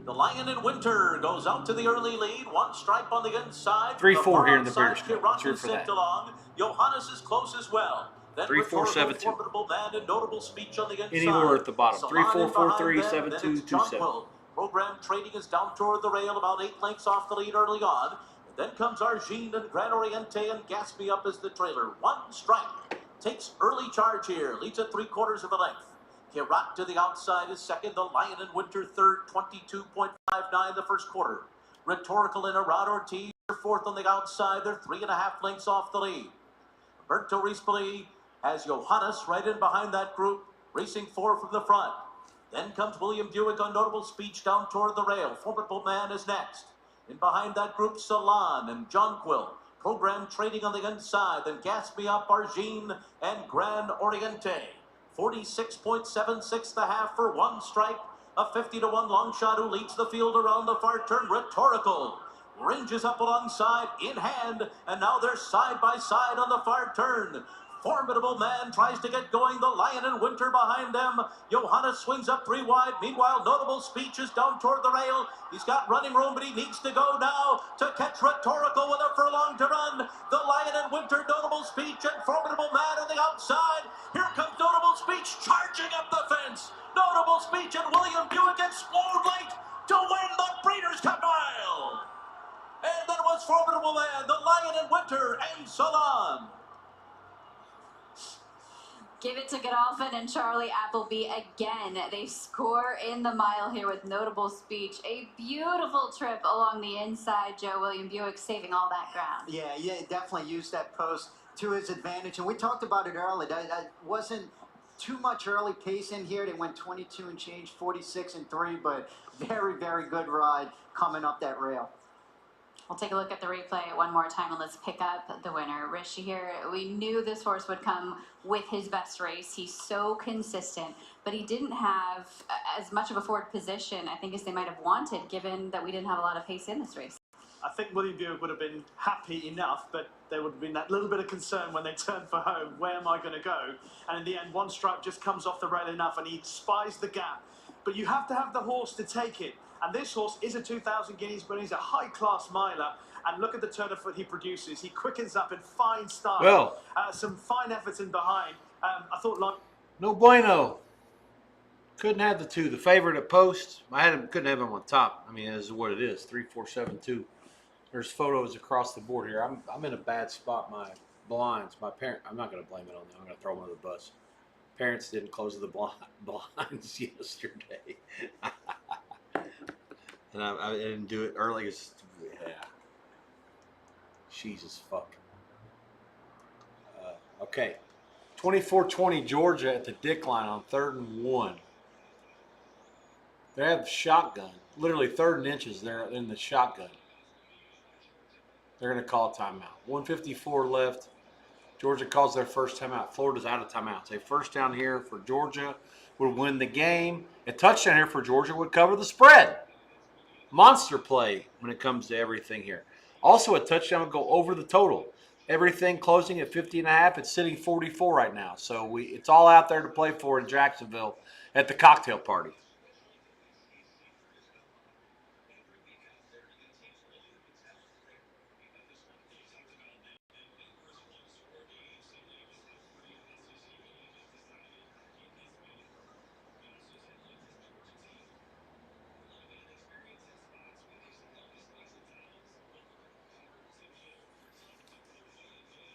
The Lion in Winter goes out to the early lead. One stripe on the inside. 3-4 here in the Breeders' Cup. Let's hear for that. Johannes is close as well. 3-4-7-2. Formidable man and notable speech on the inside. Any order at the bottom. 3-4-4-3-7-2-2-7. Program trading is down toward the rail, about 8 lengths off the lead early on. Then comes Argine and Gran Oriente, and Gatsby up as the trailer. One strike. Takes early charge here. Leads at 3/4 of a length. Kirat to the outside is second. The Lion in Winter third. 22.59 the first quarter. Rhetorical and Arad Ortiz are fourth on the outside. They're 3.5 lengths off the lead. Berto Rispoli has Johannes right in behind that group, racing 4 from the front. Then comes William Buick on notable speech down toward the rail. Formidable man is next. In behind that group, Salon and Jonquil. Program trading on the inside. Then Gatsby up, Argine and Gran Oriente. 46.76 the half for one strike. A 50-1 long shot who leads the field around the far turn. Rhetorical ranges up alongside in hand, and now they're side by side on the far turn. Formidable Man tries to get going. The Lion in Winter behind them. Johannes swings up 3 wide. Meanwhile, Notable Speech is down toward the rail. He's got running room, but he needs to go now to catch Rhetorical with a furlong to run. The Lion in Winter, Notable Speech, and Formidable Man on the outside. Here comes Notable Speech charging up the fence. Notable Speech and William Buick explode late to win the Breeders' Cup Mile. And then was Formidable Man, the Lion in Winter, and Salon. Give it to Godolphin and Charlie Appleby again. They score in the mile here with Notable Speech. A beautiful trip along the inside. Joe, William Buick saving all that ground. Yeah, definitely used that post to his advantage. And we talked about it earlier. That wasn't too much early pace in here. They went 22 and change, 46 and 3, but very, very good ride coming up that rail. We'll take a look at the replay one more time and let's pick up the winner. Rishi here, we knew this horse would come with his best race. He's so consistent, but he didn't have as much of a forward position, I think, as they might have wanted, given that we didn't have a lot of pace in this race. I think William Buick would have been happy enough, but there would have been that little bit of concern when they turned for home. Where am I going to go? And in the end, One Stripe just comes off the rail enough and he spies the gap. But you have to have the horse to take it. And this horse is a 2,000 guineas, but he's a high-class miler. And look at the turn of foot he produces. He quickens up in fine style. Well, some fine efforts in behind. I thought, like, no bueno. Couldn't have the two. The favorite at post, couldn't have him on top. I mean, this is what it is. 3, 4, 7, 2. There's photos across the board here. I'm in a bad spot. My blinds, my parent. I'm not going to blame it on them. I'm going to throw them under the bus. Parents didn't close the blinds yesterday. And I didn't do it early. Yeah. Jesus fuck. Okay. 24-20 Georgia at the Dick line on 3rd and 1. They have shotgun. Literally 3rd and inches. They're in the shotgun. They're going to call a timeout. 1:54 left. Georgia calls their first timeout. Florida's out of timeouts. A first down here for Georgia would win the game. A touchdown here for Georgia would cover the spread. Monster play when it comes to everything here. Also, a touchdown would go over the total. Everything closing at 50.5. It's sitting 44 right now. So it's all out there to play for in Jacksonville at the cocktail party.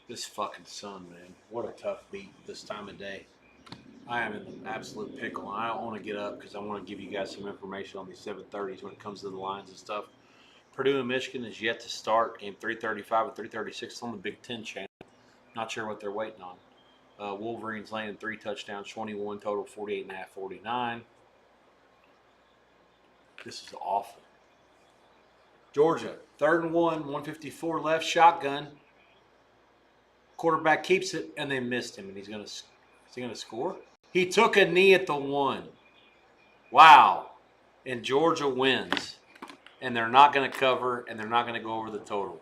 This fucking sun, man. What a tough beat this time of day. I am in an absolute pickle. I don't want to get up because I want to give you guys some information on these 7:30s when it comes to the lines and stuff. Purdue and Michigan is yet to start. Game 3:35 and 3:36 on the Big Ten channel. Not sure what they're waiting on. Wolverines landing 3 touchdowns, 21 total, 48.5, 49. This is awful. Georgia, 3rd and 1, 1:54 left, shotgun. Quarterback keeps it, and they missed him. And is he gonna score? He took a knee at the 1. Wow. And Georgia wins. And they're not going to cover, and they're not going to go over the total.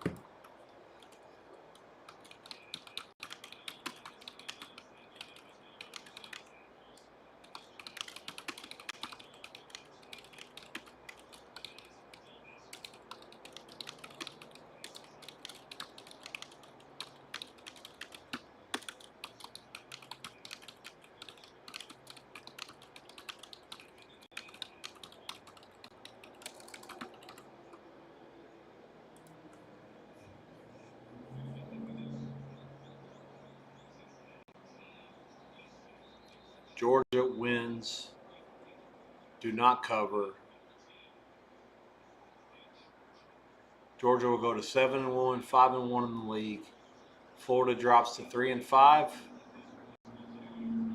Georgia wins. Do not cover. Georgia will go to 7-1, 5-1 in the league. Florida drops to 3-5.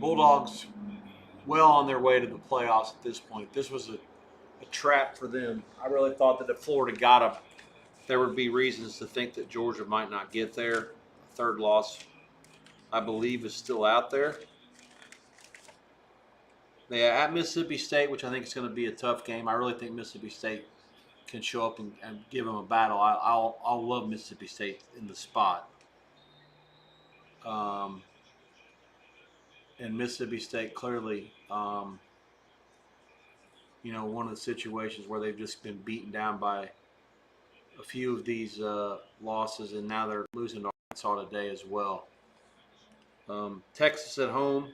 Bulldogs well on their way to the playoffs at this point. This was a trap for them. I really thought that if Florida got them, there would be reasons to think that Georgia might not get there. Third loss, I believe, is still out there. They are at Mississippi State, which I think is going to be a tough game. I really think Mississippi State can show up and give them a battle, I'll love Mississippi State in the spot. And Mississippi State clearly, one of the situations where they've just been beaten down by a few of these losses, and now they're losing to Arkansas today as well. Texas at home,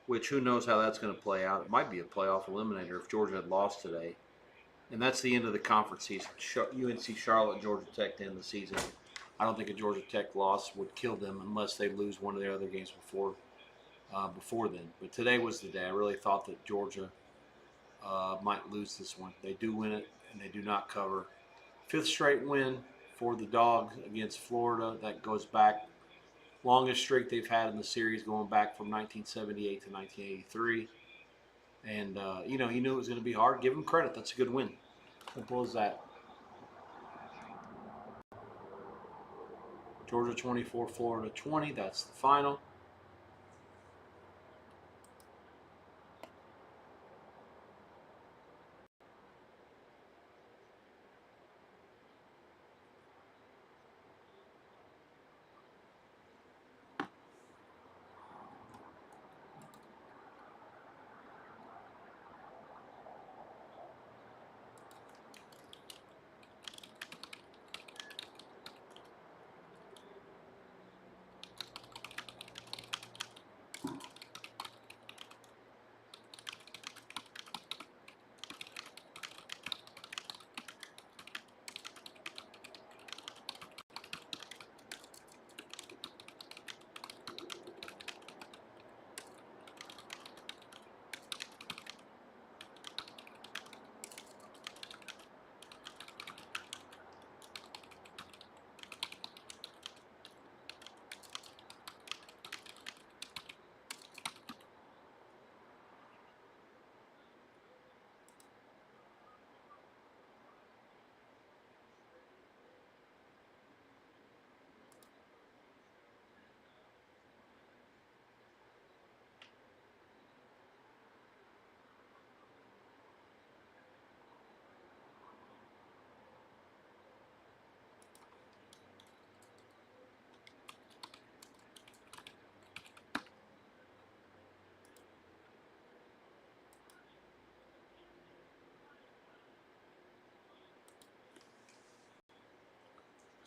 which who knows how that's going to play out. It might be a playoff eliminator if Georgia had lost today. And that's the end of the conference season. UNC Charlotte, Georgia Tech to end the season. I don't think a Georgia Tech loss would kill them unless they lose one of their other games before then. But today was the day. I really thought that Georgia might lose this one. They do win it, and they do not cover. 5th straight win for the Dogs against Florida. That goes back, longest streak they've had in the series, going back from 1978 to 1983. And, you knew it was going to be hard. Give them credit. That's a good win. Simple as that. Georgia 24, Florida 20. That's the final.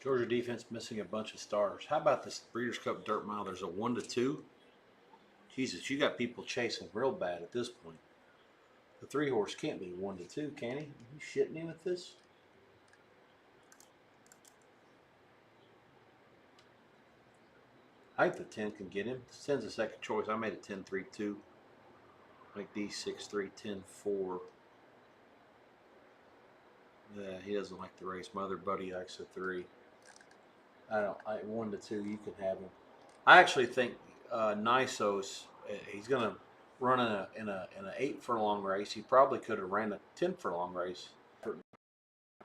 Georgia defense missing a bunch of stars. How about this Breeders' Cup Dirt Mile? There's a 1-2. Jesus, you got people chasing real bad at this point. The 3-horse can't be 1-2, can he? Are you shitting me with this? I think the 10 can get him. The 10's a second choice. I made it 10-3-2. Like D6-3, 10-4. Yeah, he doesn't like the race. My other buddy likes the 3. 1-2, you can have him. I actually think Nysos, he's going to run in an 8 furlong race. He probably could have ran a 10 furlong race.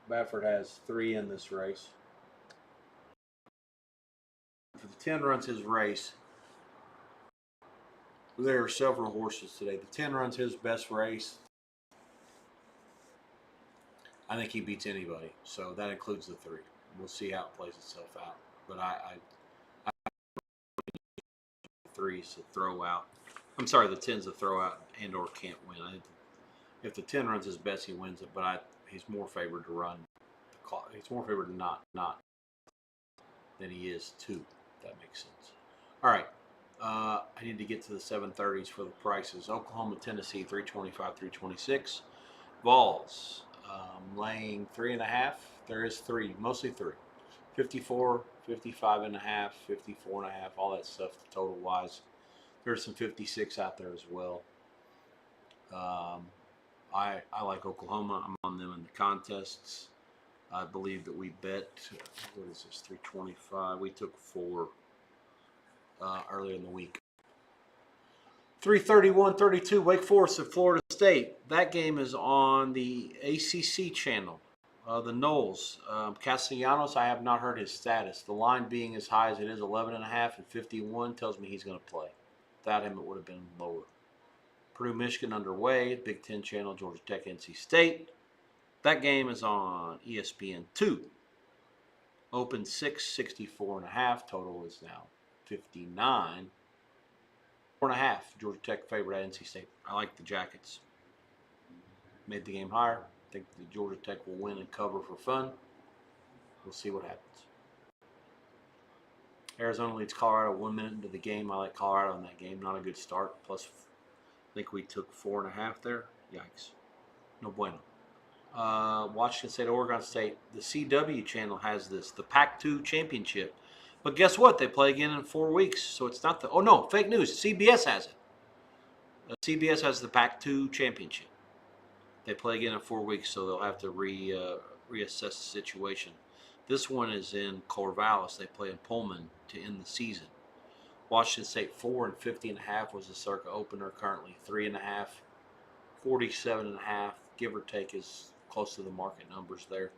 Baffert has 3 in this race. If the 10 runs his race, there are several horses today. The 10 runs his best race. I think he beats anybody. So that includes the 3. We'll see how it plays itself out. But I 3's to throw out. I'm sorry, the 10's to throw out and or can't win. I think if the 10 runs his best, he wins it. But he's more favored to run the clock. He's more favored to not than he is to. If that makes sense. All right. I need to get to the 7:30s for the prices. Oklahoma, Tennessee, 325, 326. Vols, laying 3.5. There is 3, mostly 3. 54, 55.5, 54.5, all that stuff total wise. There's some 56 out there as well. I like Oklahoma. I'm on them in the contests. I believe that we bet, what is this, 325. We took 4 earlier in the week. 331-32, Wake Forest at Florida State. That game is on the ACC channel. The Knowles, Castellanos, I have not heard his status. The line being as high as it is, 11.5 and 51, tells me he's going to play. Without him, it would have been lower. Purdue, Michigan underway. Big Ten channel, Georgia Tech, NC State. That game is on ESPN2. Open 664.5. Total is now 59. 4.5. Georgia Tech favorite at NC State. I like the Jackets. Made the game higher. I think the Georgia Tech will win and cover for fun. We'll see what happens. Arizona leads Colorado 1 minute into the game. I like Colorado in that game. Not a good start. Plus, I think we took 4.5 there. Yikes. No bueno. Washington State, Oregon State. The CW channel has this, the Pac-2 championship. But guess what? They play again in 4 weeks. So it's not the, oh no, fake news. CBS has it. CBS has the Pac-2 championship. They play again in 4 weeks, so they'll have to reassess the situation. This one is in Corvallis. They play in Pullman to end the season. Washington State 4 and 50.5 was the circa opener. Currently 3.5, 47.5. Give or take is close to the market numbers there.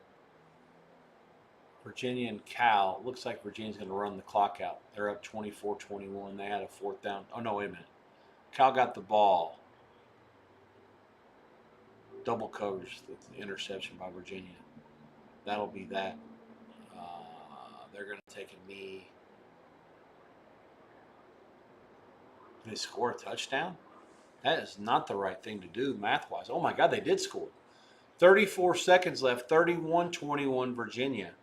Virginia and Cal. Looks like Virginia's going to run the clock out. They're up 24-21. They had a 4th down. Oh, no, wait a minute. Cal got the ball. Double coverage, the interception by Virginia. That'll be that. They're going to take a knee. Did they score a touchdown? That is not the right thing to do math-wise. Oh, my God, they did score. 34 seconds left, 31-21 Virginia.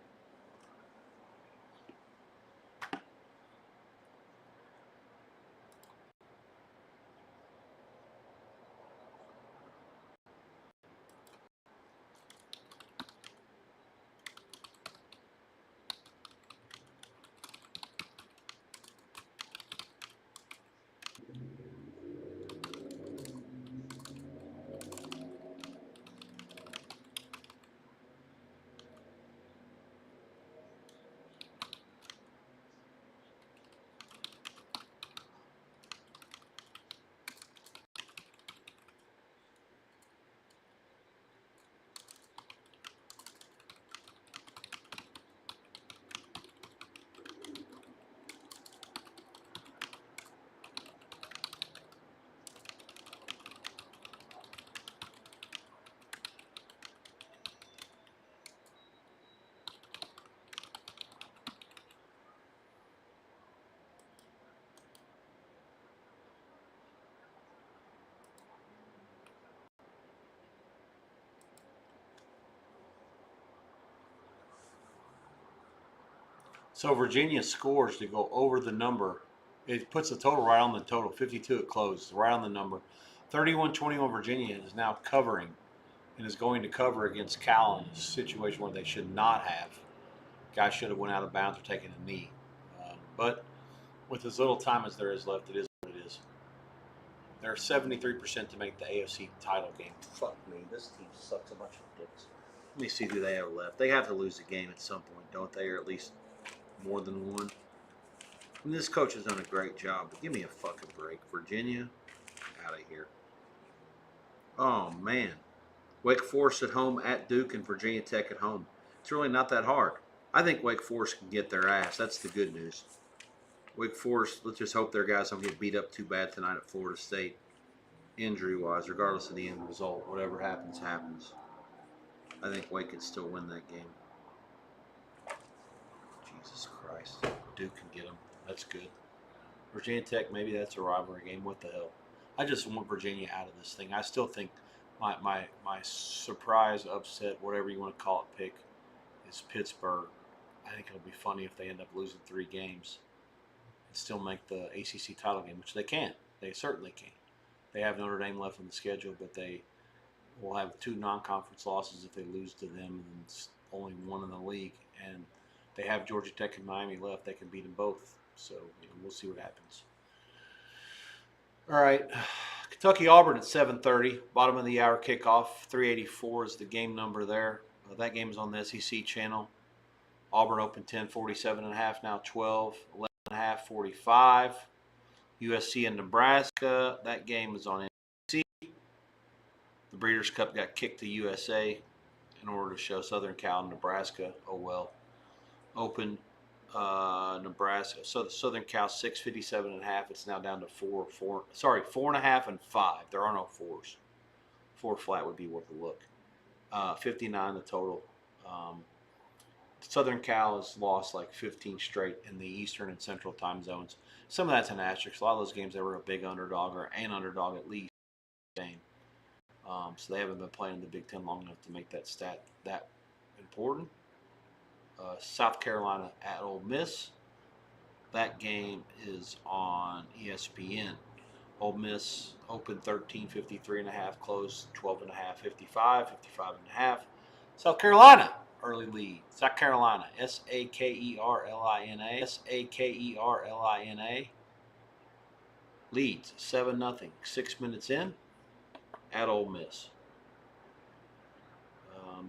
So Virginia scores to go over the number. It puts the total right on the total. 52 it closed, right on the number. 31-21 Virginia is now covering and is going to cover against Cal in a situation where they should not have. Guy should have went out of bounds or taken a knee. But with as little time as there is left, it is what it is. They're 73% to make the AFC title game. Fuck me, this team sucks a bunch of dicks. Let me see who they have left. They have to lose the game at some point, don't they? Or at least more than one. I mean, this coach has done a great job, but give me a fucking break. Virginia, out of here. Oh, man. Wake Forest at home, at Duke, and Virginia Tech at home. It's really not that hard. I think Wake Forest can get their ass. That's the good news. Wake Forest, let's just hope their guys don't get beat up too bad tonight at Florida State, injury-wise, regardless of the end result. Whatever happens, happens. I think Wake can still win that game. Jesus Christ. Duke can get them. That's good. Virginia Tech, maybe that's a rivalry game. What the hell? I just want Virginia out of this thing. I still think my surprise, upset, whatever you want to call it, pick is Pittsburgh. I think it'll be funny if they end up losing 3 games and still make the ACC title game, which they can. They certainly can. They have Notre Dame left on the schedule, but they will have 2 non-conference losses if they lose to them, and it's only 1 in the league. And they have Georgia Tech and Miami left. They can beat them both. So we'll see what happens. All right. Kentucky-Auburn at 7:30. Bottom of the hour kickoff. 384 is the game number there. That game is on the SEC channel. Auburn opened 10, 47.5, now 12, 11.5, 45. USC and Nebraska. That game is on NBC. The Breeders' Cup got kicked to USA in order to show Southern Cal and Nebraska. Oh, well. Open Nebraska. So the Southern Cal 657.5. It's now down to 4.5 and 5. There are no 4s. 4 flat would be worth a look. 59 the total. Southern Cal has lost like 15 straight in the Eastern and Central time zones. Some of that's an asterisk. A lot of those games they were a big underdog or an underdog at least. Game. So they haven't been playing in the Big Ten long enough to make that stat that important. South Carolina at Ole Miss. That game is on ESPN. Ole Miss opened 13:53.5, closed 12.5, 55, 55.5. South Carolina early lead. South Carolina, Sakerlina, Sakerlina leads 7-0. 6 minutes in at Ole Miss.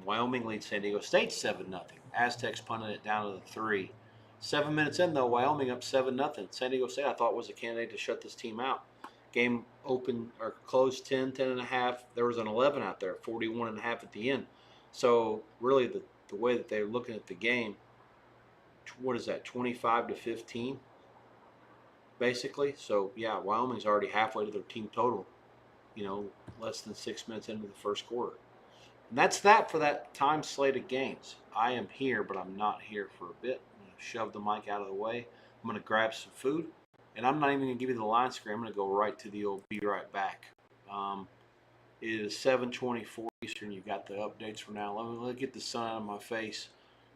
Wyoming leads San Diego State 7-0. Aztecs punted it down to the 3. 7 minutes in though, Wyoming up 7-0. San Diego State I thought was a candidate to shut this team out. Game open or closed 10.5. There was an 11 out there, 41.5 at the end. So really the way that they're looking at the game, what is that, 25-15 basically? So yeah, Wyoming's already halfway to their team total, less than 6 minutes into the first quarter. And that's that for that time slate of games. I am here, but I'm not here for a bit. I'm going to shove the mic out of the way. I'm going to grab some food. And I'm not even going to give you the line screen. I'm going to go right to the old be right back. It is 7:24 Eastern. You've got the updates for now. Let me get the sun out of my face.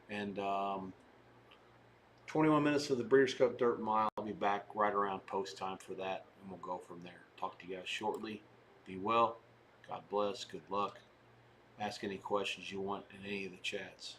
And 21 minutes of the Breeders' Cup Dirt Mile. I'll be back right around post time for that. And we'll go from there. Talk to you guys shortly. Be well. God bless. Good luck. Ask any questions you want in any of the chats.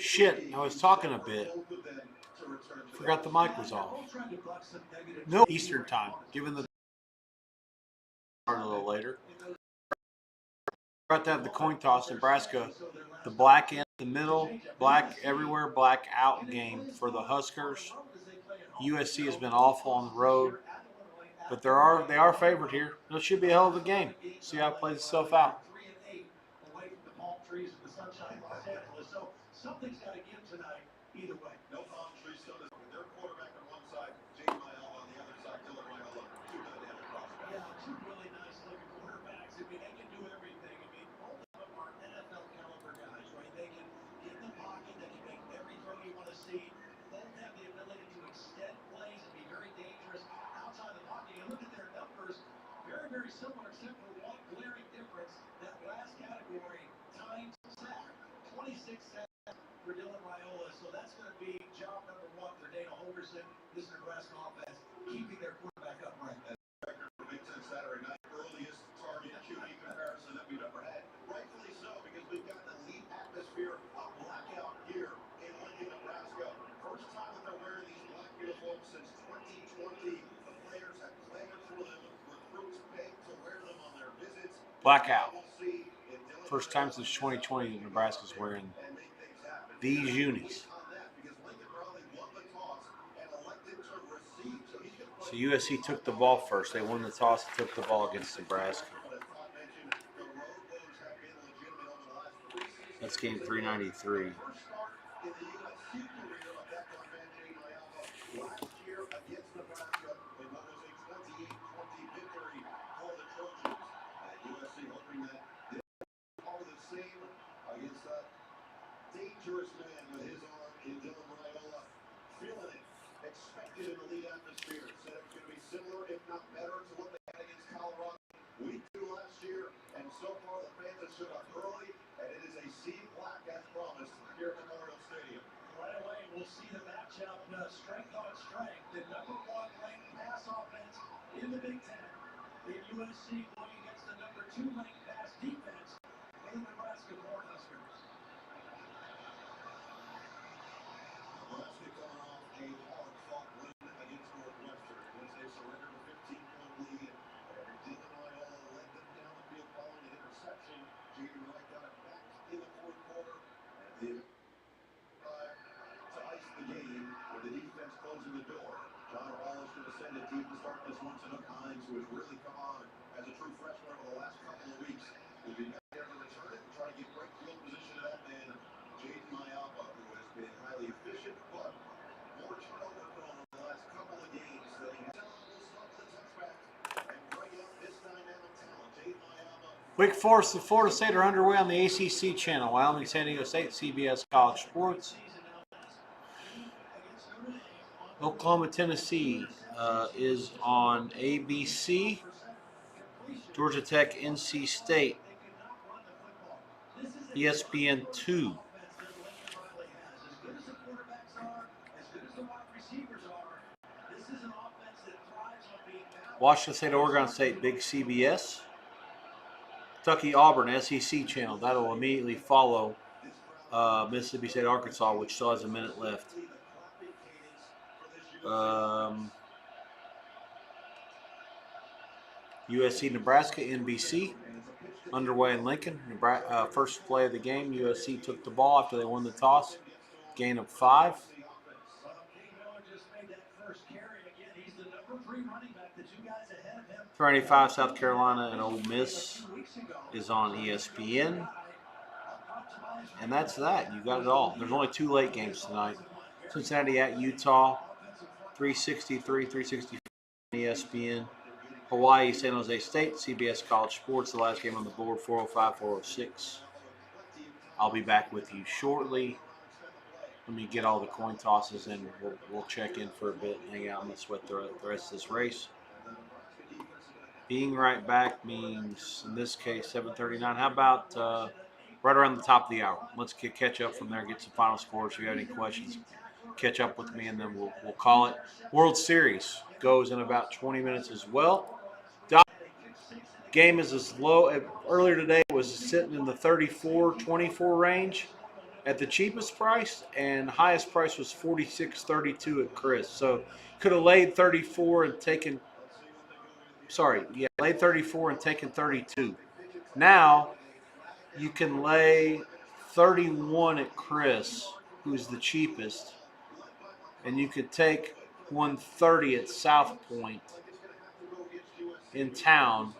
Shit, I was talking a bit. Forgot the mic was off. No Eastern time, given the start a little later. About to have the coin toss. Nebraska, the black in the middle, black everywhere, black out game for the Huskers. USC has been awful on the road, but they are favored here. It should be a hell of a game. See how it plays itself out. Something's got to give tonight. Either way, no palm trees. So their quarterback on one side, Jay Mile on the other side, Dylan Raiola. Two good prospects. Yeah, two really nice looking quarterbacks. I mean, they can do everything. I mean, both of them are NFL caliber guys, right? They can get in the pocket. They can make every throw you want to see. Both have the ability to extend plays and be very dangerous outside the pocket. You look at their numbers, very, very similar, except for one glaring difference. That last category, times sack, 26 sacks for Dylan Raiola, so that's going to be job number one for Dana Holgorsen, this Nebraska offense, keeping their quarterback upright. Record for Big Ten Saturday night, earliest target QB comparison that we've ever had. Rightfully so, because we've got an elite atmosphere of blackout here in Lincoln, Nebraska. First time that they're wearing these black uniforms since 2020. The players have planned for them. Recruits paid to wear them on their visits. Blackout. First time since 2020 that Nebraska's wearing these unis. So USC took the ball first. They won the toss and took the ball against Nebraska. That's game 393. Against that dangerous man with his arm in Dylan Raiola. Feeling it, expected in the lead atmosphere. Said it's going to be similar, if not better, to what they had against Colorado week 2 last year. And so far, the fans have showed up early, and it is a C black as promised here at Memorial Stadium. Right away, we'll see the matchup, strength on strength. The number 1 ranked pass offense in the Big Ten. In USC going against the number 2 ranked pass defense for the Nebraska Cornhuskers. Nebraska coming off a hard-fought win against Northwestern. Once they surrendered a 15-point lead, Dylan Raiola led them down the field following an interception. Jaden Wright got it back in the fourth quarter. And then to ice the game with the defense closing the door. John Wallace going to send it deep to start this one to Nook Hines, who has really come on as a true freshman over the last couple of weeks. We'll be back there to return it and try to get great field position to that man, Jaden Mayapa, who has been highly efficient, but more turnover prone over the last couple of games than he has. We'll start the touchbacks and bring out this dynamic talent, Jaden Mayapa. Wake Forest and Florida State are underway on the ACC channel. Wyoming, San Diego State, CBS College Sports. Oklahoma, Tennessee is on ABC. Georgia Tech, NC State, ESPN 2. Washington State, Oregon State, big CBS. Kentucky, Auburn, SEC channel. That'll immediately follow Mississippi State, Arkansas, which still has a minute left. USC, Nebraska, NBC. Underway in Lincoln. First play of the game, USC took the ball after they won the toss. Gain of 5. 395 South Carolina and Ole Miss is on ESPN. And that's that. You got it all. There's only 2 late games tonight. Cincinnati at Utah, 363, 364 on ESPN. Hawaii, San Jose State, CBS College Sports, the last game on the board, 405, 406. I'll be back with you shortly. Let me get all the coin tosses and we'll check in for a bit and hang out and sweat the rest of this race. Being right back means, in this case, 7:39. How about right around the top of the hour? Let's catch up from there, get some final scores. If you have any questions, catch up with me, and then we'll call it. World Series goes in about 20 minutes as well. Game is as low. Earlier today, it was sitting in the 34-24 range. at the cheapest price, and highest price was 46.32 at Chris. So could have laid 34 and taken. Sorry, yeah, laid 34 and taken 32. Now you can lay 31 at Chris, who's the cheapest, and you could take 130 at South Point in town.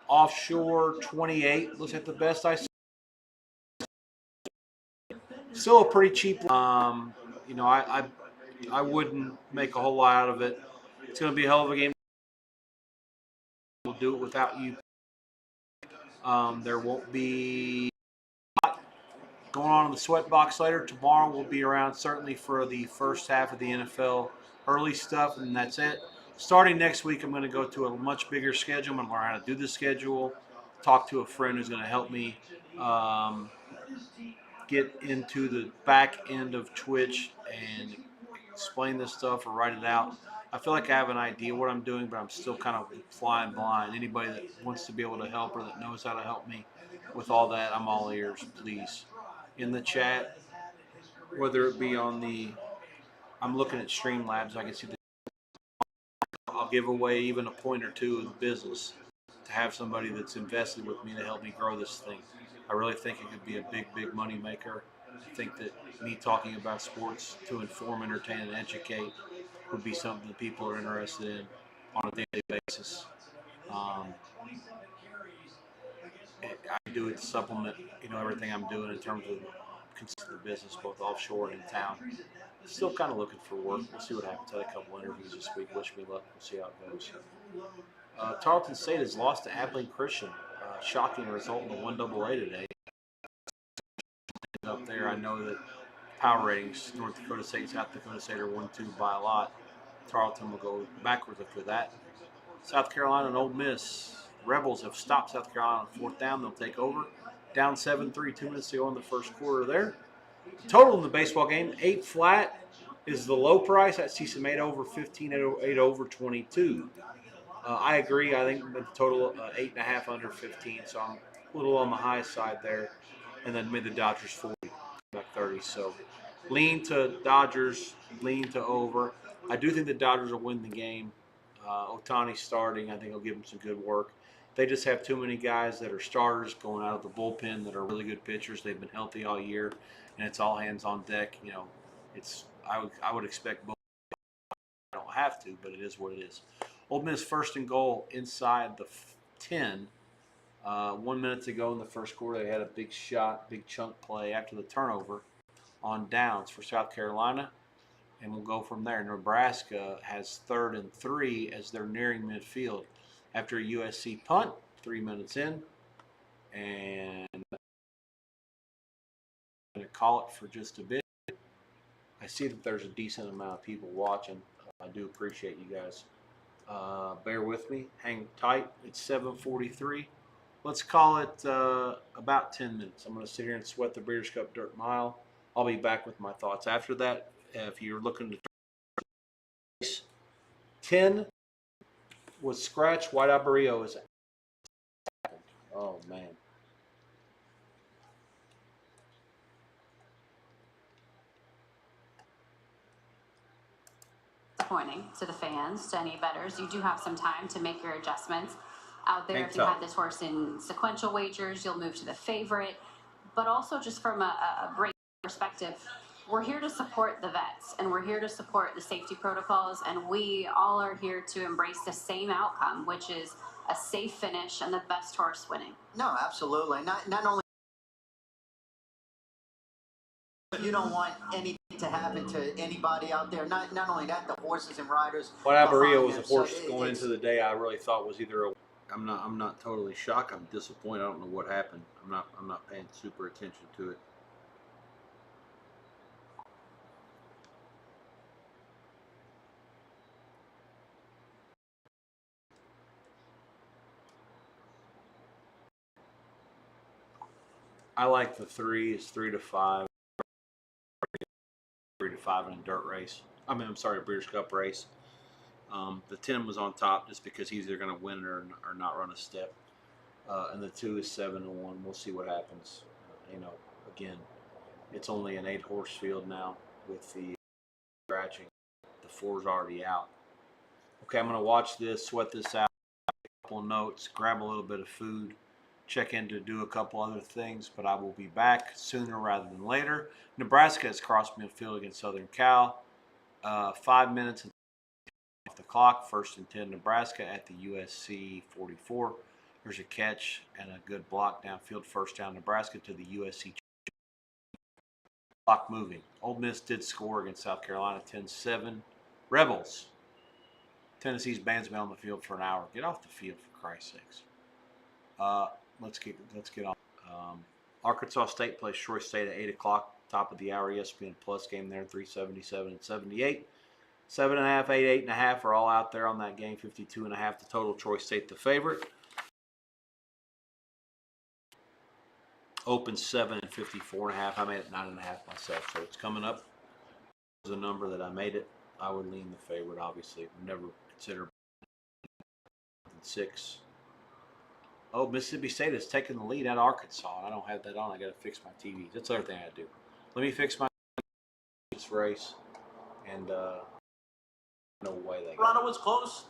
Offshore 28 looks at the best I see. Still a pretty cheap. You know, I wouldn't make a whole lot out of it. It's going to be a hell of a game. We'll do it without you. There won't be going on in the SWEATBOX later. Tomorrow we'll be around certainly for the first half of the NFL early stuff, and that's it. Starting next week, I'm going to go to a much bigger schedule. I'm going to learn how to do the schedule, talk to a friend who's going to help me get into the back end of Twitch and explain this stuff or write it out. I feel like I have an idea what I'm doing, but I'm still kind of flying blind. Anybody that wants to be able to help or that knows how to help me with all that, I'm all ears, please. In the chat, whether it be on the, I'm looking at Streamlabs, I can see I'll give away even a point or two of the business to have somebody that's invested with me to help me grow this thing. I really think it could be a big, big money maker. I think that me talking about sports to inform, entertain, and educate would be something that people are interested in on a daily basis. I do it to supplement, everything I'm doing in terms of consistent business, both offshore and in town. Still kind of looking for work. We'll see what happens. I had a couple interviews this week. Wish me luck. We'll see how it goes. Tarleton State has lost to Abilene Christian. Shocking result in the 1AA today. Up there, I know that power ratings, North Dakota State and South Dakota State are 1-2 by a lot. Tarleton will go backwards after that. South Carolina and Ole Miss. Rebels have stopped South Carolina on fourth down. They'll take over. Down 7-3, 2 minutes to go in the first quarter there. Total in the baseball game, 8 flat is the low price. I see some 8 over 15, 8 over 22. I agree. I think the total 8.5 under 15, so I'm a little on the high side there. And then made the Dodgers 40, back 30. So lean to Dodgers, lean to over. I do think the Dodgers will win the game. Ohtani starting, I think he'll give them some good work. They just have too many guys that are starters going out of the bullpen that are really good pitchers. They've been healthy all year, and it's all hands on deck. I would expect both. I don't have to, but it is what it is. Ole Miss first and goal inside the 10. 1 minute to go in the first quarter. They had a big shot, big chunk play after the turnover on downs for South Carolina. And we'll go from there. Nebraska has 3rd and 3 as they're nearing midfield. After a USC punt, 3 minutes in. And I'm going to call it for just a bit. I see that there's a decent amount of people watching. I do appreciate you guys. Bear with me. Hang tight. It's 7:43. Let's call it about 10 minutes. I'm going to sit here and sweat the Breeders' Cup Dirt Mile. I'll be back with my thoughts after that. If you're looking to 10 was scratch. White Arborio is happened. Oh man. Disappointing to the fans, to any bettors. You do have some time to make your adjustments out there. If you had this horse in sequential wagers, you'll move to the favorite. But also just from a break perspective, we're here to support the vets and we're here to support the safety protocols, and we all are here to embrace the same outcome, which is a safe finish and the best horse winning. No, absolutely. Not only you don't want anything to happen to anybody out there. Not only that, the horses and riders. White Arborio was a horse going into the day I really thought was either a. I'm not totally shocked. I'm disappointed. I don't know what happened. I'm not paying super attention to it. I like the 3 is 3 to 5. 3 to 5 in a dirt race. I'm sorry, a Breeders' Cup race. The 10 was on top just because he's either going to win or not run a step. And the 2 is 7 to 1. We'll see what happens. Again, It's only an 8-horse field now with the scratching. The 4's already out. Okay, I'm going to watch this, sweat this out, a couple of notes, grab a little bit of food, check in to do a couple other things, but I will be back sooner rather than later. Nebraska has crossed midfield against Southern Cal. 5 minutes off the clock, 1st and 10 Nebraska at the USC 44. There's a catch and a good block downfield, 1st down Nebraska to the USC. Clock moving. Ole Miss did score against South Carolina 10-7. Rebels. Tennessee's band's been on the field for an hour. Get off the field, for Christ's sakes. Let's get on. Arkansas State plays Troy State at 8 o'clock, top of the hour. ESPN Plus game there, 377 and 78. 7.5, 8, 8.5 are all out there on that game. 52.5 the total. Troy State the favorite. Open 7 and 54.5. I made it 9.5 myself, so it's coming up. It was a number that I made it. I would lean the favorite, obviously. Never consider 6. Oh, Mississippi State is taking the lead at Arkansas. I don't have that on. I got to fix my TV. That's the other thing I do. Let me fix my race, and no way they got Toronto was close.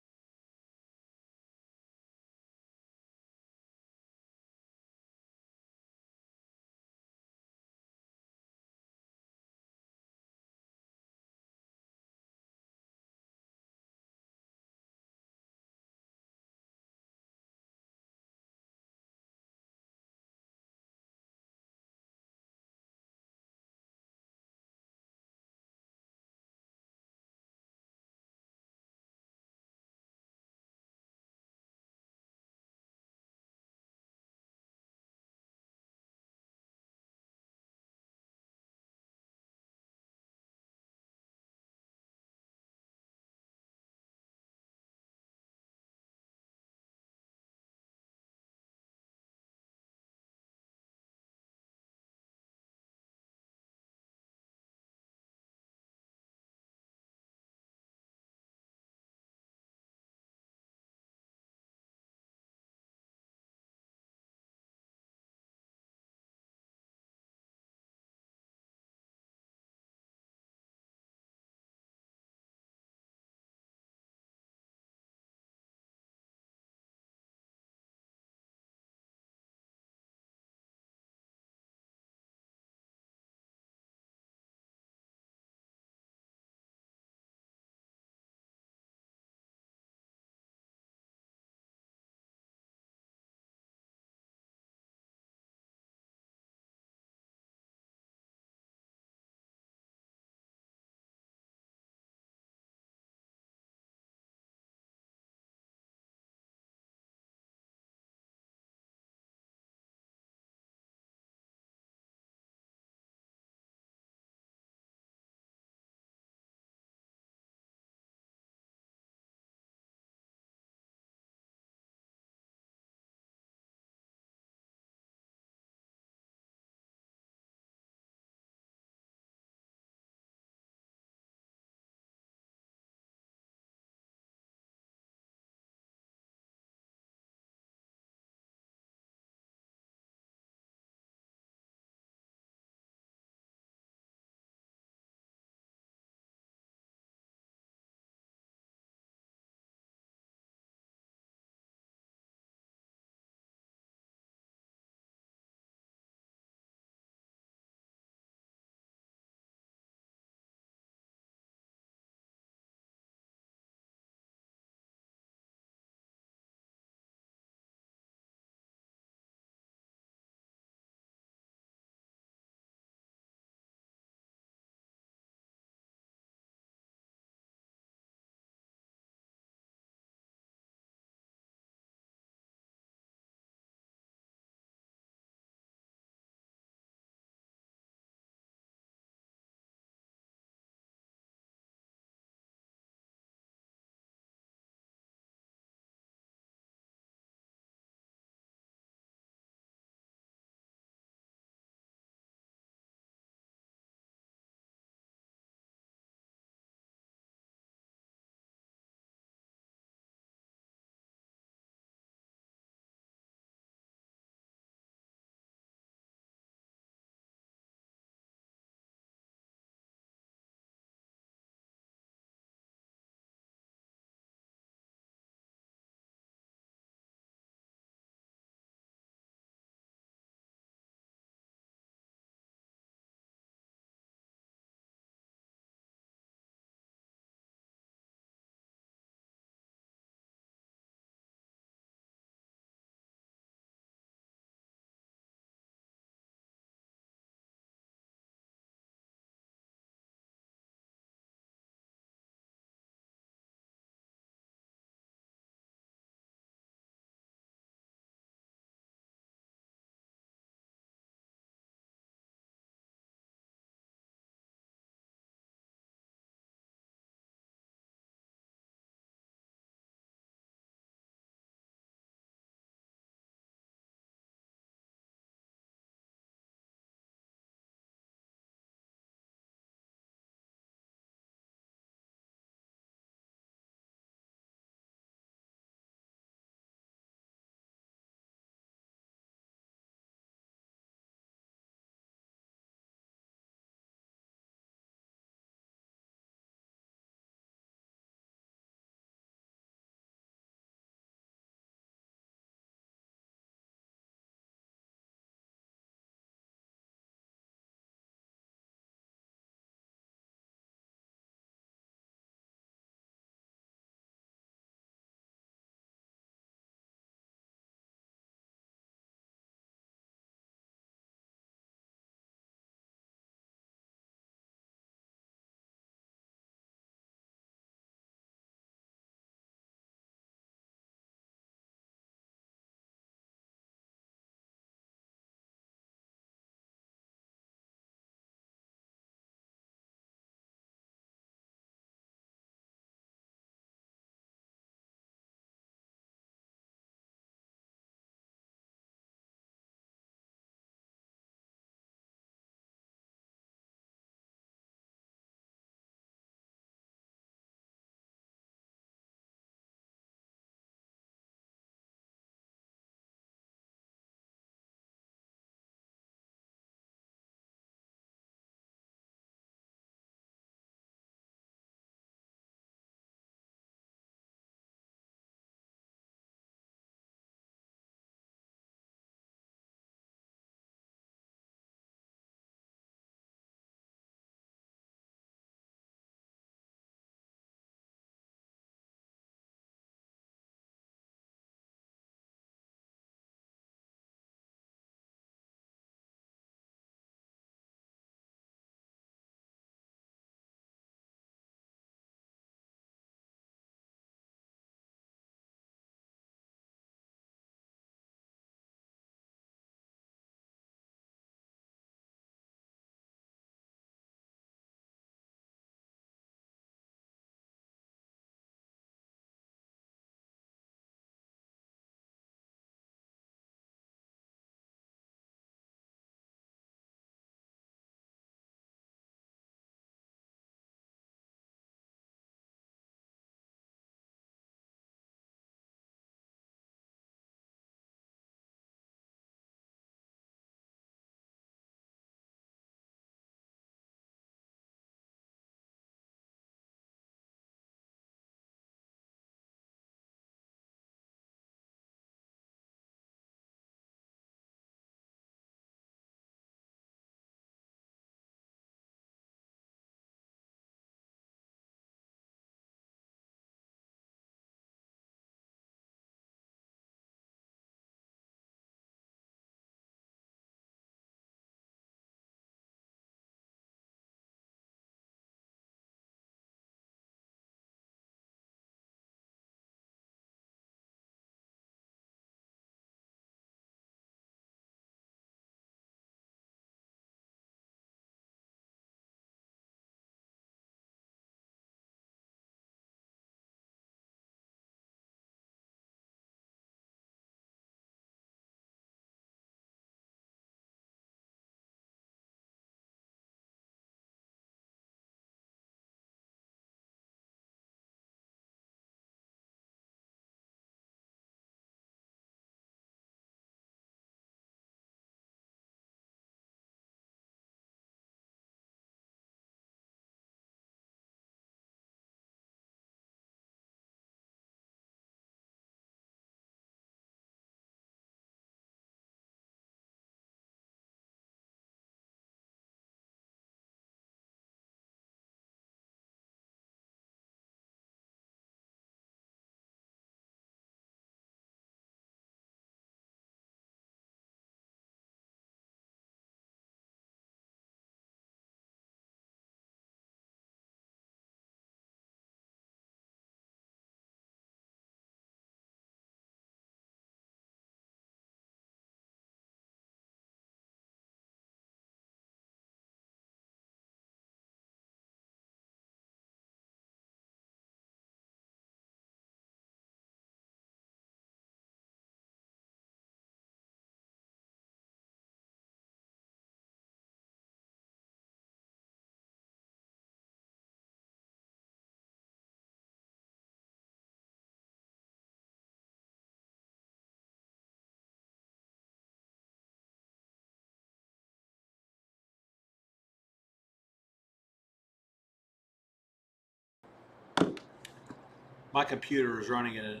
My computer is running at a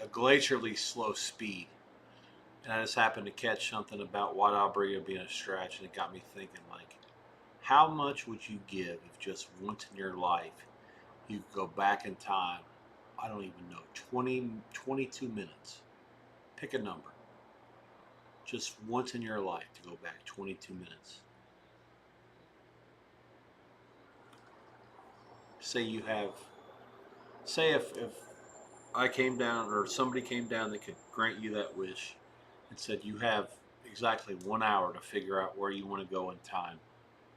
glacially slow speed. And I just happened to catch something about White Albrega being a stretch, and it got me thinking, like, how much would you give if just once in your life you could go back in time, I don't even know, 22 minutes. Pick a number. Just once in your life to go back 22 minutes. Say if I came down or somebody came down that could grant you that wish and said you have exactly 1 hour to figure out where you want to go in time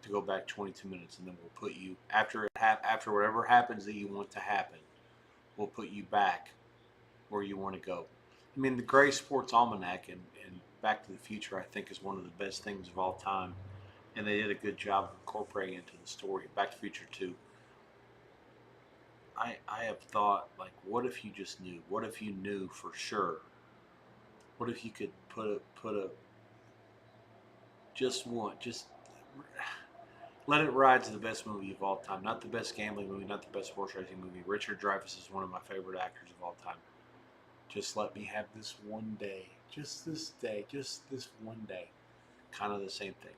to go back 22 minutes, and then we'll put you after whatever happens that you want to happen, we'll put you back where you want to go. I mean, the Gray Sports Almanac and Back to the Future, I think, is one of the best things of all time, and they did a good job of incorporating into the story. Back to the Future 2. I have thought, like, what if you just knew? What if you knew for sure? What if you could put a just Let It Ride's the best movie of all time. Not the best gambling movie, not the best horse racing movie. Richard Dreyfuss is one of my favorite actors of all time. Just let me have this one day. Just this day. Just this one day. Kind of the same thing.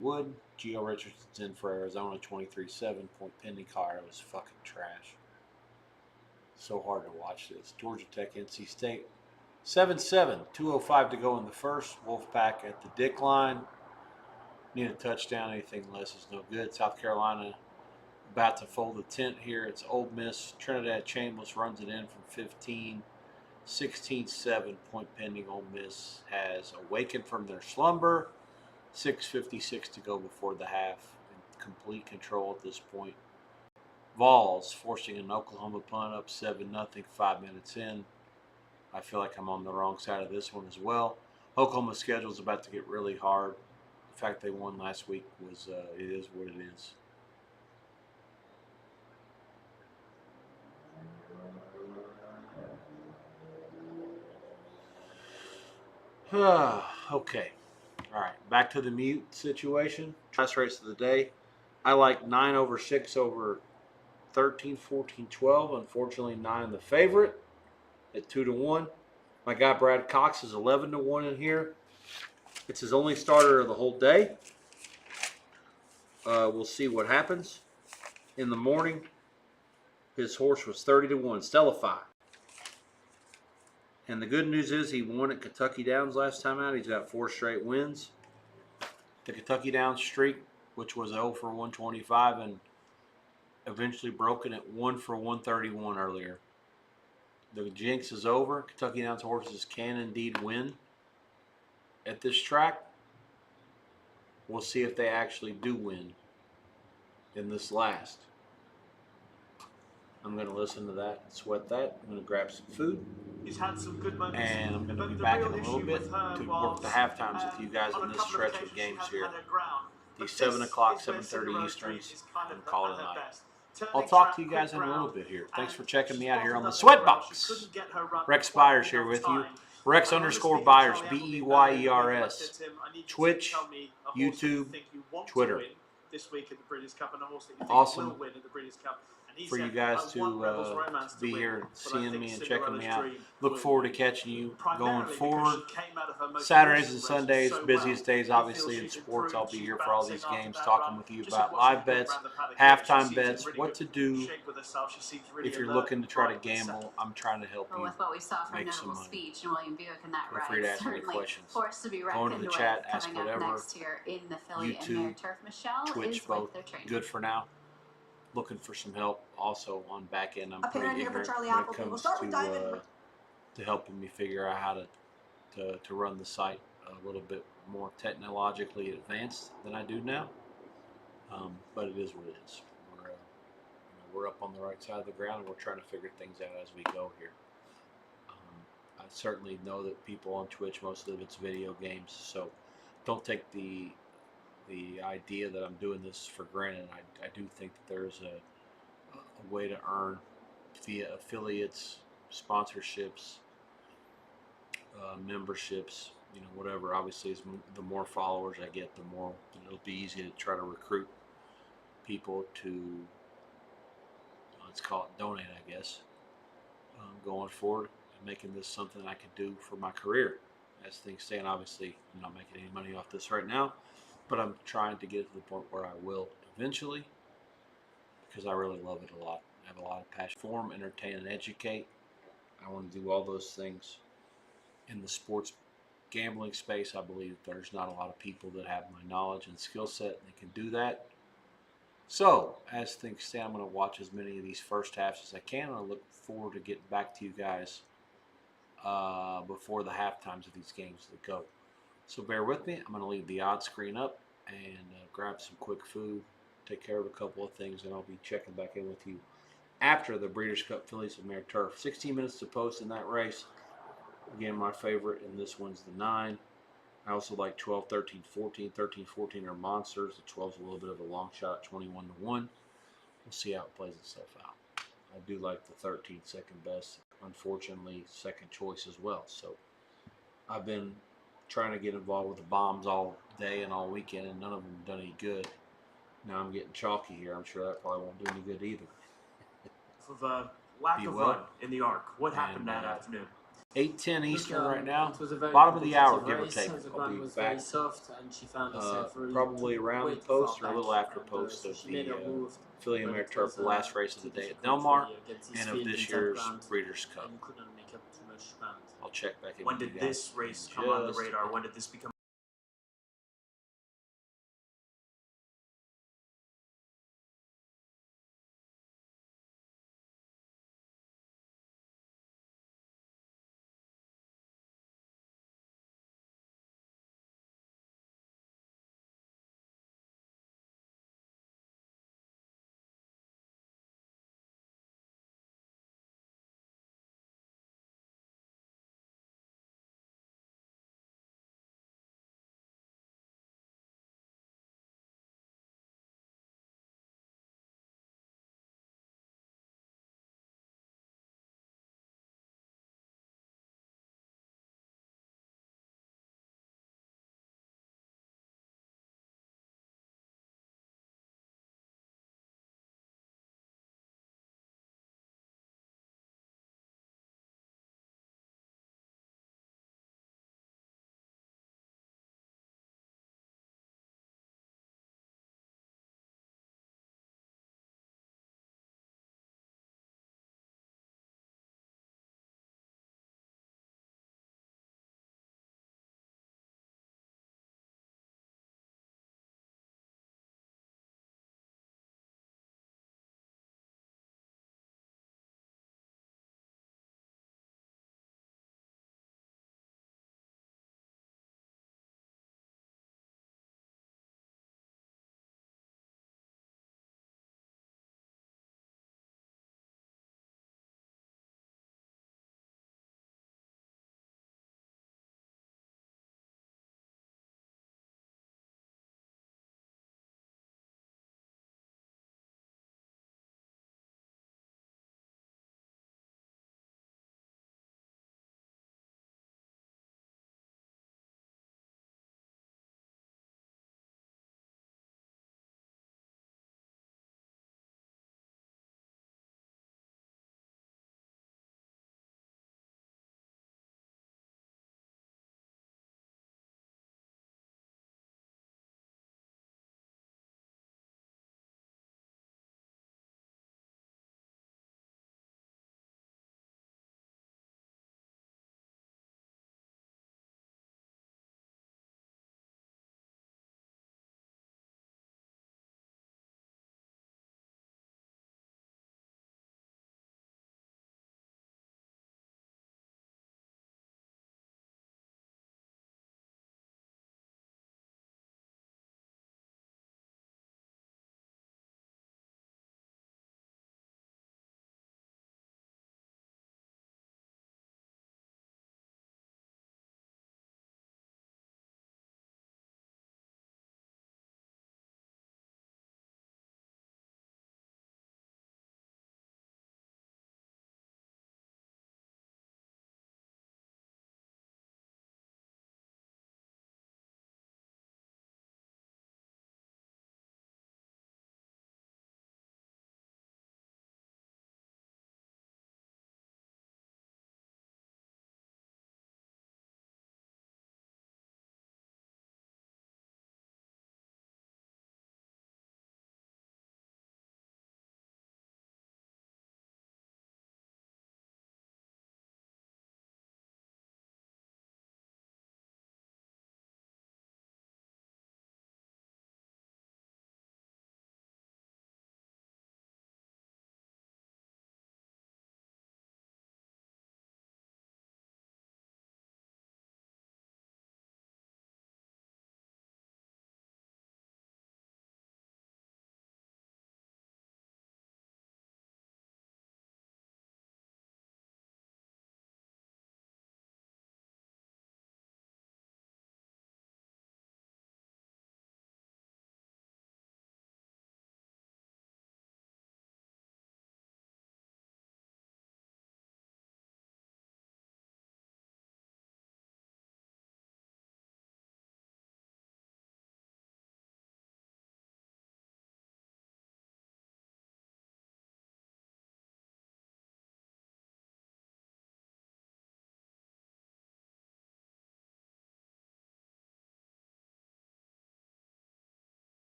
Wood, Gio Richardson's in for Arizona, 23-7. Point pending. Colorado is fucking trash. So hard to watch this. Georgia Tech, NC State. 7-7. 2:05 to go in the first. Wolfpack at the Dick line. Need a touchdown. Anything less is no good. South Carolina about to fold the tent here. It's Ole Miss. Trinidad Chambliss runs it in from 15. 16-7. Point pending. Ole Miss has awakened from their slumber. 6:56 to go before the half. In complete control at this point. Vols forcing an Oklahoma punt up 7-0, 5 minutes in. I feel like I'm on the wrong side of this one as well. Oklahoma's schedule is about to get really hard. The fact they won last week was it is what it is. Okay. All right. Back to the mute situation. Last race of the day. I like 9 over 6 over 13, 14, 12. Unfortunately, 9 the favorite at 2-1. My guy Brad Cox is 11-1 in here. It's his only starter of the whole day. We'll see what happens. In the morning, his horse was 30-1, Stellify. And the good news is he won at Kentucky Downs last time out. He's got 4 straight wins. The Kentucky Downs streak, which was 0 for 125 and eventually broken at 1 for 131 earlier. The jinx is over. Kentucky Downs horses can indeed win at this track. We'll see if they actually do win in this last. I'm going to listen to that and sweat that. I'm going to grab some food. He's had some good moments. And I'm going to be back in a little bit to work the halftimes with you guys in this stretch of games here. The 7 o'clock, 7:30 Easterns, and call it a night. I'll talk to you guys in a little bit here. Thanks for checking me out here on the SWEATBOX. Rex Byers here with you. Rex_Byers, BEYERS. Twitch, YouTube, Twitter. Awesome for you guys to be here, seeing me and checking me out. Look forward to catching you going forward. Saturdays and Sundays, busiest days obviously in sports. I'll be here for all these games, talking with you about live bets, halftime bets, what to do if you're looking to try to gamble. I'm trying to help you with what we saw from make some Notable money. Speech and William Buick in that Feel free to ask me questions. Forced to be Go into the chat, ask coming whatever. up next here in the Philly and Mare YouTube, Turf. Michelle Twitch, is both with their trainer. good for now. Looking for some help also on back end. I'm Up pretty here for ignorant Charlie when it Appleby. We'll comes start with Diamond. to helping me figure out how to run the site a little bit more technologically advanced than I do now. But it is what it is. We're up on the right side of the ground, and we're trying to figure things out as we go here. I certainly know that people on Twitch, most of it's video games, so don't take the idea that I'm doing this for granted. I do think that there's a way to earn via affiliates, sponsorships, memberships, whatever. Obviously, the more followers I get, the more it'll be easy to try to recruit people to, let's call it donate, I guess, going forward and making this something I could do for my career. As things stand, obviously, I'm not making any money off this right now, but I'm trying to get to the point where I will eventually, because I really love it a lot. I have a lot of passion for them, entertain and educate. I want to do all those things in the sports gambling space. I believe there's not a lot of people that have my knowledge and skill set and they can do that. So, as things stand, I'm going to watch as many of these first halves as I can, and I look forward to getting back to you guys before the half times of these games that go. So bear with me. I'm going to leave the odds screen up and grab some quick food, take care of a couple of things, and I'll be checking back in with you after the Breeders' Cup Fillies of Mare Turf. 16 minutes to post in that race. Again, my favorite, and this one's the 9. I also like 12, 13, 14. 13, 14 are monsters. The 12's a little bit of a long shot, 21 to 1. We'll see how it plays itself out. I do like the 13 second best. Unfortunately, second choice as well. So I've been trying to get involved with the bombs all day and all weekend, and none of them have done any good. Now I'm getting chalky here. I'm sure that probably won't do any good either. Of a lack of run in the arc. What happened that afternoon? 8:10 Eastern right now. It was a very Bottom of the hour, give or race. take. The I'll ground be was back very soft, and she found herself really probably around the way too post or far a little back, after and, post so of she the made her move, Filly and but Mare it Turf, was, the last race of the day typical at Del Mar, against and this of field this in tough year's ground, Breeders' Cup. and you couldn't make up too much ground. I'll check back in When with you did guys this race in come on the just a radar? bit. When did this become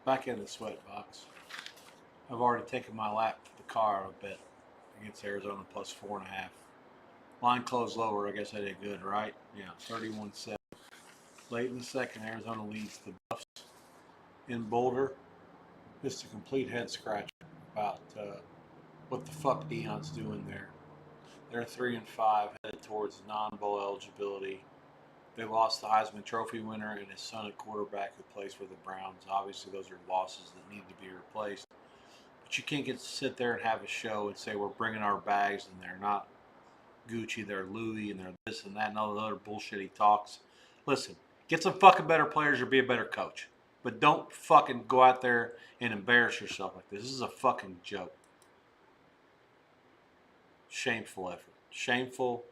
Back in the sweat box. I've already taken my lap for the car a bit against Arizona plus 4.5. Line closed lower. I guess I did good, right? Yeah, 31-7. Late in the second, Arizona leads the Buffs in Boulder. Just a complete head scratcher about what the fuck Deion's doing there. They're 3-5, headed towards non-bowl eligibility. They lost the Heisman Trophy winner and his son at quarterback who plays for the Browns. Obviously, those are losses that need to be replaced. But you can't get to sit there and have a show and say we're bringing our bags and they're not Gucci, they're Louis, and they're this and that and all the other bullshit he talks. Listen, get some fucking better players or be a better coach. But don't fucking go out there and embarrass yourself like this. This is a fucking joke. Shameful effort. Shameful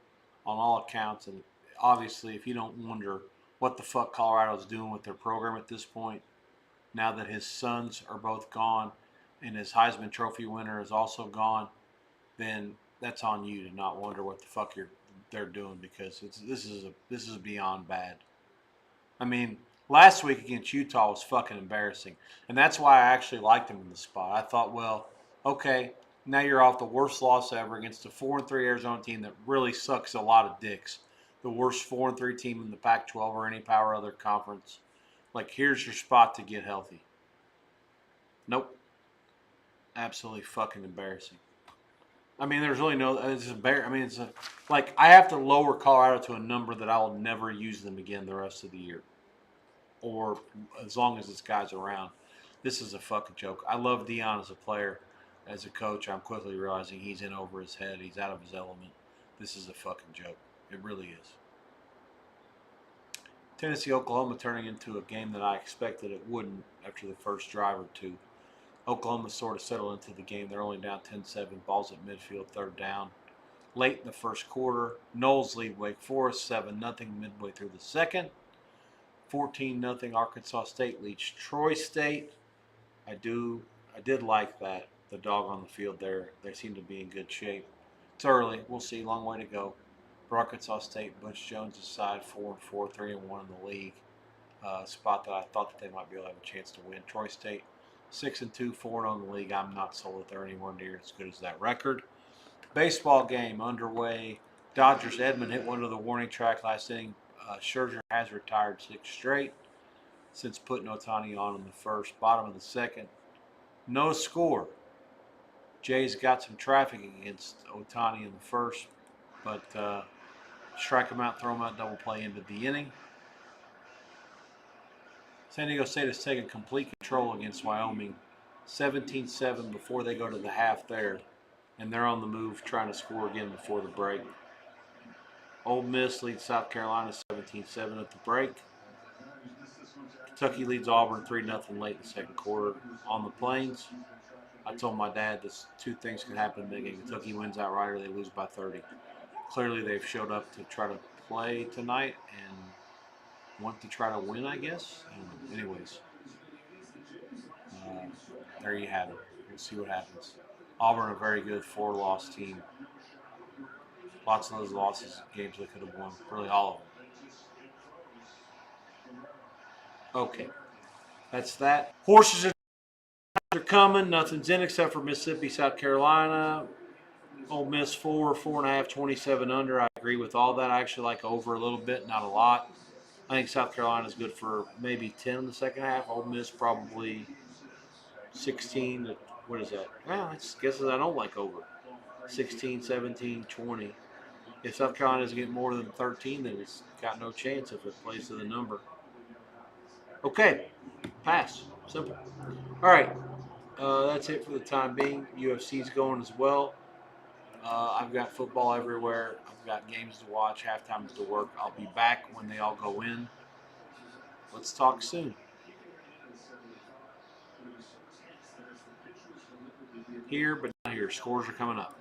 on all accounts. And obviously, if you don't wonder what the fuck Colorado's doing with their program at this point, now that his sons are both gone and his Heisman Trophy winner is also gone, then that's on you to not wonder what the fuck they're doing, because this is beyond bad. I mean, last week against Utah was fucking embarrassing, and that's why I actually liked him in the spot. I thought, well, okay, now you're off the worst loss ever against a 4-3 Arizona team that really sucks a lot of dicks. The worst 4-3 team in the Pac-12 or any power other conference. Like, here's your spot to get healthy. Nope. Absolutely fucking embarrassing. I mean, there's really no. It's I mean, like I have to lower Colorado to a number that I will never use them again the rest of the year, or as long as this guy's around. This is a fucking joke. I love Deion as a player, as a coach. I'm quickly realizing he's in over his head. He's out of his element. This is a fucking joke. It really is. Tennessee, Oklahoma turning into a game that I expected it wouldn't after the first drive or two. Oklahoma sort of settled into the game. They're only down 10-7. Balls at midfield, third down. Late in the first quarter, Knowles lead Wake Forest 7-0 midway through the second. 14-0 Arkansas State leads Troy State. I did like that. The dog on the field there. They seem to be in good shape. It's early. We'll see. Long way to go. For Arkansas State, Butch Jones' side 4-4, 3-1 in the league. Spot that I thought that they might be able to have a chance to win. Troy State 6-2, 4-0 in the league. I'm not sold that they're anywhere near as good as that record. Baseball game underway. Dodgers Edmund hit one to the warning track last inning. Scherzer has retired 6 straight since putting Ohtani on in the first. Bottom of the second. No score. Jays got some traffic against Ohtani in the first, but strike him out, throw him out, double play into the inning. San Diego State has taken complete control against Wyoming, 17-7 before they go to the half there, and they're on the move trying to score again before the break. Ole Miss leads South Carolina 17-7 at the break. Kentucky leads Auburn 3-0 late in the second quarter on the Plains. I told my dad this 2 things can happen in the game. Kentucky wins outright or they lose by 30. Clearly they've showed up to try to play tonight and want to try to win, I guess. Anyways, there you have it. We'll see what happens. Auburn, a very good 4-loss team. Lots of those losses, games they could have won. Really all of them. Okay. That's that. Horses are coming. Nothing's in except for Mississippi, South Carolina. Ole Miss 4.5, 27 under. I agree with all that. I actually like over a little bit, not a lot. I think South Carolina's good for maybe 10 in the second half. Ole Miss probably 16. What is that? Well, I guess I don't like over. 16, 17, 20. If South Carolina doesn't get more than 13, then it's got no chance if it plays to the number. Okay, pass. Simple. All right, that's it for the time being. UFC's going as well. I've got football everywhere. I've got games to watch, halftimes to work. I'll be back when they all go in. Let's talk soon. Here, but not here. Scores are coming up.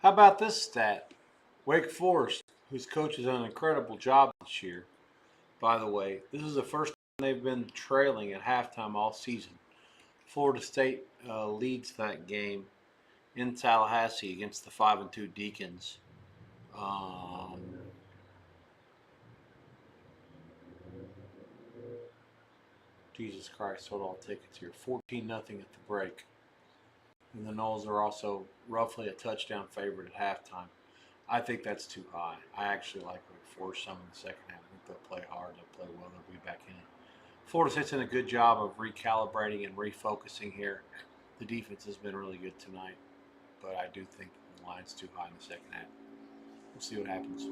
How about this stat? Wake Forest, whose coach has done an incredible job this year, by the way, this is the first time they've been trailing at halftime all season. Florida State leads that game in Tallahassee against the 5-2 Deacons. Jesus Christ, hold on, tickets here. 14-0 at the break. And the Noles are also roughly a touchdown favorite at halftime. I think that's too high. I actually like Wake Forest some in the second half. I think they'll play hard, they'll play well, they'll be back in it. Florida State's done a good job of recalibrating and refocusing here. The defense has been really good tonight, but I do think the line's too high in the second half. We'll see what happens.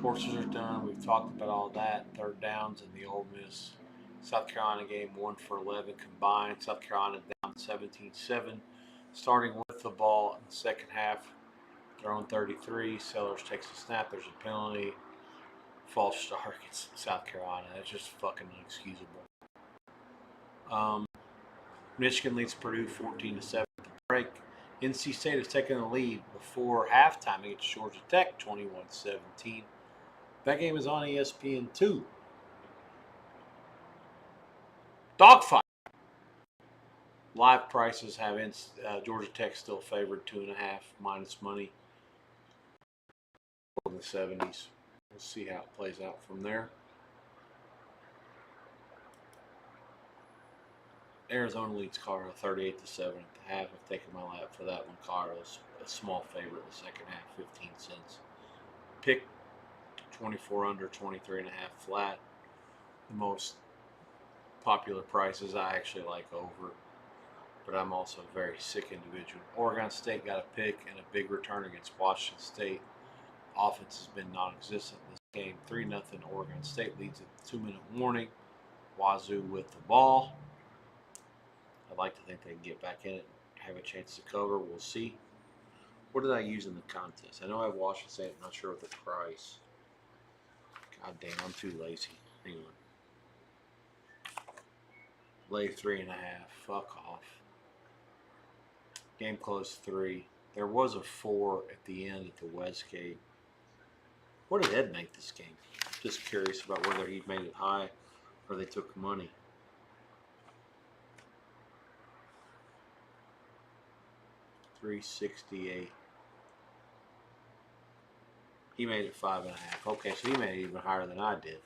Horses are done. We've talked about all that. Third downs in the Ole Miss South Carolina game, 1 for 11 combined. South Carolina down 17-7. Starting with the ball in the second half, their own 33. Sellers takes a snap. There's a penalty. False start against South Carolina. That's just fucking inexcusable. Michigan leads Purdue 14-7 at the break. NC State has taken the lead before halftime against Georgia Tech, 21-17. That game is on ESPN2. Dogfight. Live prices have Georgia Tech still favored 2.5 minus money in the 70s. We'll see how it plays out from there. Arizona leads Colorado 38-7 at the half. I've taken my lap for that one. Colorado's a small favorite in the second half, 15 cents. Pick 24 under, 23.5 flat. The most popular prices I actually like over, but I'm also a very sick individual. Oregon State got a pick and a big return against Washington State. Offense has been non-existent in this game. 3-0 Oregon State leads at the 2-minute warning. Wazoo with the ball. I'd like to think they can get back in it and have a chance to cover. We'll see. What did I use in the contest? I know I have Washington State. I'm not sure what the price. God damn, I'm too lazy. Hang on. Lay 3.5. Fuck off. Game close 3. There was a 4 at the end at the Westgate. What did Ed make this game? Just curious about whether he made it high or they took money. $368. He made it 5.5. Okay, so he made it even higher than I did.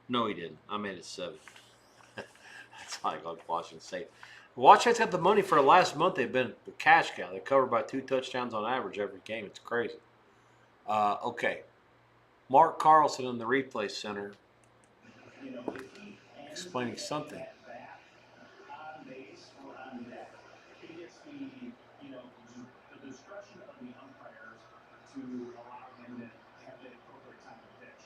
No, he didn't. I made it 7. That's like on Washington State. Washington's got the money for the last month. They've been the cash cow. They covered by 2 touchdowns on average every game. It's crazy. Okay. Mark Carlson in the replay center explaining something. The discretion of the umpires to allow him to have the appropriate time to pitch.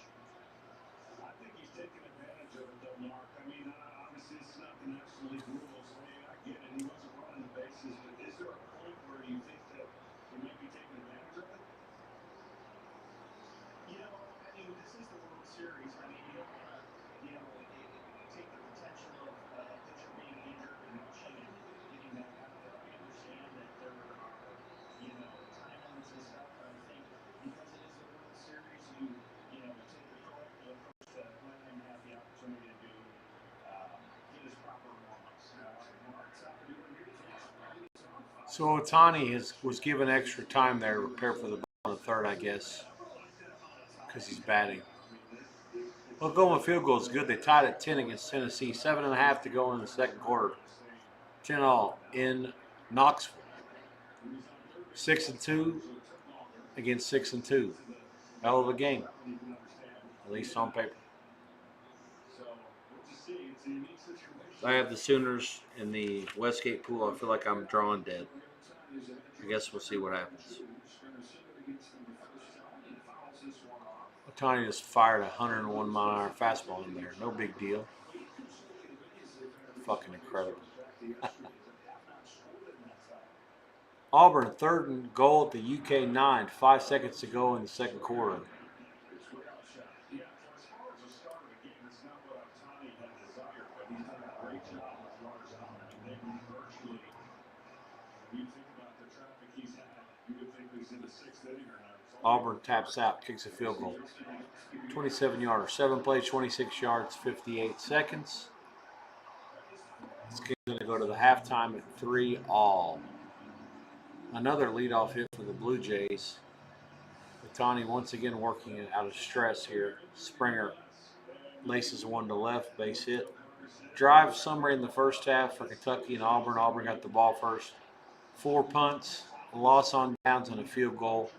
I think he's taking advantage of it, though, Mark. I mean, obviously, it's not the National League rules. I mean, I get it. He wasn't running the bases. But is there a point where you think that he might be taking advantage of it? You know, I mean, this is the World Series. I mean, you don't want to, take the potential of a pitcher being injured and rushing and getting that out there. I understand that there are, time limits and stuff, but I think because it is a World Series, you take the proactive approach to let him have the opportunity to get his proper warm-ups. So Otani was given extra time there to prepare for the ball in the third, I guess, because he's batting. Oklahoma field goal is good. They tied at 10 against Tennessee. 7.5 to go in the second quarter. 10-all in Knoxville. 6-2 against 6-2. Hell of a game, at least on paper. I have the Sooners in the Westgate pool. I feel like I'm drawing dead. I guess we'll see what happens. Otani just fired a 101-mile-an-hour fastball in there. No big deal. Fucking incredible. Auburn, 3rd and goal at the UK 9. 5 seconds to go in the second quarter. Auburn taps out, kicks a field goal. 27-yarder, 7 plays, 26 yards, 58 seconds. This game's going to go to the halftime at 3-all. Another leadoff hit for the Blue Jays. Otani once again working it out of stress here. Springer laces one to left, base hit. Drive summary in the first half for Kentucky and Auburn. Auburn got the ball first. 4 punts, a loss on downs, and a field goal.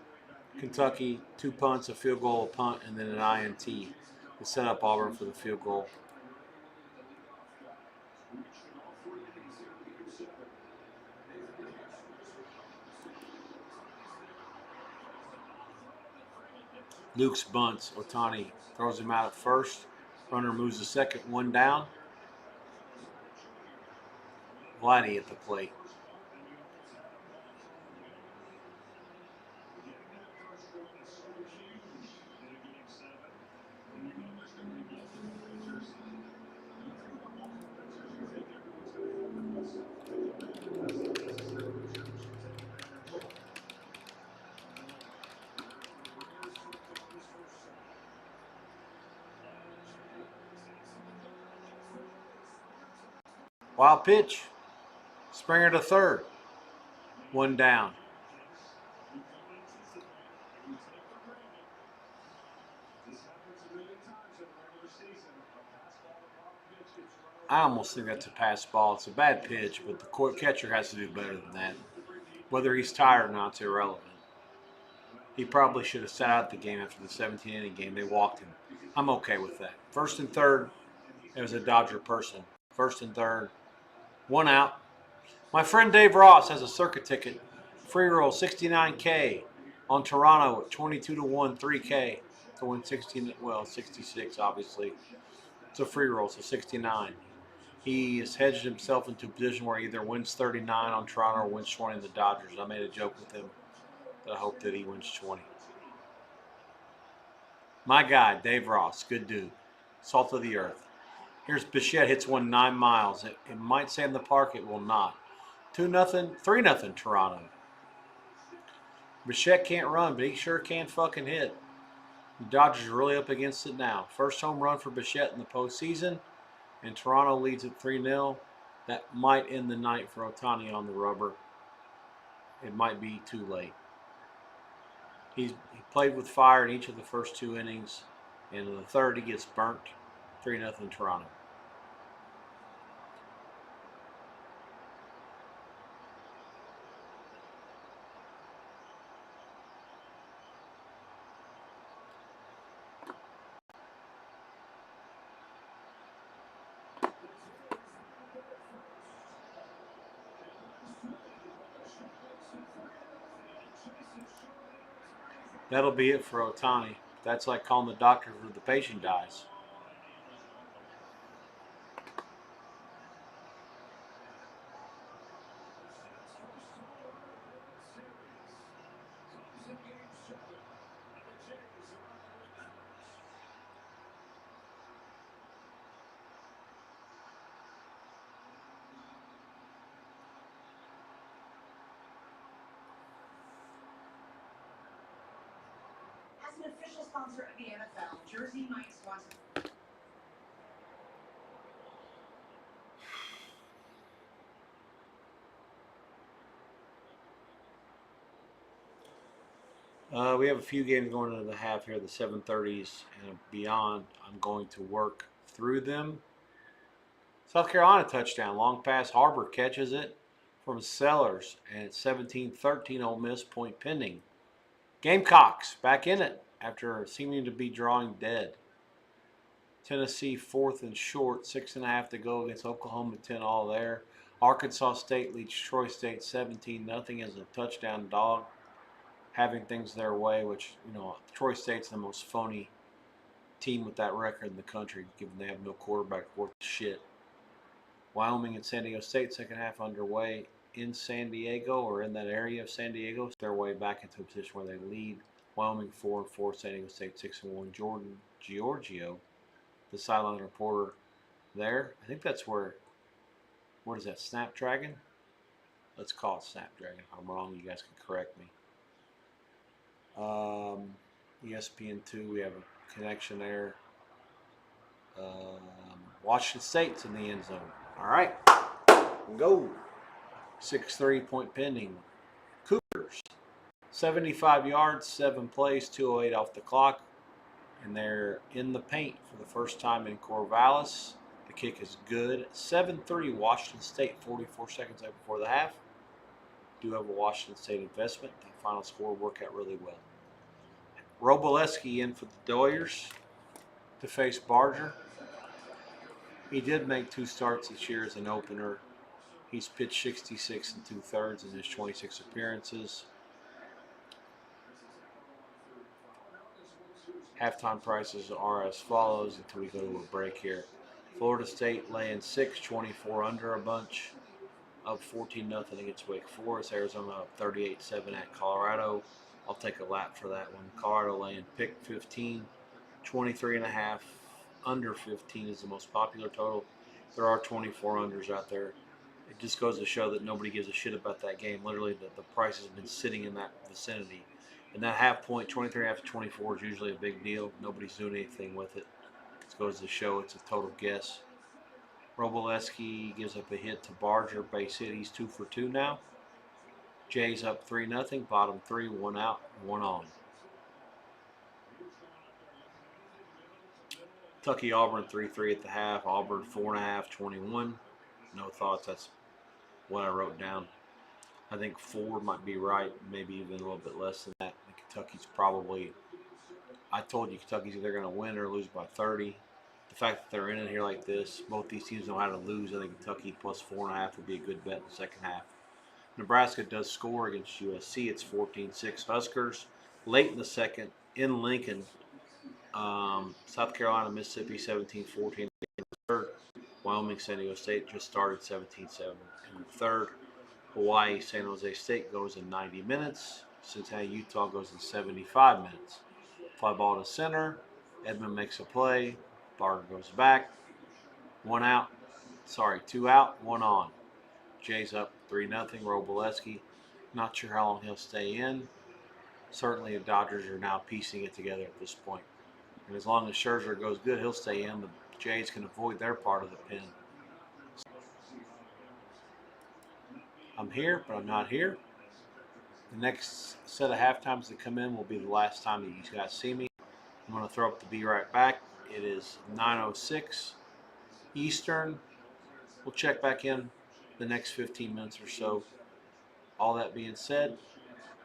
Kentucky, 2 punts, a field goal, a punt, and then an INT to set up Auburn for the field goal. Luke's bunts. Otani throws him out at first. Runner moves to second, 1 down. Vladdy at the plate. Wild pitch. Springer to third. 1 down. I almost think that's a pass ball. It's a bad pitch, but the catcher has to do better than that. Whether he's tired or not, it's irrelevant. He probably should have sat out the game after the 17-inning game. They walked him. I'm okay with that. First and third, it was a Dodger person. First and third, 1 out. My friend Dave Ross has a circuit ticket. Free roll 69K on Toronto at 22-1, 3K to win 66 obviously. It's a free roll, so 69. He has hedged himself into a position where he either wins 39 on Toronto or wins 20 on the Dodgers. I made a joke with him that I hope that he wins 20. My guy, Dave Ross, good dude. Salt of the earth. Here's Bichette, hits one 9 miles. It might say in the park, it will not. 2-0, 3-0 Toronto. Bichette can't run, but he sure can fucking hit. The Dodgers are really up against it now. First home run for Bichette in the postseason, and Toronto leads at 3-0. That might end the night for Otani on the rubber. It might be too late. He played with fire in each of the first 2 innings, and in the third he gets burnt. 3-0 Toronto. That'll be it for Otani. That's like calling the doctor when the patient dies. As an official sponsor of the NFL, Jersey Mike's wants. We have a few games going into the half here, the 7:30s and beyond. I'm going to work through them. South Carolina touchdown, long pass. Harbor catches it from Sellers, and it's 17-13 Ole Miss, point pending. Gamecocks back in it after seeming to be drawing dead. Tennessee 4th and short, 6.5 to go against Oklahoma, 10-all there. Arkansas State leads Troy State 17-0 as a touchdown dog, having things their way, which, Troy State's the most phony team with that record in the country, given they have no quarterback worth shit. Wyoming and San Diego State, second half underway in San Diego, or in that area of San Diego. Their way back into a position where they lead. Wyoming 4-4, San Diego State 6-1. Jordan Giorgio, the sideline reporter there. I think that's where, what is that, Snapdragon? Let's call it Snapdragon. If I'm wrong, you guys can correct me. ESPN2, we have a connection there. Washington State's in the end zone. All right, go. 6-3 point pending. Cougars, 75 yards, 7 plays, 2:08 off the clock, and they're in the paint for the first time in Corvallis. The kick is good. 7-3 Washington State, 44 seconds left before the half. Do have a Washington State investment. The final score worked out really well. Roboleski in for the Doyers to face Barger. He did make 2 starts this year as an opener. He's pitched 66 2/3 in his 26 appearances. Halftime prices are as follows until we go to a break here. Florida State laying 6, 24 under a bunch. Up 14-0 against Wake Forest. Arizona up 38-7 at Colorado. I'll take a lap for that one. Colorado laying pick 15, 23.5. Under 15 is the most popular total. There are 24 unders out there. It just goes to show that nobody gives a shit about that game. Literally, the price has been sitting in that vicinity. And that half point, 23.5 to 24, is usually a big deal. Nobody's doing anything with it. It goes to show it's a total guess. Roboleski gives up a hit to Barger, base hit. He's 2 for 2 now. Jay's up 3-0, bottom 3, 1 out, 1 on. Kentucky Auburn 3-3 at the half. Auburn 4.5, 21. No thoughts. That's what I wrote down. I think 4 might be right, maybe even a little bit less than that. And Kentucky's probably. I told you Kentucky's either going to win or lose by 30. The fact that they're in it here like this, both these teams know how to lose. I think Kentucky plus 4.5 would be a good bet in the second half. Nebraska does score against USC. It's 14-6 Huskers. Late in the second, in Lincoln, South Carolina, Mississippi, 17-14 in the third. Wyoming, San Diego State just started 17-7 in the third. Hawaii, San Jose State goes in 90 minutes. Cincinnati, Utah goes in 75 minutes. Fly ball to center. Edmond makes a play. Barger goes back. 2 out, 1 on. Jay's up 3-0. Roboleski. Not sure how long he'll stay in. Certainly the Dodgers are now piecing it together at this point. And as long as Scherzer goes good, he'll stay in. The Jays can avoid their part of the pin. I'm here, but I'm not here. The next set of halftimes that come in will be the last time that you guys see me. I'm going to throw up the Be Right Back. It is 9:06 Eastern. We'll check back in the next 15 minutes or so. All that being said,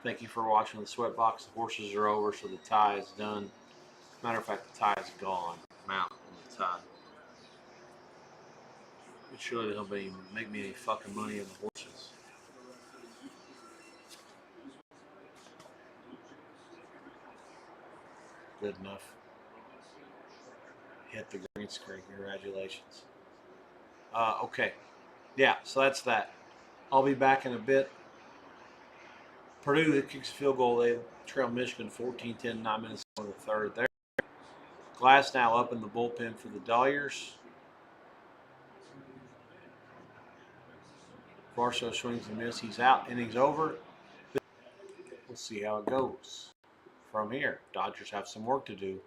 thank you for watching the SWEATBOX. The horses are over, so the tie is done. Matter of fact, the tie is gone. I'm out on the tie. But surely they'll make me any fucking money in the horses. Good enough. Hit the green screen. Congratulations. Okay. Yeah, so that's that. I'll be back in a bit. Purdue kicks a field goal. They trail Michigan 14-10, 9 minutes in the third there. Glass now up in the bullpen for the Doyers. Varsho swings and misses. He's out. Innings over. We'll see how it goes from here. Dodgers have some work to do.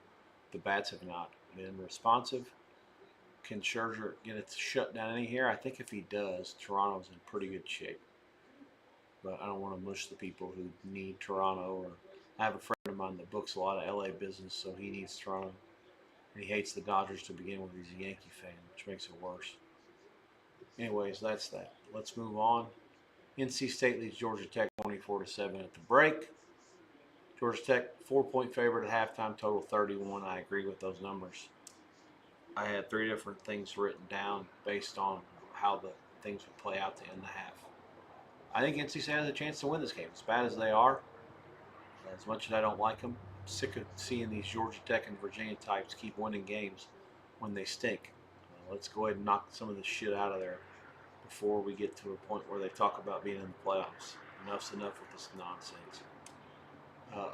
The bats have not been responsive. Can Scherzer get it shut down any here? I think if he does, Toronto's in pretty good shape. But I don't want to mush the people who need Toronto. Or I have a friend of mine that books a lot of LA business, so he needs Toronto. And he hates the Dodgers to begin with. He's a Yankee fan, which makes it worse. Anyways, that's that. Let's move on. NC State leads Georgia Tech 24-7 at the break. Georgia Tech 4-point favorite at halftime, total 31. I agree with those numbers. I had 3 different things written down based on how the things would play out to end the half. I think NC State has a chance to win this game. As bad as they are, as much as I don't like them, I'm sick of seeing these Georgia Tech and Virginia types keep winning games when they stink. Let's go ahead and knock some of this shit out of there before we get to a point where they talk about being in the playoffs. Enough's enough with this nonsense.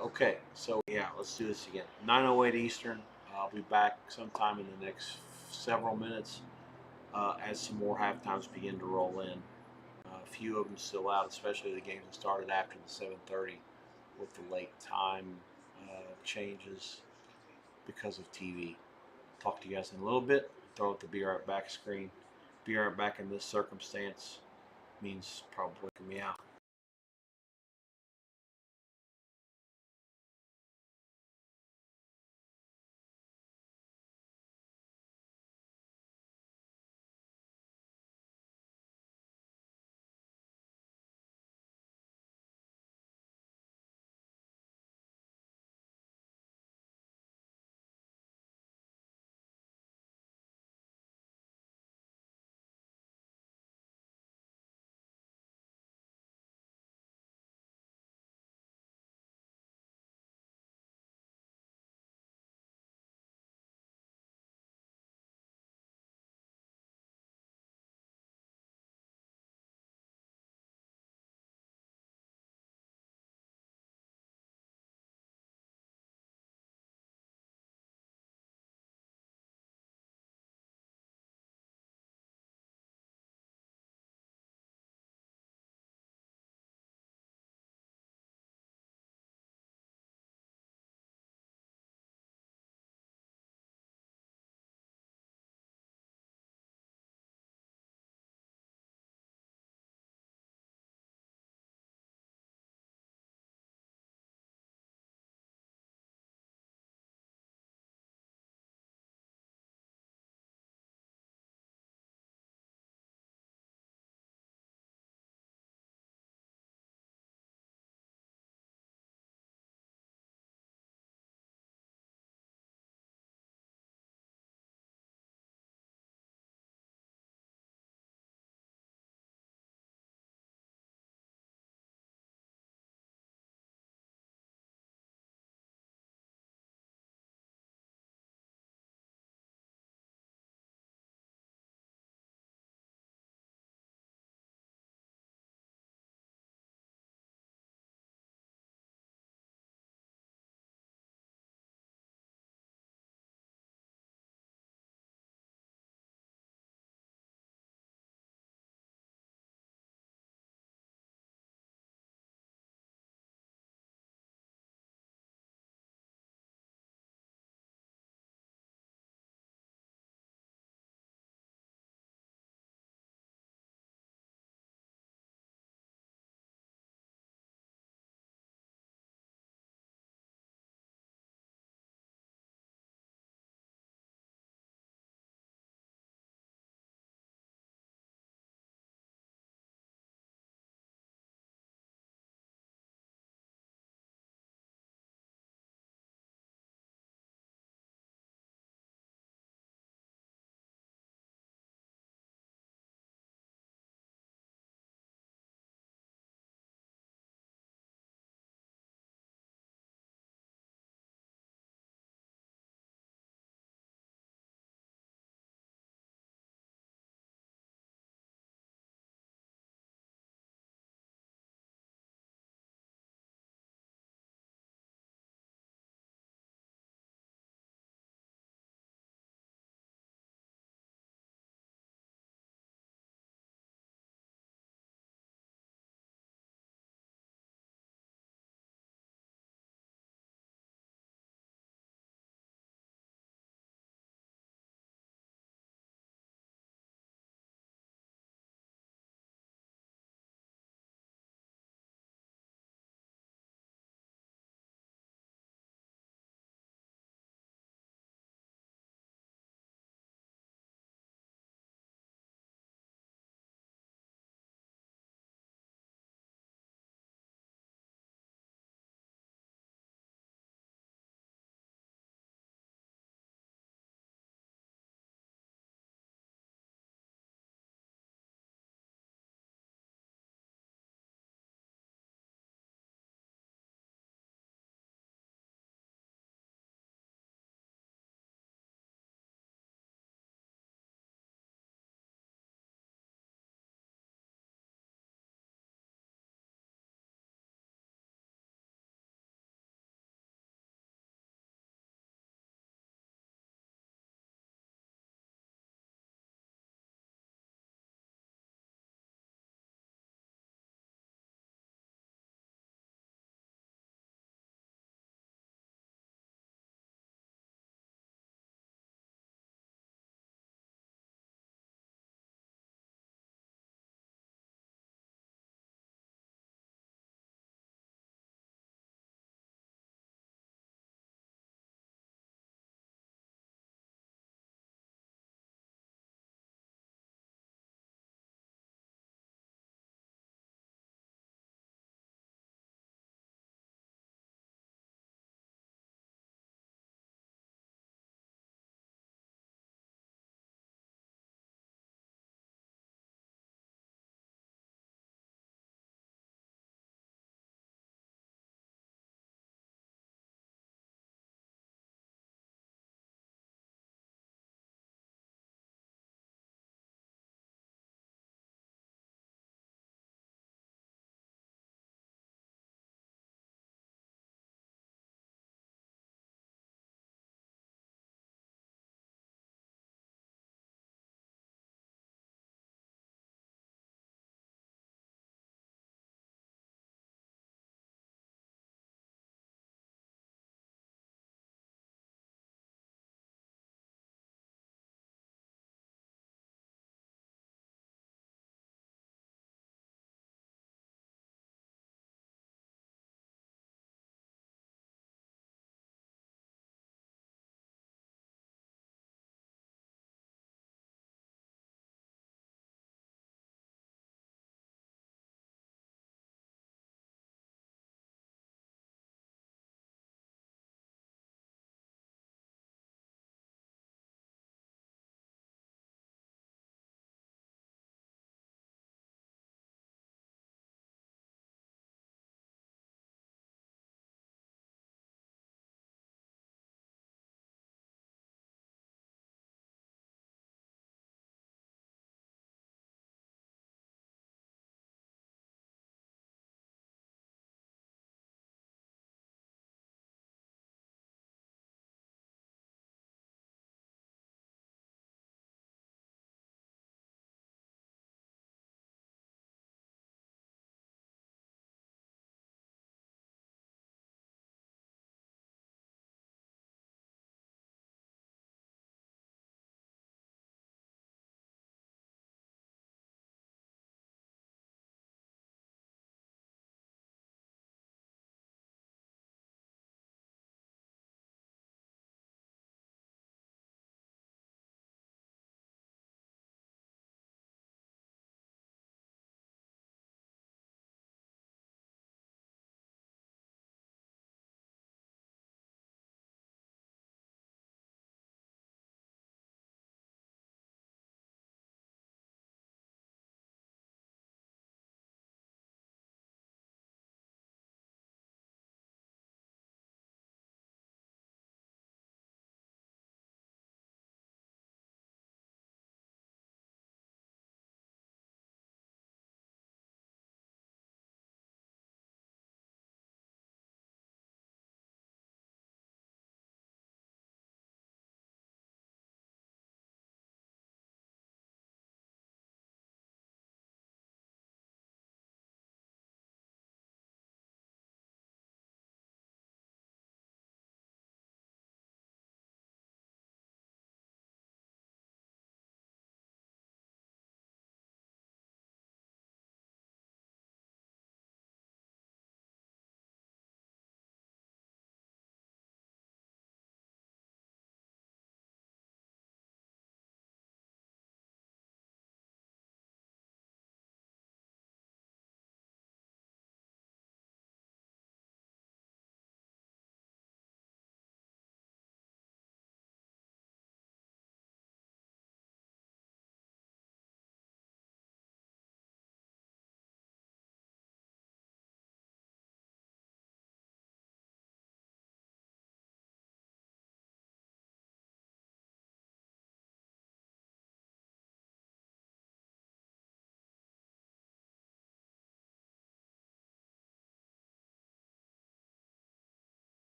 Okay, so yeah, let's do this again. 9:08 Eastern. I'll be back sometime in the next several minutes as some more halftimes begin to roll in. A few of them still out, especially the games that started after the 7:30 with the late time changes because of TV. Talk to you guys in a little bit. Throw out the Be Right Back screen. Be Right Back in this circumstance means probably me out.